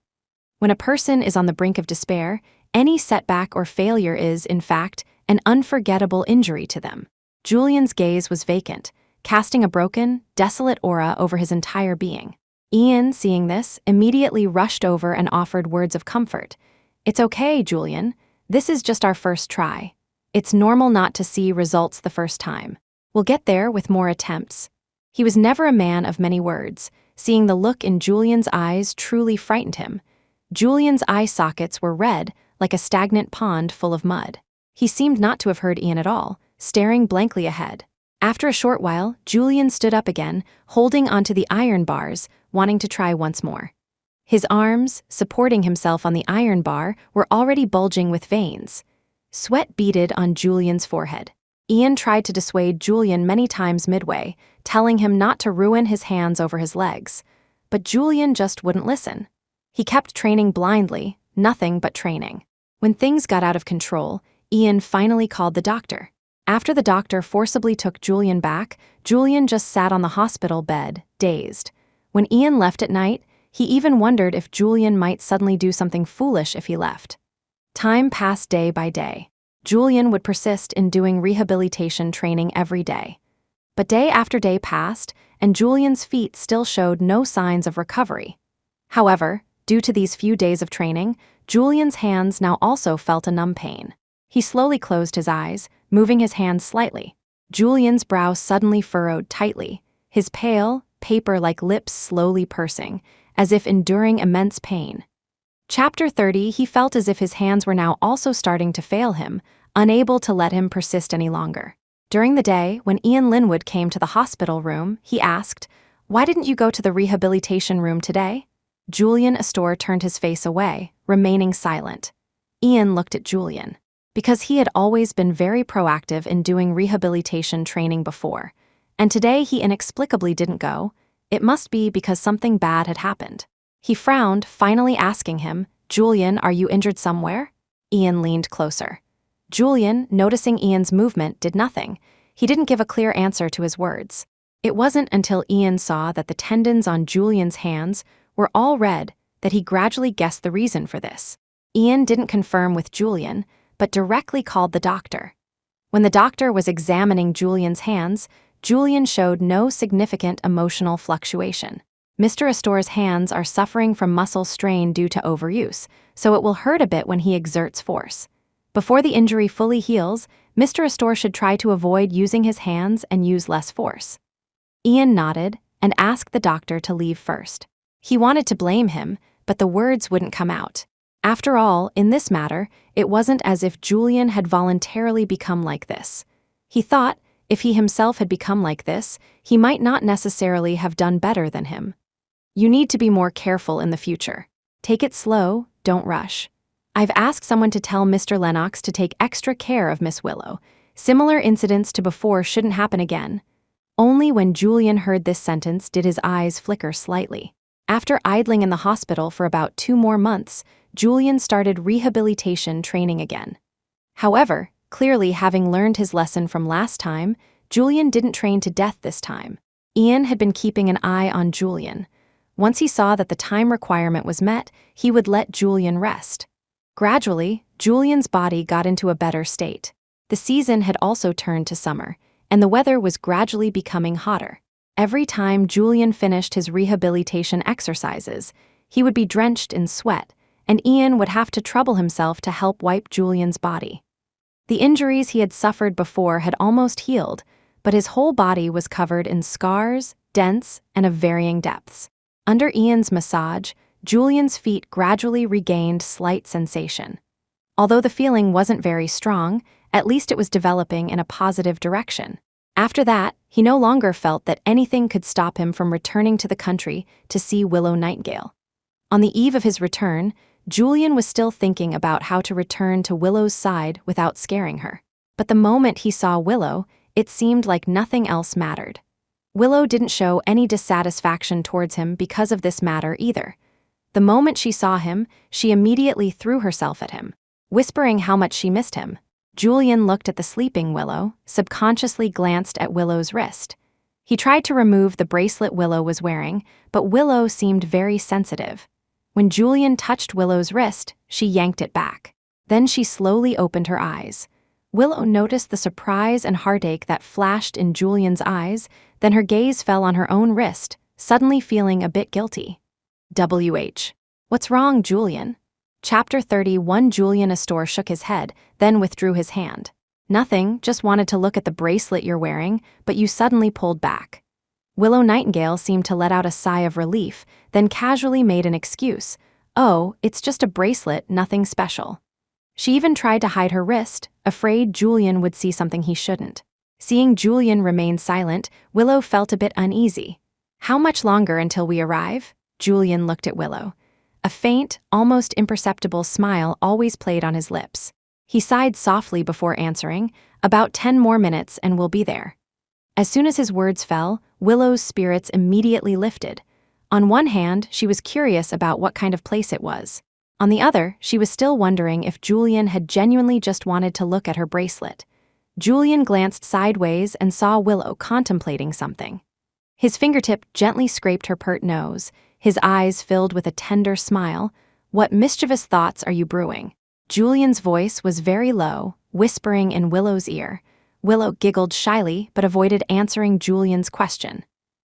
When a person is on the brink of despair, any setback or failure is, in fact, an unforgettable injury to them. Julian's gaze was vacant, casting a broken, desolate aura over his entire being. Ian, seeing this, immediately rushed over and offered words of comfort. "It's okay, Julian. This is just our first try. It's normal not to see results the first time. We'll get there with more attempts." He was never a man of many words. Seeing the look in Julian's eyes truly frightened him. Julian's eye sockets were red, like a stagnant pond full of mud. He seemed not to have heard Ian at all, staring blankly ahead. After a short while, Julian stood up again, holding onto the iron bars, wanting to try once more. His arms, supporting himself on the iron bar, were already bulging with veins. Sweat beaded on Julian's forehead. Ian tried to dissuade Julian many times midway, telling him not to ruin his hands over his legs. But Julian just wouldn't listen. He kept training blindly, nothing but training. When things got out of control, Ian finally called the doctor. After the doctor forcibly took Julian back, Julian just sat on the hospital bed, dazed. When Ian left at night, he even wondered if Julian might suddenly do something foolish if he left. Time passed day by day. Julian would persist in doing rehabilitation training every day. But day after day passed, and Julian's feet still showed no signs of recovery. However, due to these few days of training, Julian's hands now also felt a numb pain. He slowly closed his eyes, moving his hands slightly. Julian's brow suddenly furrowed tightly, his pale, paper-like lips slowly pursing, as if enduring immense pain. Chapter 30, he felt as if his hands were now also starting to fail him, unable to let him persist any longer. During the day, when Ian Linwood came to the hospital room, he asked, "Why didn't you go to the rehabilitation room today?" Julian Astor turned his face away, remaining silent. Ian looked at Julian. Because he had always been very proactive in doing rehabilitation training before, and today he inexplicably didn't go, it must be because something bad had happened. He frowned, finally asking him, "Julian, are you injured somewhere?" Ian leaned closer. Julian, noticing Ian's movement, did nothing. He didn't give a clear answer to his words. It wasn't until Ian saw that the tendons on Julian's hands were all red that he gradually guessed the reason for this. Ian didn't confirm with Julian, but directly called the doctor. When the doctor was examining Julian's hands, Julian showed no significant emotional fluctuation. Mr. Astor's hands are suffering from muscle strain due to overuse, so it will hurt a bit when he exerts force. Before the injury fully heals, Mr. Astor should try to avoid using his hands and use less force. Ian nodded and asked the doctor to leave first. He wanted to blame him, but the words wouldn't come out. After all, in this matter, it wasn't as if Julian had voluntarily become like this. He thought, if he himself had become like this, he might not necessarily have done better than him. "You need to be more careful in the future. Take it slow, don't rush. I've asked someone to tell Mr. Lennox to take extra care of Miss Willow. Similar incidents to before shouldn't happen again." Only when Julian heard this sentence did his eyes flicker slightly. After idling in the hospital for about 2 more months, Julian started rehabilitation training again. However, clearly having learned his lesson from last time, Julian didn't train to death this time. Ian had been keeping an eye on Julian. Once he saw that the time requirement was met, he would let Julian rest. Gradually, Julian's body got into a better state. The season had also turned to summer, and the weather was gradually becoming hotter. Every time Julian finished his rehabilitation exercises, he would be drenched in sweat, and Ian would have to trouble himself to help wipe Julian's body. The injuries he had suffered before had almost healed, but his whole body was covered in scars, dents, and of varying depths. Under Ian's massage, Julian's feet gradually regained slight sensation. Although the feeling wasn't very strong, at least it was developing in a positive direction. After that, he no longer felt that anything could stop him from returning to the country to see Willow Nightingale. On the eve of his return, Julian was still thinking about how to return to Willow's side without scaring her. But the moment he saw Willow, it seemed like nothing else mattered. Willow didn't show any dissatisfaction towards him because of this matter either. The moment she saw him, she immediately threw herself at him, whispering how much she missed him. Julian looked at the sleeping Willow, subconsciously glanced at Willow's wrist. He tried to remove the bracelet Willow was wearing, but Willow seemed very sensitive. When Julian touched Willow's wrist, she yanked it back. Then she slowly opened her eyes. Willow noticed the surprise and heartache that flashed in Julian's eyes, then her gaze fell on her own wrist, suddenly feeling a bit guilty. WH. What's wrong, Julian? Chapter 31. Julian Astor shook his head, then withdrew his hand. Nothing, just wanted to look at the bracelet you're wearing, but you suddenly pulled back. Willow Nightingale seemed to let out a sigh of relief, then casually made an excuse. Oh, it's just a bracelet, nothing special. She even tried to hide her wrist, afraid Julian would see something he shouldn't. Seeing Julian remain silent, Willow felt a bit uneasy. How much longer until we arrive? Julian looked at Willow. A faint, almost imperceptible smile always played on his lips. He sighed softly before answering, about 10 more minutes and we'll be there. As soon as his words fell, Willow's spirits immediately lifted. On one hand, she was curious about what kind of place it was. On the other, she was still wondering if Julian had genuinely just wanted to look at her bracelet. Julian glanced sideways and saw Willow contemplating something. His fingertip gently scraped her pert nose, his eyes filled with a tender smile. What mischievous thoughts are you brewing? Julian's voice was very low, whispering in Willow's ear. Willow giggled shyly but avoided answering Julian's question.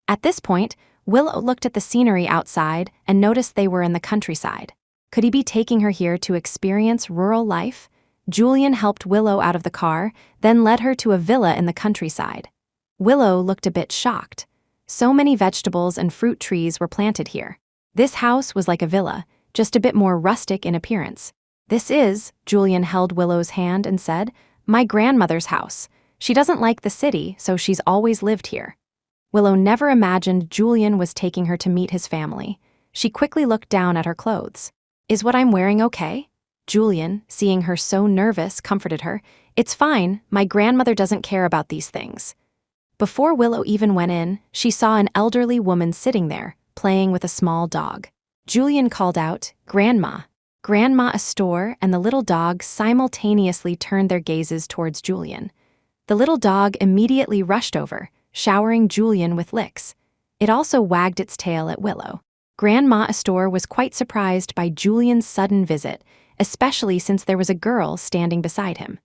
At this point, Willow looked at the scenery outside and noticed they were in the countryside. Could he be taking her here to experience rural life? Julian helped Willow out of the car, then led her to a villa in the countryside. Willow looked a bit shocked. So many vegetables and fruit trees were planted here. This house was like a villa, just a bit more rustic in appearance. This is, Julian held Willow's hand and said, my grandmother's house. She doesn't like the city, so she's always lived here. Willow never imagined Julian was taking her to meet his family. She quickly looked down at her clothes. Is what I'm wearing okay? Julian, seeing her so nervous, comforted her. It's fine, my grandmother doesn't care about these things. Before Willow even went in, she saw an elderly woman sitting there, playing with a small dog. Julian called out, Grandma. Grandma Astor and the little dog simultaneously turned their gazes towards Julian. The little dog immediately rushed over, showering Julian with licks. It also wagged its tail at Willow. Grandma Astor was quite surprised by Julian's sudden visit, especially since there was a girl standing beside him.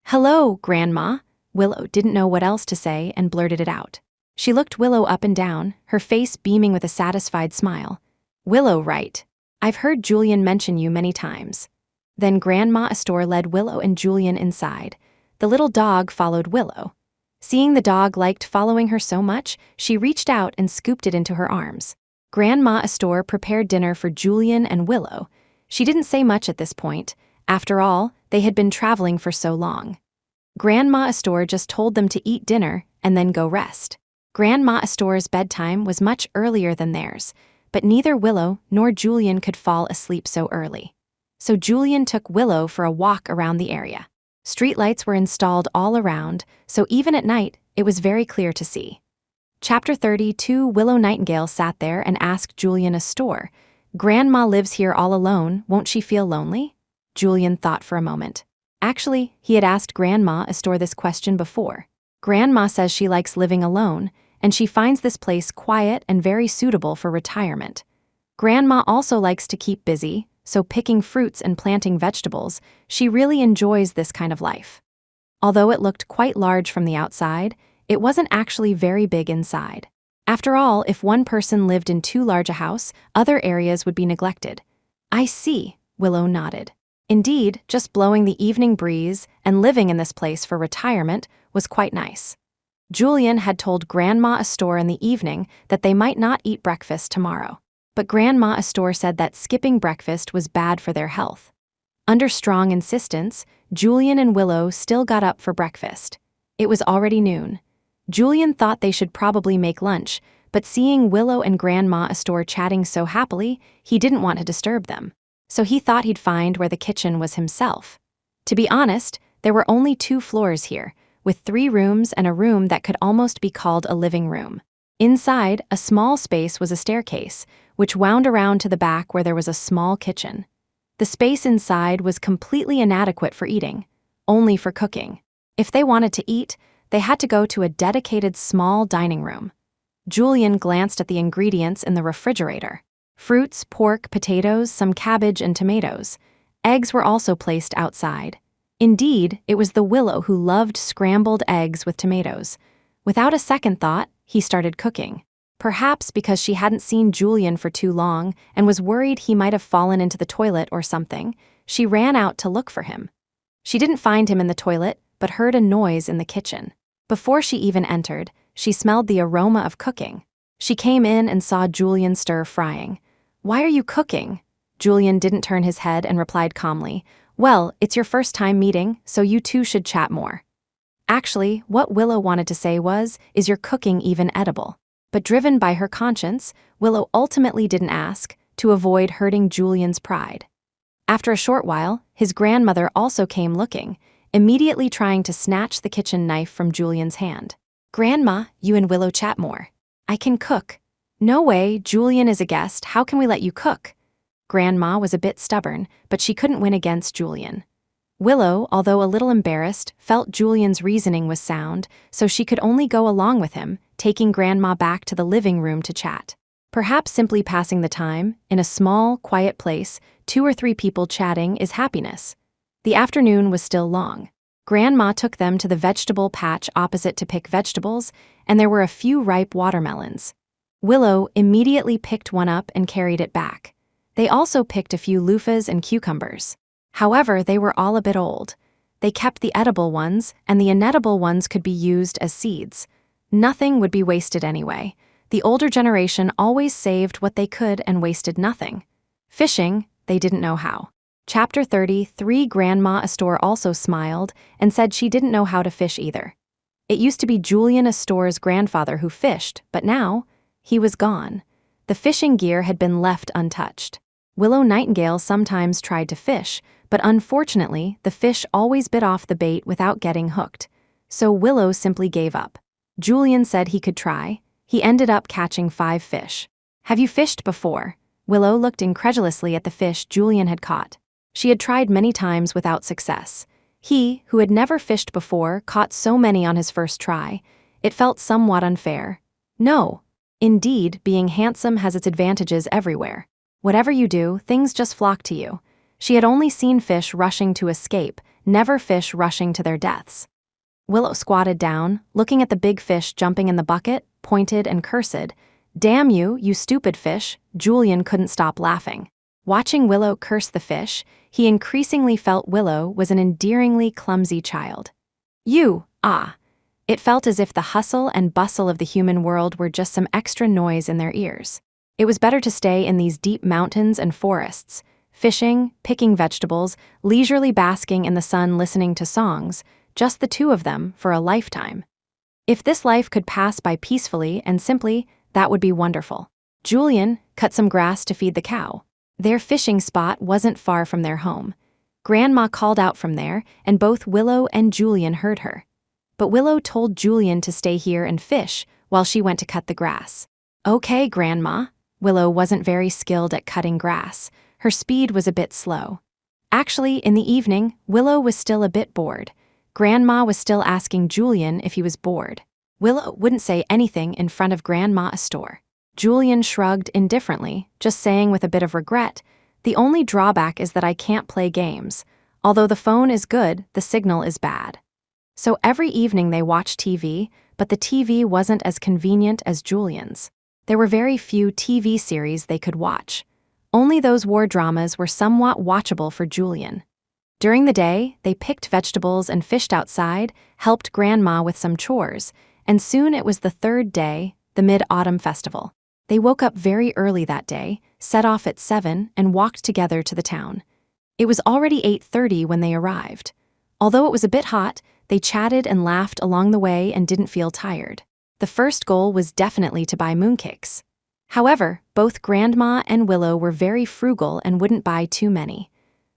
Hello, Grandma. Willow didn't know what else to say and blurted it out. She looked Willow up and down, her face beaming with a satisfied smile. Willow, right. I've heard Julian mention you many times. Then Grandma Astor led Willow and Julian inside. The little dog followed Willow. Seeing the dog liked following her so much, she reached out and scooped it into her arms. Grandma Astor prepared dinner for Julian and Willow. She didn't say much at this point. After all, they had been traveling for so long. Grandma Astor just told them to eat dinner and then go rest. Grandma Astor's bedtime was much earlier than theirs, but neither Willow nor Julian could fall asleep so early. So Julian took Willow for a walk around the area. Streetlights were installed all around, so even at night, it was very clear to see. Chapter 32. Willow Nightingale sat there and asked Julian Astor, Grandma lives here all alone, won't she feel lonely? Julian thought for a moment. Actually, he had asked Grandma Astor this question before. Grandma says she likes living alone, and she finds this place quiet and very suitable for retirement. Grandma also likes to keep busy, so picking fruits and planting vegetables, she really enjoys this kind of life. Although it looked quite large from the outside, it wasn't actually very big inside. After all, if one person lived in too large a house, other areas would be neglected. I see, Willow nodded. Indeed, just blowing the evening breeze and living in this place for retirement was quite nice. Julian had told Grandma Astor in the evening that they might not eat breakfast tomorrow. But Grandma Astor said that skipping breakfast was bad for their health. Under strong insistence, Julian and Willow still got up for breakfast. It was already noon. Julian thought they should probably make lunch, but seeing Willow and Grandma Astor chatting so happily, he didn't want to disturb them. So he thought he'd find where the kitchen was himself. To be honest, there were only 2 floors here, with 3 rooms and a room that could almost be called a living room. Inside, a small space was a staircase, which wound around to the back where there was a small kitchen. The space inside was completely inadequate for eating, only for cooking. If they wanted to eat, they had to go to a dedicated small dining room. Julian glanced at the ingredients in the refrigerator. Fruits, pork, potatoes, some cabbage, and tomatoes. Eggs were also placed outside. Indeed, it was the Willow who loved scrambled eggs with tomatoes. Without a second thought, he started cooking. Perhaps because she hadn't seen Julian for too long and was worried he might have fallen into the toilet or something, she ran out to look for him. She didn't find him in the toilet, but heard a noise in the kitchen. Before she even entered, she smelled the aroma of cooking. She came in and saw Julian stir-frying. "Why are you cooking?" Julian didn't turn his head and replied calmly, "Well, it's your first time meeting, so you two should chat more." Actually, what Willow wanted to say was, "Is your cooking even edible?" But driven by her conscience, Willow ultimately didn't ask, to avoid hurting Julian's pride. After a short while, his grandmother also came looking, immediately trying to snatch the kitchen knife from Julian's hand. "Grandma, you and Willow chat more. I can cook." "No way, Julian is a guest, how can we let you cook?" Grandma was a bit stubborn, but she couldn't win against Julian. Willow, although a little embarrassed, felt Julian's reasoning was sound, so she could only go along with him, taking Grandma back to the living room to chat. Perhaps simply passing the time, in a small, quiet place, 2 or 3 people chatting is happiness. The afternoon was still long. Grandma took them to the vegetable patch opposite to pick vegetables, and there were a few ripe watermelons. Willow immediately picked one up and carried it back. They also picked a few loofahs and cucumbers. However, they were all a bit old. They kept the edible ones, and the inedible ones could be used as seeds. Nothing would be wasted anyway. The older generation always saved what they could and wasted nothing. Fishing, they didn't know how. Chapter 33. Grandma Astor also smiled and said she didn't know how to fish either. It used to be Julian Astor's grandfather who fished, but now, he was gone. The fishing gear had been left untouched. Willow Nightingale sometimes tried to fish, but unfortunately, the fish always bit off the bait without getting hooked. So Willow simply gave up. Julian said he could try. He ended up catching 5 fish. "Have you fished before?" Willow looked incredulously at the fish Julian had caught. She had tried many times without success. He, who had never fished before, caught so many on his first try. It felt somewhat unfair. No. Indeed, being handsome has its advantages everywhere. Whatever you do, things just flock to you. She had only seen fish rushing to escape, never fish rushing to their deaths. Willow squatted down, looking at the big fish jumping in the bucket, pointed and cursed. "Damn you, you stupid fish." Julian couldn't stop laughing. Watching Willow curse the fish, he increasingly felt Willow was an endearingly clumsy child. "You, ah." It felt as if the hustle and bustle of the human world were just some extra noise in their ears. It was better to stay in these deep mountains and forests, fishing, picking vegetables, leisurely basking in the sun listening to songs, just the 2 of them for a lifetime. If this life could pass by peacefully and simply, that would be wonderful. Julian cut some grass to feed the cow. Their fishing spot wasn't far from their home. Grandma called out from there, and both Willow and Julian heard her. But Willow told Julian to stay here and fish while she went to cut the grass. "Okay, Grandma." Willow wasn't very skilled at cutting grass. Her speed was a bit slow. Actually, in the evening, Willow was still a bit bored. Grandma was still asking Julian if he was bored. Willow wouldn't say anything in front of Grandma Astor. Julian shrugged indifferently, just saying with a bit of regret, "The only drawback is that I can't play games. Although the phone is good, the signal is bad." So every evening they watched TV, but the TV wasn't as convenient as Julian's. There were very few TV series they could watch. Only those war dramas were somewhat watchable for Julian. During the day, they picked vegetables and fished outside, helped Grandma with some chores, and soon it was the third day, the Mid-Autumn Festival. They woke up very early that day, set off at 7, and walked together to the town. It was already 8:30 when they arrived. Although it was a bit hot, they chatted and laughed along the way and didn't feel tired. The first goal was definitely to buy mooncakes. However, both Grandma and Willow were very frugal and wouldn't buy too many.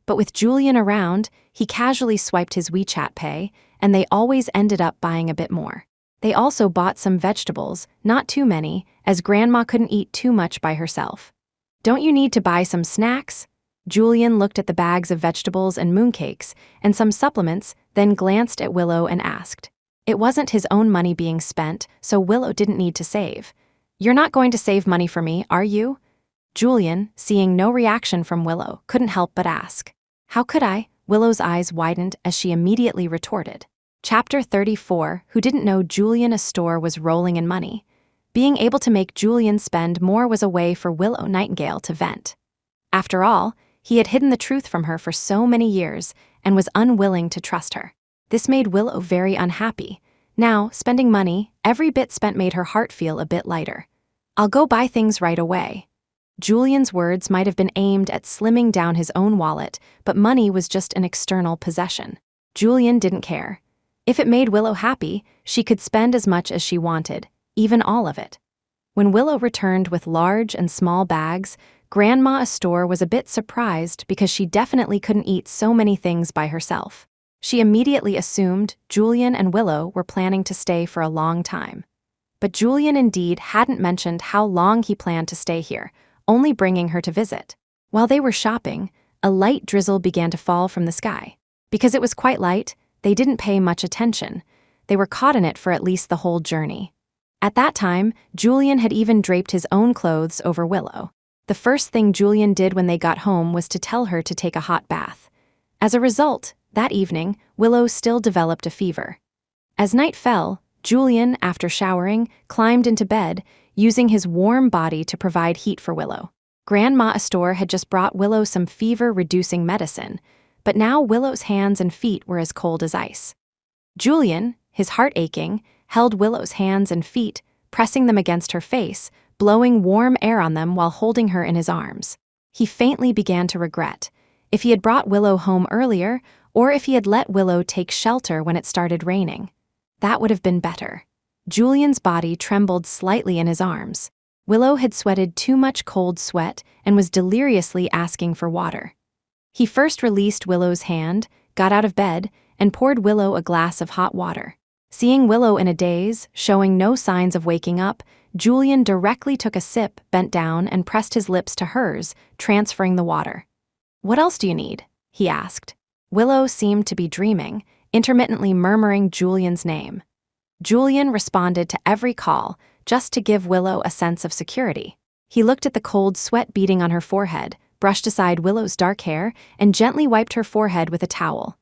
But with Julian around, he casually swiped his WeChat Pay, and they always ended up buying a bit more. They also bought some vegetables, not too many, as Grandma couldn't eat too much by herself. "Don't you need to buy some snacks?" Julian looked at the bags of vegetables and mooncakes and some supplements, then glanced at Willow and asked. It wasn't his own money being spent, so Willow didn't need to save. "You're not going to save money for me, are you?" Julian, seeing no reaction from Willow, couldn't help but ask. "How could I?" Willow's eyes widened as she immediately retorted. Chapter 34, who didn't know Julian store was rolling in money. Being able to make Julian spend more was a way for Willow Nightingale to vent. After all, he had hidden the truth from her for so many years and was unwilling to trust her. This made Willow very unhappy. Now, spending money, every bit spent made her heart feel a bit lighter. "I'll go buy things right away." Julian's words might have been aimed at slimming down his own wallet, but money was just an external possession. Julian didn't care. If it made Willow happy, she could spend as much as she wanted, even all of it. When Willow returned with large and small bags, Grandma Astor was a bit surprised because she definitely couldn't eat so many things by herself. She immediately assumed Julian and Willow were planning to stay for a long time. But Julian indeed hadn't mentioned how long he planned to stay here, only bringing her to visit. While they were shopping, a light drizzle began to fall from the sky. Because it was quite light, they didn't pay much attention. They were caught in it for at least the whole journey. At that time, Julian had even draped his own clothes over Willow. The first thing Julian did when they got home was to tell her to take a hot bath. As a result, that evening, Willow still developed a fever. As night fell, Julian, after showering, climbed into bed, using his warm body to provide heat for Willow. Grandma Astor had just brought Willow some fever-reducing medicine, but now Willow's hands and feet were as cold as ice. Julian, his heart aching, held Willow's hands and feet, pressing them against her face, blowing warm air on them while holding her in his arms. He faintly began to regret if he had brought Willow home earlier, or if he had let Willow take shelter when it started raining. That would have been better. Julian's body trembled slightly in his arms. Willow had sweated too much cold sweat and was deliriously asking for water. He first released Willow's hand, got out of bed, and poured Willow a glass of hot water. Seeing Willow in a daze, showing no signs of waking up, Julian directly took a sip, bent down, and pressed his lips to hers, transferring the water. "What else do you need?" he asked. Willow seemed to be dreaming, intermittently murmuring Julian's name. Julian responded to every call, just to give Willow a sense of security. He looked at the cold sweat beading on her forehead, brushed aside Willow's dark hair, and gently wiped her forehead with a towel.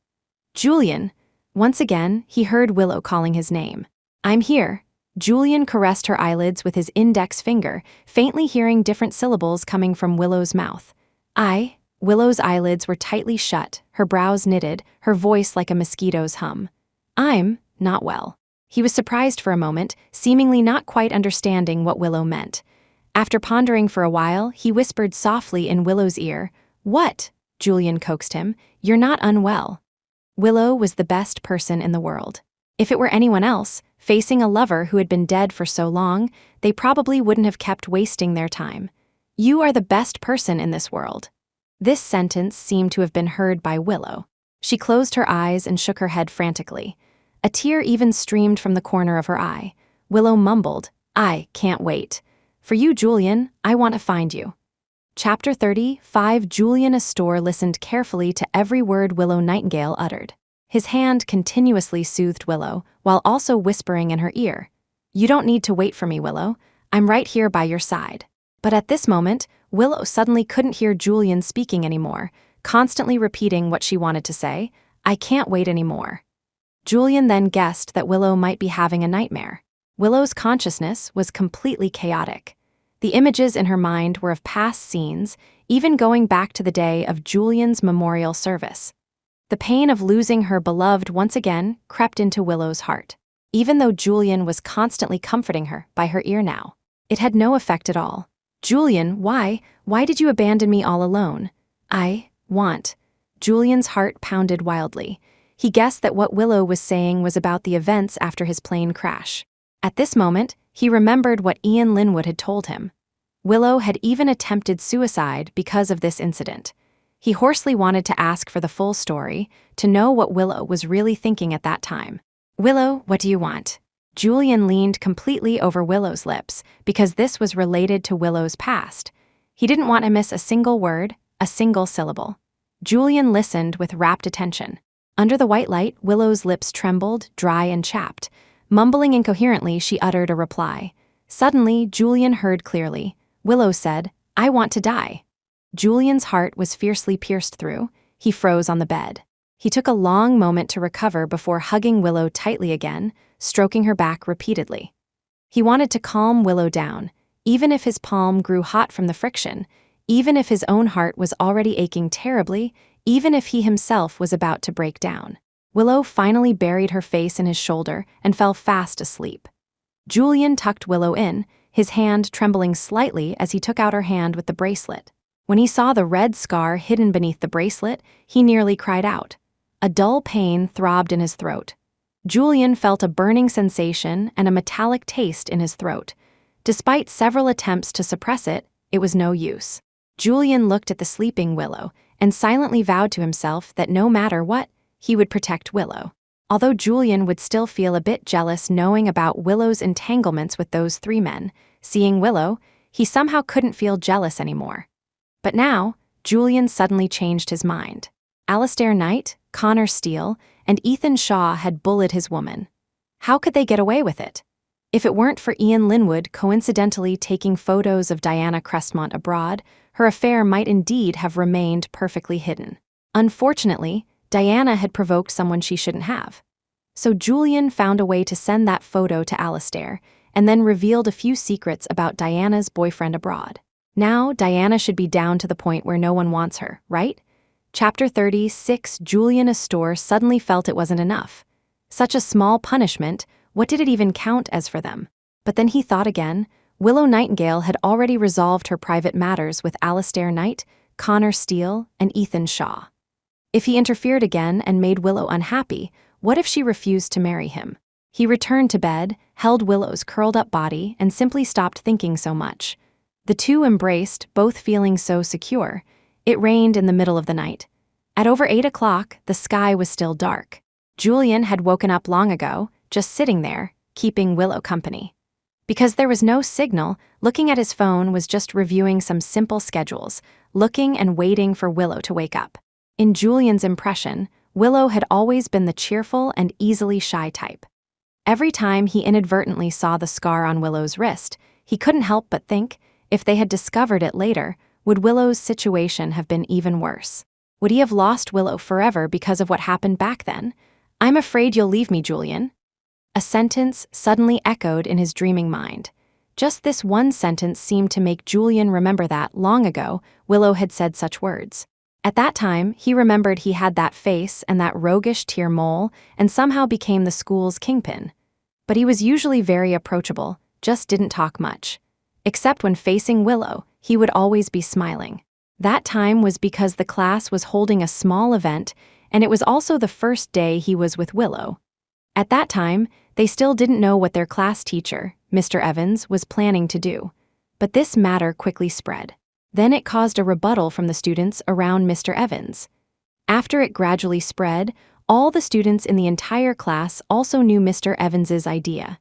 "Julian!" Once again, he heard Willow calling his name. "I'm here." Julian caressed her eyelids with his index finger, faintly hearing different syllables coming from Willow's mouth. "I." Willow's eyelids were tightly shut, her brows knitted, her voice like a mosquito's hum. "I'm not well." He was surprised for a moment, seemingly not quite understanding what Willow meant. After pondering for a while, he whispered softly in Willow's ear. "What?" Julian coaxed him. "You're not unwell." Willow was the best person in the world. If it were anyone else, facing a lover who had been dead for so long, they probably wouldn't have kept wasting their time. "You are the best person in this world." This sentence seemed to have been heard by Willow. She closed her eyes and shook her head frantically. A tear even streamed from the corner of her eye. Willow mumbled, "I can't wait. For you, Julian, I want to find you." Chapter 35. Julian Astor listened carefully to every word Willow Nightingale uttered. His hand continuously soothed Willow, while also whispering in her ear, "You don't need to wait for me, Willow. I'm right here by your side." But at this moment, Willow suddenly couldn't hear Julian speaking anymore, constantly repeating what she wanted to say, "I can't wait anymore." Julian then guessed that Willow might be having a nightmare. Willow's consciousness was completely chaotic. The images in her mind were of past scenes, even going back to the day of Julian's memorial service. The pain of losing her beloved once again crept into Willow's heart. even though Julian was constantly comforting her by her ear now. It had no effect at all. "Julian, why did you abandon me all alone?" "I want." Julian's heart pounded wildly. He guessed that what Willow was saying was about the events after his plane crash. At this moment, he remembered what Ian Linwood had told him. Willow had even attempted suicide because of this incident. He hoarsely wanted to ask for the full story, to know what Willow was really thinking at that time. "Willow, what do you want?" Julian leaned completely over Willow's lips because this was related to Willow's past. He didn't want to miss a single word, a single syllable. Julian listened with rapt attention. Under the white light, Willow's lips trembled, dry and chapped. Mumbling incoherently, she uttered a reply. Suddenly, Julian heard clearly. Willow said, "I want to die." Julian's heart was fiercely pierced through. He froze on the bed. He took a long moment to recover before hugging Willow tightly again, stroking her back repeatedly. He wanted to calm Willow down, even if his palm grew hot from the friction, even if his own heart was already aching terribly, even if he himself was about to break down. Willow finally buried her face in his shoulder and fell fast asleep. Julian tucked Willow in, his hand trembling slightly as he took out her hand with the bracelet. When he saw the red scar hidden beneath the bracelet, he nearly cried out. A dull pain throbbed in his throat. Julian felt a burning sensation and a metallic taste in his throat. Despite several attempts to suppress it, it was no use. Julian looked at the sleeping Willow and silently vowed to himself that no matter what, he would protect Willow. Although Julian would still feel a bit jealous knowing about Willow's entanglements with those three men, seeing Willow, he somehow couldn't feel jealous anymore. But now, Julian suddenly changed his mind. Alistair Knight, Connor Steele, and Ethan Shaw had bullied his woman. How could they get away with it? If it weren't for Ian Linwood coincidentally taking photos of Diana Crestmont abroad, her affair might indeed have remained perfectly hidden. Unfortunately, Diana had provoked someone she shouldn't have. So Julian found a way to send that photo to Alistair, and then revealed a few secrets about Diana's boyfriend abroad. Now, Diana should be down to the point where no one wants her, right? Chapter 36. Julian Astor suddenly felt it wasn't enough. Such a small punishment, what did it even count as for them? But then he thought again. Willow Nightingale had already resolved her private matters with Alistair Knight, Connor Steele, and Ethan Shaw. If he interfered again and made Willow unhappy, what if she refused to marry him? He returned to bed, held Willow's curled-up body, and simply stopped thinking so much. The two embraced, both feeling so secure. It rained in the middle of the night. At over 8 o'clock, the sky was still dark. Julian had woken up long ago, just sitting there, keeping Willow company. Because there was no signal, looking at his phone was just reviewing some simple schedules, looking and waiting for Willow to wake up. In Julian's impression, Willow had always been the cheerful and easily shy type. Every time he inadvertently saw the scar on Willow's wrist, he couldn't help but think, if they had discovered it later, would Willow's situation have been even worse? Would he have lost Willow forever because of what happened back then? "I'm afraid you'll leave me, Julian." A sentence suddenly echoed in his dreaming mind. Just this one sentence seemed to make Julian remember that, long ago, Willow had said such words. At that time, he remembered he had that face and that roguish tear mole and somehow became the school's kingpin. But he was usually very approachable, just didn't talk much. Except when facing Willow, he would always be smiling. That time was because the class was holding a small event, and it was also the first day he was with Willow. At that time, they still didn't know what their class teacher, Mr. Evans, was planning to do. But this matter quickly spread. Then it caused a rebuttal from the students around Mr. Evans. After it gradually spread, all the students in the entire class also knew Mr. Evans's idea.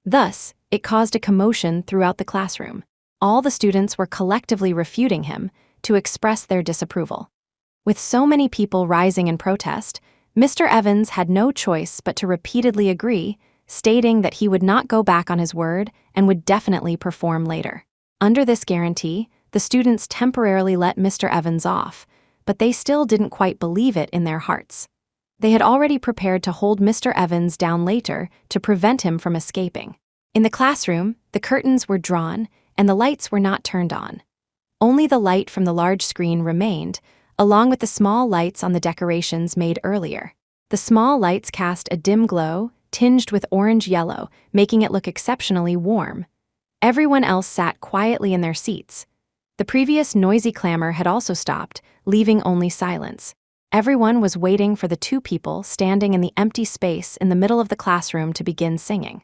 Thus, it caused a commotion throughout the classroom. All the students were collectively refuting him to express their disapproval. With so many people rising in protest, Mr. Evans had no choice but to repeatedly agree, stating that he would not go back on his word and would definitely perform later. Under this guarantee, the students temporarily let Mr. Evans off, but they still didn't quite believe it in their hearts. They had already prepared to hold Mr. Evans down later to prevent him from escaping. In the classroom, the curtains were drawn and the lights were not turned on. Only the light from the large screen remained, along with the small lights on the decorations made earlier. The small lights cast a dim glow, tinged with orange-yellow, making it look exceptionally warm. Everyone else sat quietly in their seats. The previous noisy clamor had also stopped, leaving only silence. Everyone was waiting for the two people standing in the empty space in the middle of the classroom to begin singing.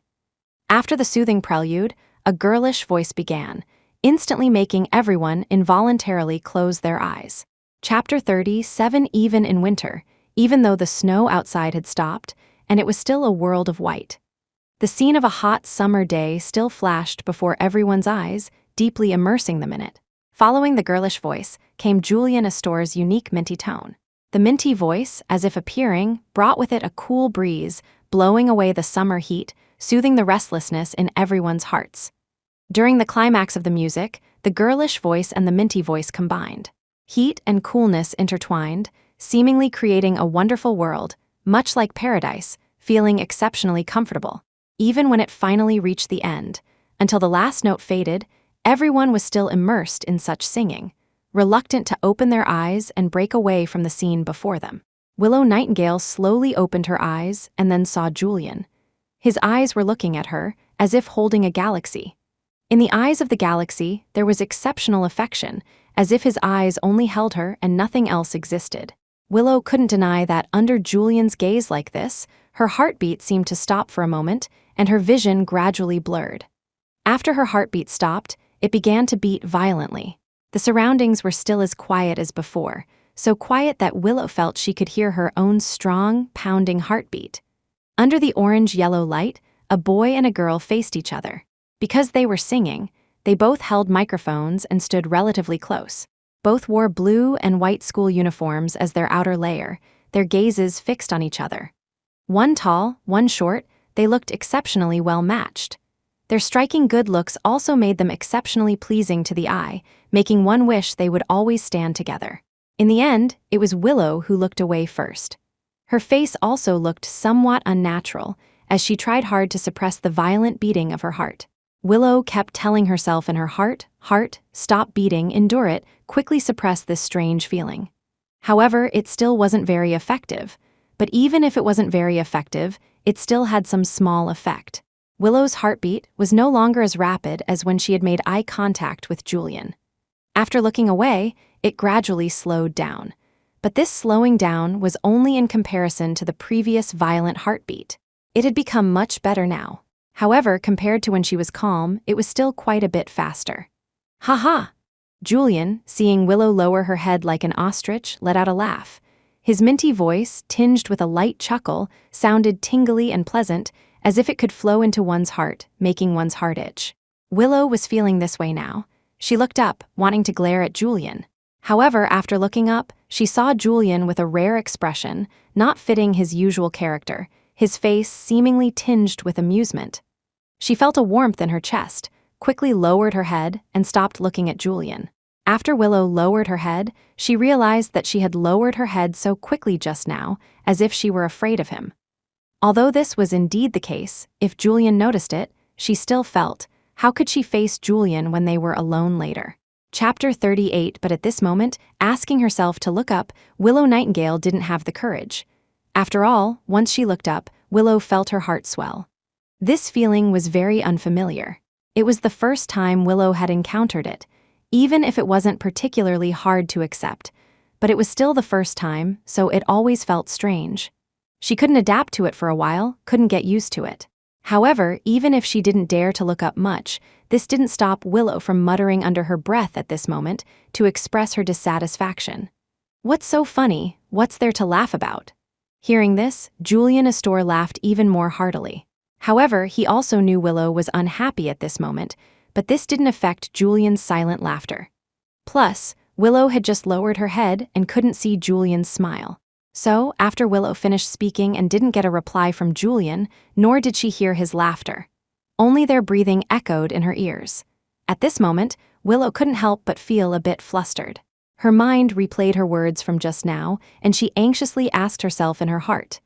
After the soothing prelude, a girlish voice began, instantly making everyone involuntarily close their eyes. Chapter 37. Even in winter, even though the snow outside had stopped, and it was still a world of white. The scene of a hot summer day still flashed before everyone's eyes, deeply immersing them in it. Following the girlish voice came Julian Astor's unique minty tone. The minty voice, as if appearing, brought with it a cool breeze, blowing away the summer heat, soothing the restlessness in everyone's hearts. During the climax of the music, the girlish voice and the minty voice combined. Heat and coolness intertwined, seemingly creating a wonderful world, much like paradise, feeling exceptionally comfortable. Even when it finally reached the end, until the last note faded, everyone was still immersed in such singing, reluctant to open their eyes and break away from the scene before them. Willow Nightingale slowly opened her eyes and then saw Julian. His eyes were looking at her, as if holding a galaxy. In the eyes of the galaxy, there was exceptional affection, as if his eyes only held her and nothing else existed. Willow couldn't deny that under Julian's gaze like this, her heartbeat seemed to stop for a moment, and her vision gradually blurred. After her heartbeat stopped, it began to beat violently. The surroundings were still as quiet as before, so quiet that Willow felt she could hear her own strong, pounding heartbeat. Under the orange-yellow light, a boy and a girl faced each other. Because they were singing, they both held microphones and stood relatively close. Both wore blue and white school uniforms as their outer layer, their gazes fixed on each other. One tall, one short, they looked exceptionally well matched. Their striking good looks also made them exceptionally pleasing to the eye, making one wish they would always stand together. In the end, it was Willow who looked away first. Her face also looked somewhat unnatural, as she tried hard to suppress the violent beating of her heart. Willow kept telling herself in her heart, stop beating, endure it, quickly suppress this strange feeling. However, it still wasn't very effective. But even if it wasn't very effective, it still had some small effect. Willow's heartbeat was no longer as rapid as when she had made eye contact with Julian. After looking away, it gradually slowed down. But this slowing down was only in comparison to the previous violent heartbeat. It had become much better now. However, compared to when she was calm, it was still quite a bit faster. "Ha ha!" Julian, seeing Willow lower her head like an ostrich, let out a laugh. His minty voice, tinged with a light chuckle, sounded tingly and pleasant, as if it could flow into one's heart, making one's heart itch. Willow was feeling this way now. She looked up, wanting to glare at Julian. However, after looking up, she saw Julian with a rare expression, not fitting his usual character, his face seemingly tinged with amusement. She felt a warmth in her chest, quickly lowered her head, and stopped looking at Julian. After Willow lowered her head, she realized that she had lowered her head so quickly just now, as if she were afraid of him. Although this was indeed the case, if Julian noticed it, she still felt, how could she face Julian when they were alone later? Chapter 38. But at this moment, asking herself to look up, Willow Nightingale didn't have the courage. After all, once she looked up, Willow felt her heart swell. This feeling was very unfamiliar. It was the first time Willow had encountered it, even if it wasn't particularly hard to accept. But it was still the first time, so it always felt strange. She couldn't adapt to it for a while, couldn't get used to it. However, even if she didn't dare to look up much, this didn't stop Willow from muttering under her breath at this moment to express her dissatisfaction. "What's so funny? What's there to laugh about?" Hearing this, Julian Astor laughed even more heartily. However, he also knew Willow was unhappy at this moment, but this didn't affect Julian's silent laughter. Plus, Willow had just lowered her head and couldn't see Julian's smile. So, after Willow finished speaking and didn't get a reply from Julian, nor did she hear his laughter. Only their breathing echoed in her ears. At this moment, Willow couldn't help but feel a bit flustered. Her mind replayed her words from just now, and she anxiously asked herself in her heart,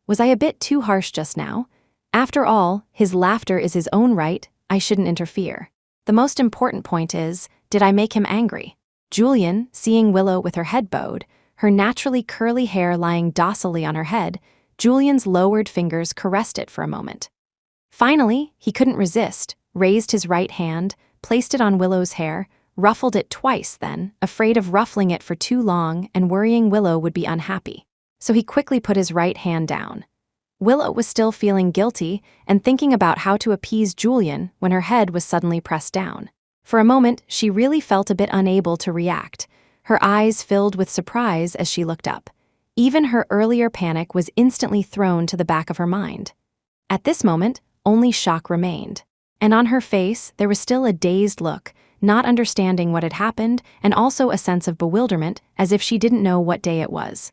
"Was I a bit too harsh just now? After all, his laughter is his own right, I shouldn't interfere. The most important point is, did I make him angry?" Julian, seeing Willow with her head bowed, her naturally curly hair lying docilely on her head, Julian's lowered fingers caressed it for a moment. Finally, he couldn't resist, raised his right hand, placed it on Willow's hair, ruffled it twice then, afraid of ruffling it for too long and worrying Willow would be unhappy. So he quickly put his right hand down. Willow was still feeling guilty and thinking about how to appease Julian when her head was suddenly pressed down. For a moment, she really felt a bit unable to react. Her eyes filled with surprise as she looked up. Even her earlier panic was instantly thrown to the back of her mind. At this moment, only shock remained. And on her face, there was still a dazed look, not understanding what had happened, and also a sense of bewilderment, as if she didn't know what day it was.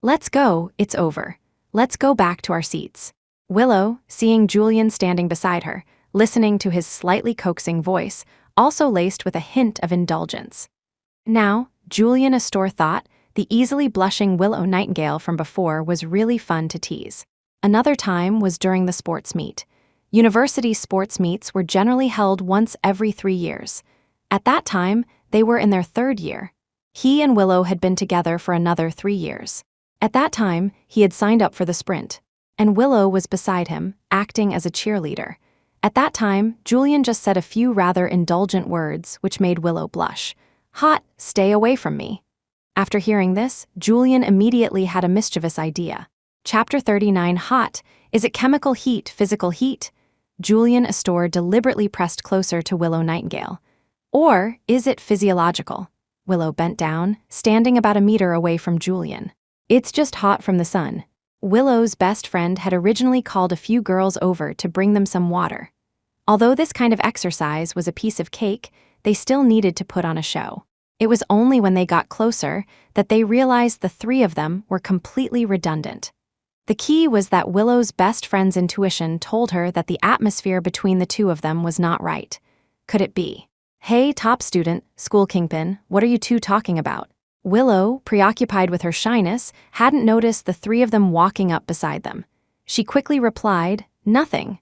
"Let's go, it's over. Let's go back to our seats." Willow, seeing Julian standing beside her, listening to his slightly coaxing voice, also laced with a hint of indulgence. Now, Julian Astor thought the easily blushing Willow Nightingale from before was really fun to tease. Another time was during the sports meet. University sports meets were generally held once every 3 years. At that time, they were in their 3rd year. He and Willow had been together for another 3 years. At that time, he had signed up for the sprint, and Willow was beside him, acting as a cheerleader. At that time, Julian just said a few rather indulgent words, which made Willow blush. "Hot, stay away from me." After hearing this, Julian immediately had a mischievous idea. Chapter 39 Hot. Is it chemical heat, physical heat? Julian Astor deliberately pressed closer to Willow Nightingale. Or is it physiological? Willow bent down, standing about a meter away from Julian. "It's just hot from the sun." Willow's best friend had originally called a few girls over to bring them some water. Although this kind of exercise was a piece of cake, they still needed to put on a show. It was only when they got closer that they realized the 3 of them were completely redundant. The key was that Willow's best friend's intuition told her that the atmosphere between the 2 of them was not right. Could it be? "Hey, top student, school kingpin, what are you 2 talking about?" Willow, preoccupied with her shyness, hadn't noticed the 3 of them walking up beside them. She quickly replied, "Nothing."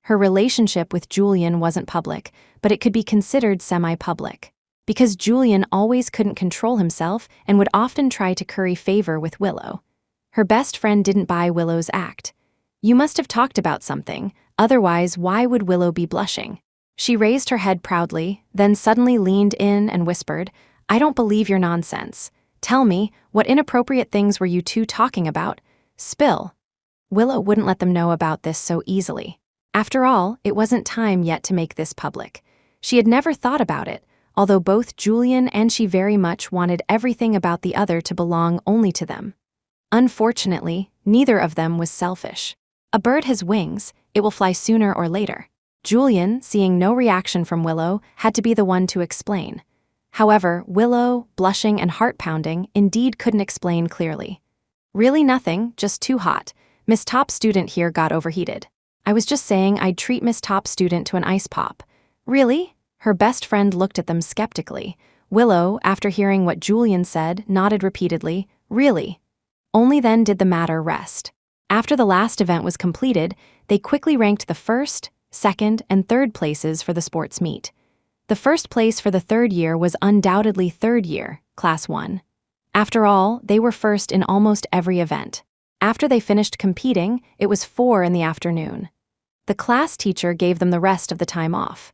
Her relationship with Julian wasn't public, but it could be considered semi-public. Because Julian always couldn't control himself and would often try to curry favor with Willow. Her best friend didn't buy Willow's act. "You must have talked about something, otherwise why would Willow be blushing?" She raised her head proudly, then suddenly leaned in and whispered, "I don't believe your nonsense. Tell me, what inappropriate things were you 2 talking about? Spill." Willow wouldn't let them know about this so easily. After all, it wasn't time yet to make this public. She had never thought about it, although both Julian and she very much wanted everything about the other to belong only to them. Unfortunately, neither of them was selfish. A bird has wings, it will fly sooner or later. Julian, seeing no reaction from Willow, had to be the one to explain. However, Willow, blushing and heart-pounding, indeed couldn't explain clearly. "Really nothing, just too hot. Miss Top Student here got overheated. I was just saying I'd treat Miss Top Student to an ice pop." "Really?" Her best friend looked at them skeptically. Willow, after hearing what Julian said, nodded repeatedly, "Really?" Only then did the matter rest. After the last event was completed, they quickly ranked the 1st, 2nd, and 3rd places for the sports meet. The 1st place for the 3rd year was undoubtedly 3rd year, Class 1. After all, they were 1st in almost every event. After they finished competing, it was 4 in the afternoon. The class teacher gave them the rest of the time off.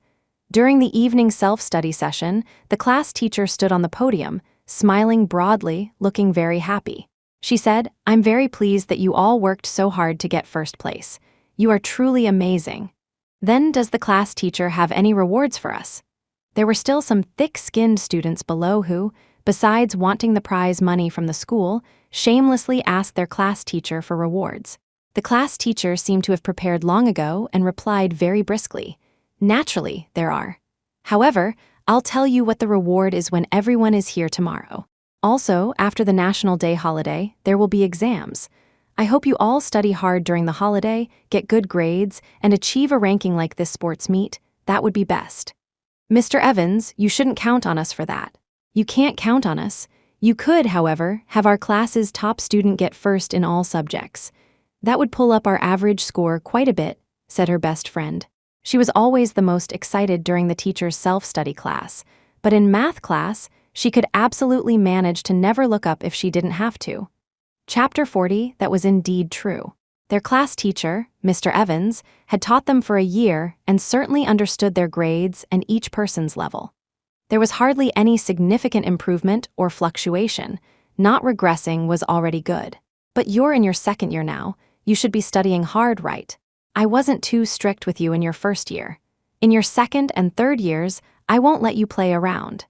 During the evening self-study session, the class teacher stood on the podium, smiling broadly, looking very happy. She said, "I'm very pleased that you all worked so hard to get 1st place. You are truly amazing. Then does the class teacher have any rewards for us?" There were still some thick-skinned students below who, besides wanting the prize money from the school, shamelessly asked their class teacher for rewards. The class teacher seemed to have prepared long ago and replied very briskly, "Naturally, there are. However, I'll tell you what the reward is when everyone is here tomorrow. Also, after the National Day holiday, there will be exams. I hope you all study hard during the holiday, get good grades, and achieve a ranking like this sports meet. That would be best. Mr. Evans, you shouldn't count on us for that. You can't count on us. You could, however, have our class's top student get 1st in all subjects. That would pull up our average score quite a bit," said her best friend. She was always the most excited during the teacher's self-study class, but in math class, she could absolutely manage to never look up if she didn't have to. Chapter 40, that was indeed true. Their class teacher, Mr. Evans, had taught them for a year and certainly understood their grades and each person's level. There was hardly any significant improvement or fluctuation. Not regressing was already good. But you're in your second year now. You should be studying hard, right? I wasn't too strict with you in your first year. In your second and third years, I won't let you play around.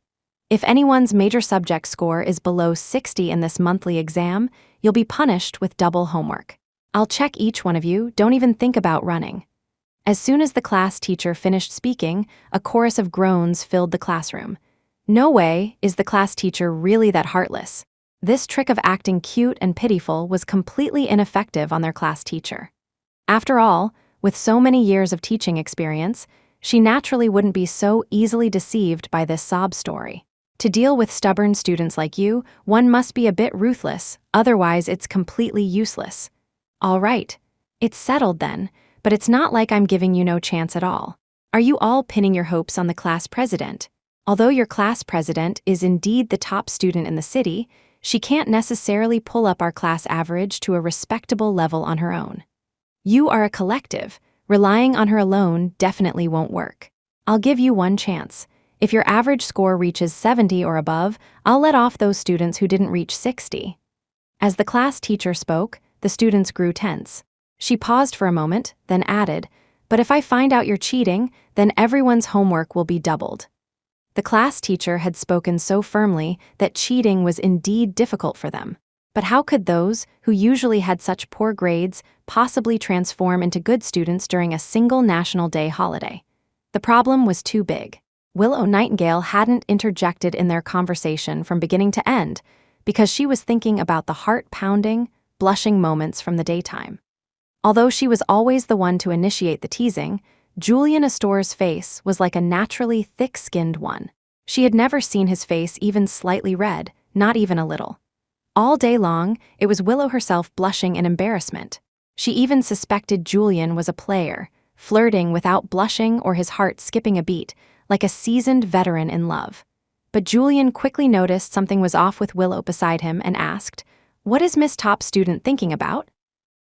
If anyone's major subject score is below 60 in this monthly exam, you'll be punished with double homework. I'll check each one of you, don't even think about running. As soon as the class teacher finished speaking, a chorus of groans filled the classroom. No way is the class teacher really that heartless. This trick of acting cute and pitiful was completely ineffective on their class teacher. After all, with so many years of teaching experience, she naturally wouldn't be so easily deceived by this sob story. To deal with stubborn students like you, one must be a bit ruthless, otherwise it's completely useless. All right, it's settled then, but it's not like I'm giving you no chance at all. Are you all pinning your hopes on the class president? Although your class president is indeed the top student in the city, she can't necessarily pull up our class average to a respectable level on her own. You are a collective. Relying on her alone definitely won't work. I'll give you one chance. If your average score reaches 70 or above, I'll let off those students who didn't reach 60. As the class teacher spoke, the students grew tense. She paused for a moment, then added, "But if I find out you're cheating, then everyone's homework will be doubled." The class teacher had spoken so firmly that cheating was indeed difficult for them. But how could those, who usually had such poor grades, possibly transform into good students during a single National Day holiday? The problem was too big. Willow Nightingale hadn't interjected in their conversation from beginning to end because she was thinking about the heart-pounding, blushing moments from the daytime. Although she was always the one to initiate the teasing, Julian Astor's face was like a naturally thick-skinned one. She had never seen his face even slightly red, not even a little. All day long, it was Willow herself blushing in embarrassment. She even suspected Julian was a player, flirting without blushing or his heart skipping a beat, like a seasoned veteran in love. But Julian quickly noticed something was off with Willow beside him and asked, "What is Miss Top Student thinking about?"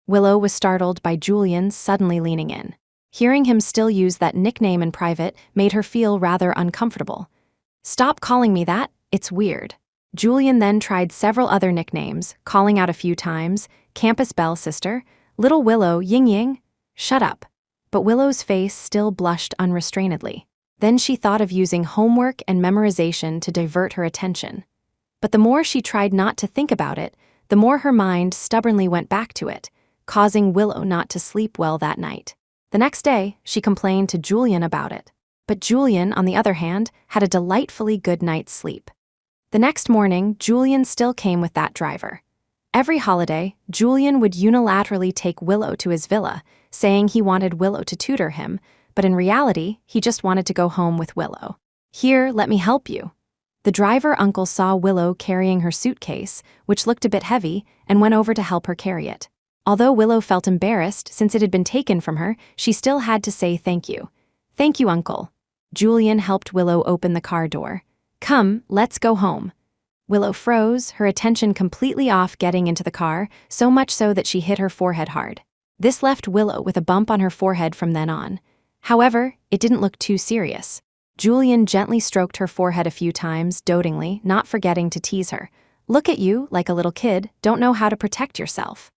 Willow was startled by Julian suddenly leaning in. Hearing him still use that nickname in private made her feel rather uncomfortable. "Stop calling me that, it's weird." Julian then tried several other nicknames, calling out a few times, "Campus Belle Sister," "Little Willow, Ying Ying." "Shut up." But Willow's face still blushed unrestrainedly. Then she thought of using homework and memorization to divert her attention. But the more she tried not to think about it, the more her mind stubbornly went back to it, causing Willow not to sleep well that night. The next day, she complained to Julian about it. But Julian, on the other hand, had a delightfully good night's sleep. The next morning, Julian still came with that driver. Every holiday, Julian would unilaterally take Willow to his villa, saying he wanted Willow to tutor him, but in reality, he just wanted to go home with Willow. "Here, let me help you." The driver uncle saw Willow carrying her suitcase, which looked a bit heavy, and went over to help her carry it. Although Willow felt embarrassed since it had been taken from her, she still had to say thank you. "Thank you, uncle." Julian helped Willow open the car door. "Come, let's go home." Willow froze, her attention completely off getting into the car, so much so that she hit her forehead hard. This left Willow with a bump on her forehead from then on. However, it didn't look too serious. Julian gently stroked her forehead a few times, dotingly, not forgetting to tease her. "Look at you, like a little kid, don't know how to protect yourself.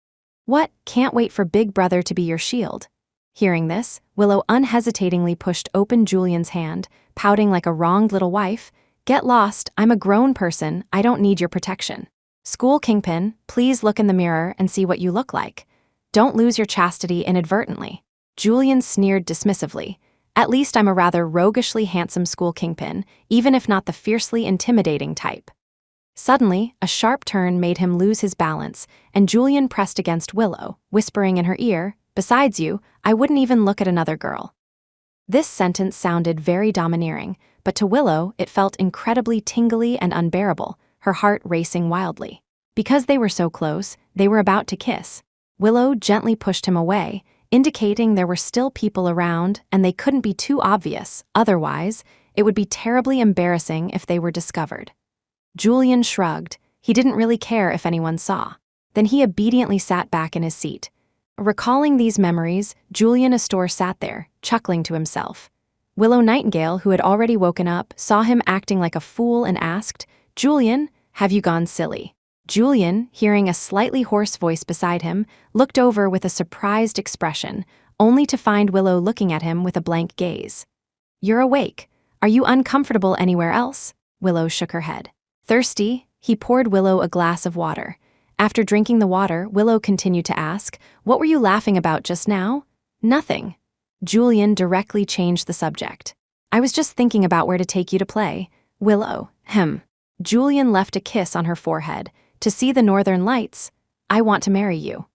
What, can't wait for Big Brother to be your shield." Hearing this, Willow unhesitatingly pushed open Julian's hand, pouting like a wronged little wife. "Get lost, I'm a grown person, I don't need your protection. School kingpin, please look in the mirror and see what you look like. Don't lose your chastity inadvertently." Julian sneered dismissively. "At least I'm a rather roguishly handsome school kingpin, even if not the fiercely intimidating type." Suddenly, a sharp turn made him lose his balance, and Julian pressed against Willow, whispering in her ear, "Besides you, I wouldn't even look at another girl." This sentence sounded very domineering, but to Willow it felt incredibly tingly and unbearable, her heart racing wildly. Because they were so close, they were about to kiss. Willow gently pushed him away, indicating there were still people around and they couldn't be too obvious, otherwise, it would be terribly embarrassing if they were discovered. Julian shrugged. He didn't really care if anyone saw. Then he obediently sat back in his seat. Recalling these memories, Julian Astor sat there, chuckling to himself. Willow Nightingale, who had already woken up, saw him acting like a fool and asked, "Julian, have you gone silly?" Julian, hearing a slightly hoarse voice beside him, looked over with a surprised expression, only to find Willow looking at him with a blank gaze. "You're awake. Are you uncomfortable anywhere else?" Willow shook her head. Thirsty, he poured Willow a glass of water. After drinking the water, Willow continued to ask, "What were you laughing about just now?" "Nothing." Julian directly changed the subject. "I was just thinking about where to take you to play." "Willow, Julian left a kiss on her forehead. "To see the northern lights. I want to marry you."